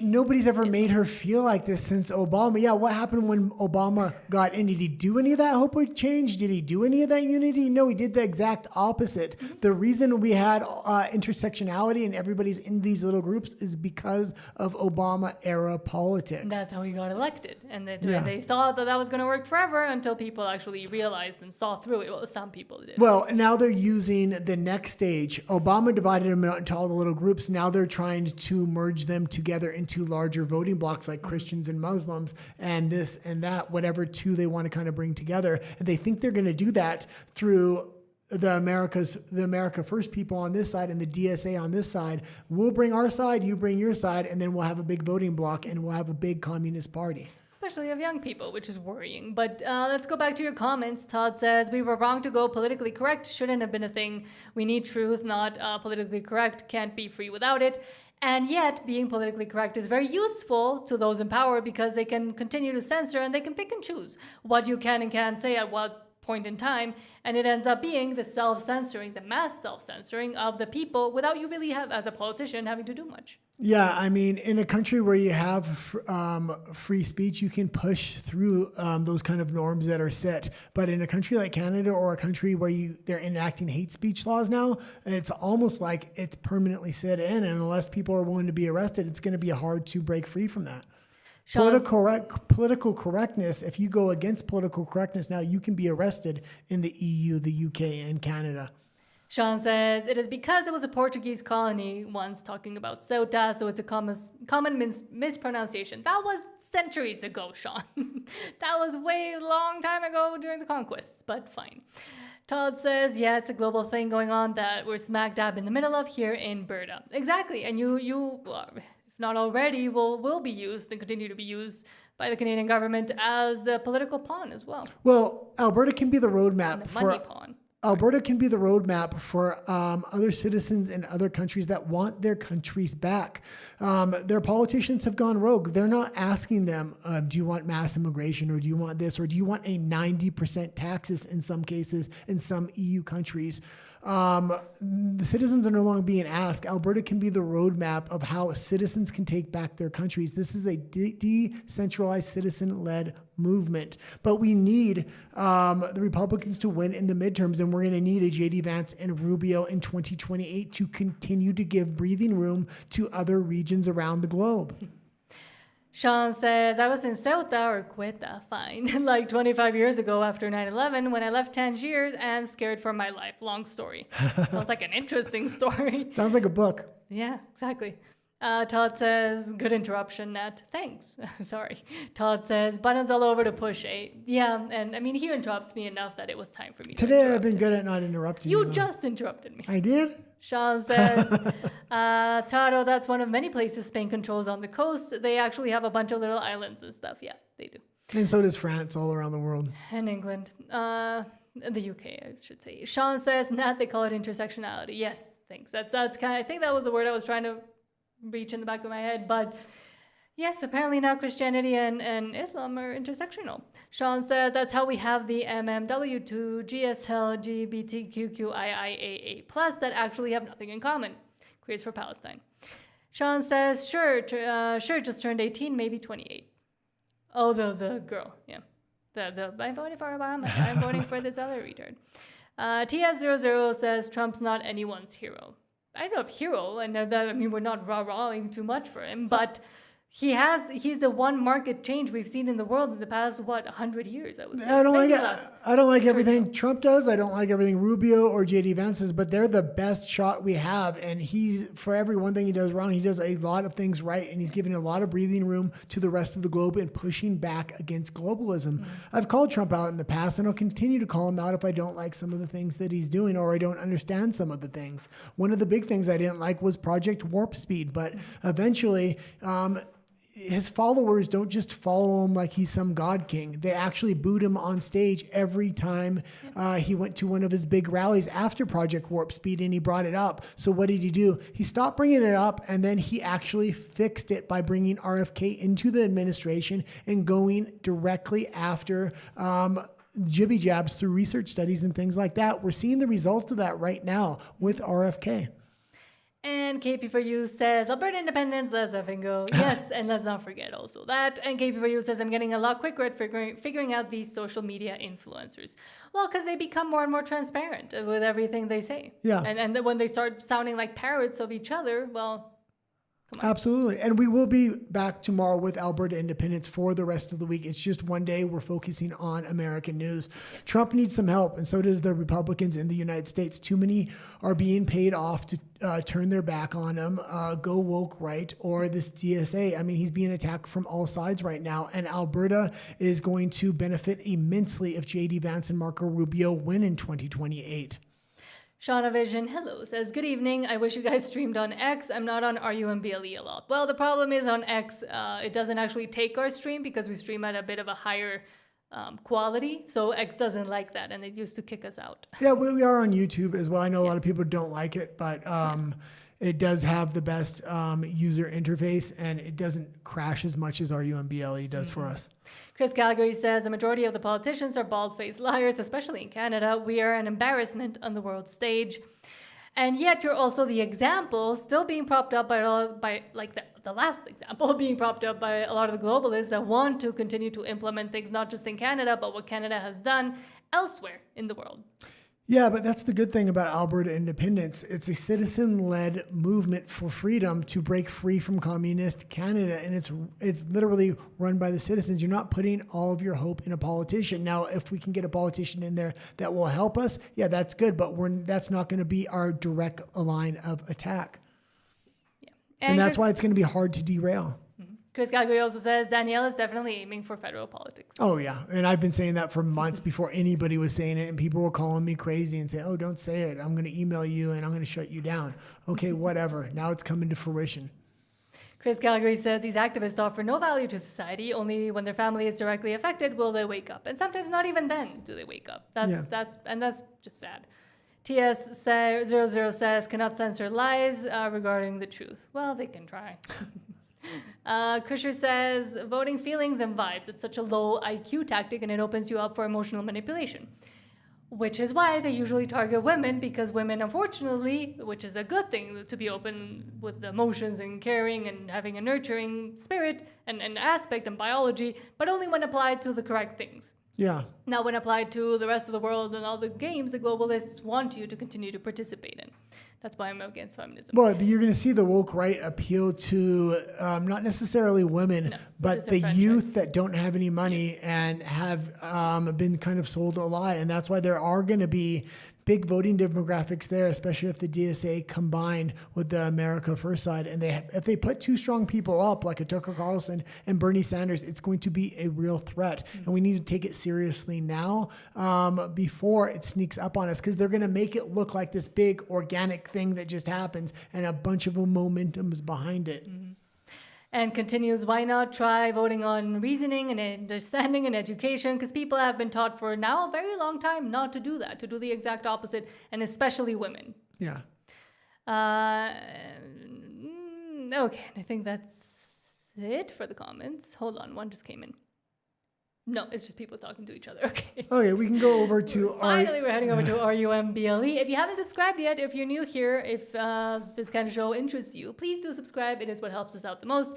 nobody's ever made her feel like this since Obama. Yeah, what happened when Obama got in? Did he do any of that hope would change? Did he do any of that unity? No, he did the exact opposite. The reason we had intersectionality and everybody's in these little groups is because of Obama era politics. And that's how he got elected. And they thought that was going to work forever until people actually realized and saw through it. Well, some people did. Well, now they're using the next stage. Obama divided them out into all the little groups. Now they're trying to merge them together into larger voting blocks like Christians and Muslims and this and that, whatever two they want to kind of bring together. And they think they're going to do that through the America First people on this side and the DSA on this side. We'll bring our side, you bring your side, and then we'll have a big voting block and we'll have a big communist party. Especially of young people, which is worrying. But let's go back to your comments. Todd says, we were wrong to go politically correct. Shouldn't have been a thing. We need truth, not politically correct. Can't be free without it. And yet, being politically correct is very useful to those in power because they can continue to censor and they can pick and choose what you can and can't say at what point in time. And it ends up being the self-censoring, the mass self-censoring of the people without you really have, as a politician, having to do much. Yeah, I mean, in a country where you have free speech, you can push through those kind of norms that are set. But in a country like Canada or a country where they're enacting hate speech laws now, it's almost like it's permanently set in. And unless people are willing to be arrested, it's going to be hard to break free from that. Political correctness, if you go against political correctness now, you can be arrested in the EU, the UK, and Canada. Sean says, it is because it was a Portuguese colony once, talking about Ceuta, so it's a common mispronunciation. That was centuries ago, Sean. That was way long time ago during the conquests, but fine. Todd says, yeah, it's a global thing going on that we're smack dab in the middle of here in Berta. Exactly, and you if not already, will be used and continue to be used by the Canadian government as the political pawn as well. Well, Alberta can be the roadmap for money pawn. Alberta can be the roadmap for other citizens in other countries that want their countries back. Their politicians have gone rogue. They're not asking them, do you want mass immigration, or do you want this, or do you want a 90% taxes in some cases in some EU countries? The citizens are no longer being asked. Alberta can be the roadmap of how citizens can take back their countries. This is a decentralized, citizen-led movement. But we need the Republicans to win in the midterms, and we're going to need a J.D. Vance and Rubio in 2028 to continue to give breathing room to other regions around the globe. Sean says, I was in Ceuta or Cueta, fine, like 25 years ago after 9/11 when I left Tangier and scared for my life. Long story. Sounds like an interesting story. Sounds like a book. Yeah, exactly. Todd says, good interruption, Nat. Thanks. Sorry. Todd says, buttons all over to push 8. Yeah, and I mean, he interrupts me enough that it was time for me to Today I've been good at not interrupting you. You just interrupted me. I did? Sean says, Taro, that's one of many places Spain controls on the coast. They actually have a bunch of little islands and stuff. Yeah, they do. And so does France all around the world. And England. The UK, I should say. Sean says, Nat, they call it intersectionality. Yes, thanks. That's kind of, I think that was the word I was trying to reach in the back of my head. But Yes, apparently now Christianity and Islam are intersectional. Sean says that's how we have the MMW to GSL LGBTQIIAA+ that actually have nothing in common. Queers for Palestine. Sean says, sure, just turned 18, maybe 28. Oh, the girl, yeah. I'm voting for Obama. I'm voting for this other retard. TS00 says Trump's not anyone's hero. I don't know if hero, and we're not rah-rahing too much for him, but he's the one market change we've seen in the world in the past, 100 years, I would say. I don't Maybe like less. I don't like everything Trump does. I don't like everything Rubio or JD Vance does, but they're the best shot we have. And for every one thing he does wrong, he does a lot of things right. And he's giving a lot of breathing room to the rest of the globe and pushing back against globalism. I've called Trump out in the past, and I'll continue to call him out if I don't like some of the things that he's doing or I don't understand some of the things. One of the big things I didn't like was Project Warp Speed, but eventually, his followers don't just follow him like he's some god king. They actually booed him on stage every time he went to one of his big rallies after Project Warp Speed, and he brought it up. So what did he do? He stopped bringing it up, and then he actually fixed it by bringing RFK into the administration and going directly after jibby jabs through research studies and things like that. We're seeing the results of that right now with RFK. And KP4U says, Alberta independence, let's effing go. Yes, and let's not forget also that. And KP4U says, I'm getting a lot quicker at figuring out these social media influencers. Well, because they become more and more transparent with everything they say. Yeah. And then when they start sounding like parrots of each other, well, absolutely. And we will be back tomorrow with Alberta independence for the rest of the week. It's just one day. We're focusing on American news. Yes. Trump needs some help, and so does the Republicans in the United States. Too many are being paid off to turn their back on him, go woke right, or this DSA. I mean, he's being attacked from all sides right now, and Alberta is going to benefit immensely if J.D. Vance and Marco Rubio win in 2028. Shauna Vision, hello, says, good evening. I wish you guys streamed on X. I'm not on RUMBLE a lot. Well, the problem is on X, it doesn't actually take our stream because we stream at a bit of a higher quality. So X doesn't like that, and it used to kick us out. Yeah, we are on YouTube as well. I know a lot of people don't like it, but it does have the best user interface, and it doesn't crash as much as RUMBLE does for us. Chris Calgary says, a majority of the politicians are bald-faced liars, especially in Canada. We are an embarrassment on the world stage. And yet you're also the example still being propped up by the last example being propped up by a lot of the globalists that want to continue to implement things, not just in Canada, but what Canada has done elsewhere in the world. Yeah, but that's the good thing about Alberta independence. It's a citizen-led movement for freedom to break free from communist Canada, and it's literally run by the citizens. You're not putting all of your hope in a politician. Now, if we can get a politician in there that will help us, yeah, that's good, but that's not going to be our direct line of attack. Yeah. And that's why it's going to be hard to derail. Chris Calgary also says Danielle is definitely aiming for federal politics. Oh, yeah. And I've been saying that for months before anybody was saying it. And people were calling me crazy and say, oh, don't say it. I'm going to email you and I'm going to shut you down. Okay, whatever. Now it's coming to fruition. Chris Calgary says these activists offer no value to society. Only when their family is directly affected will they wake up. And sometimes not even then do they wake up. That's just sad. TS00 says cannot censor lies regarding the truth. Well, they can try. Krisher says, voting feelings and vibes. It's such a low IQ tactic and it opens you up for emotional manipulation. Which is why they usually target women, because women, unfortunately, which is a good thing to be open with the emotions and caring and having a nurturing spirit and aspect and biology, but only when applied to the correct things. Yeah. Not when applied to the rest of the world and all the games the globalists want you to continue to participate in. That's why I'm against feminism. Well, but you're going to see the woke right appeal to not necessarily women, but the youth that don't have any money and have been kind of sold a lie. And that's why there are going to be big voting demographics there, especially if the DSA combined with the America First side. And if they put two strong people up, like a Tucker Carlson and Bernie Sanders, it's going to be a real threat. Mm-hmm. And we need to take it seriously now before it sneaks up on us, because they're going to make it look like this big organic thing that just happens and a bunch of momentum is behind it. Mm-hmm. And continues, why not try voting on reasoning and understanding and education? Because people have been taught for now a very long time not to do that, to do the exact opposite, and especially women. Yeah. Okay, I think that's it for the comments. Hold on, one just came in. No, it's just people talking to each other. Okay. Okay, we can go over to Finally, we're heading over to RUMBLE. If you haven't subscribed yet, if you're new here, if this kind of show interests you, please do subscribe. It is what helps us out the most.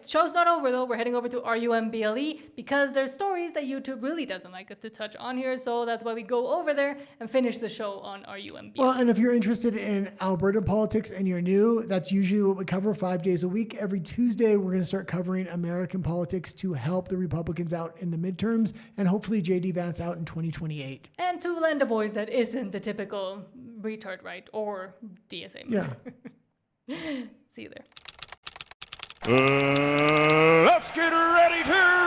Show's not over though. We're heading over to RUMBLE because there's stories that YouTube really doesn't like us to touch on here. So that's why we go over there and finish the show on RUMBLE. Well, and if you're interested in Alberta politics and you're new, that's usually what we cover 5 days a week. Every Tuesday, we're going to start covering American politics to help the Republicans out in the midterms and hopefully J.D. Vance out in 2028. And to lend a voice that isn't the typical retard right or DSA member. Yeah. See you there. Let's get ready to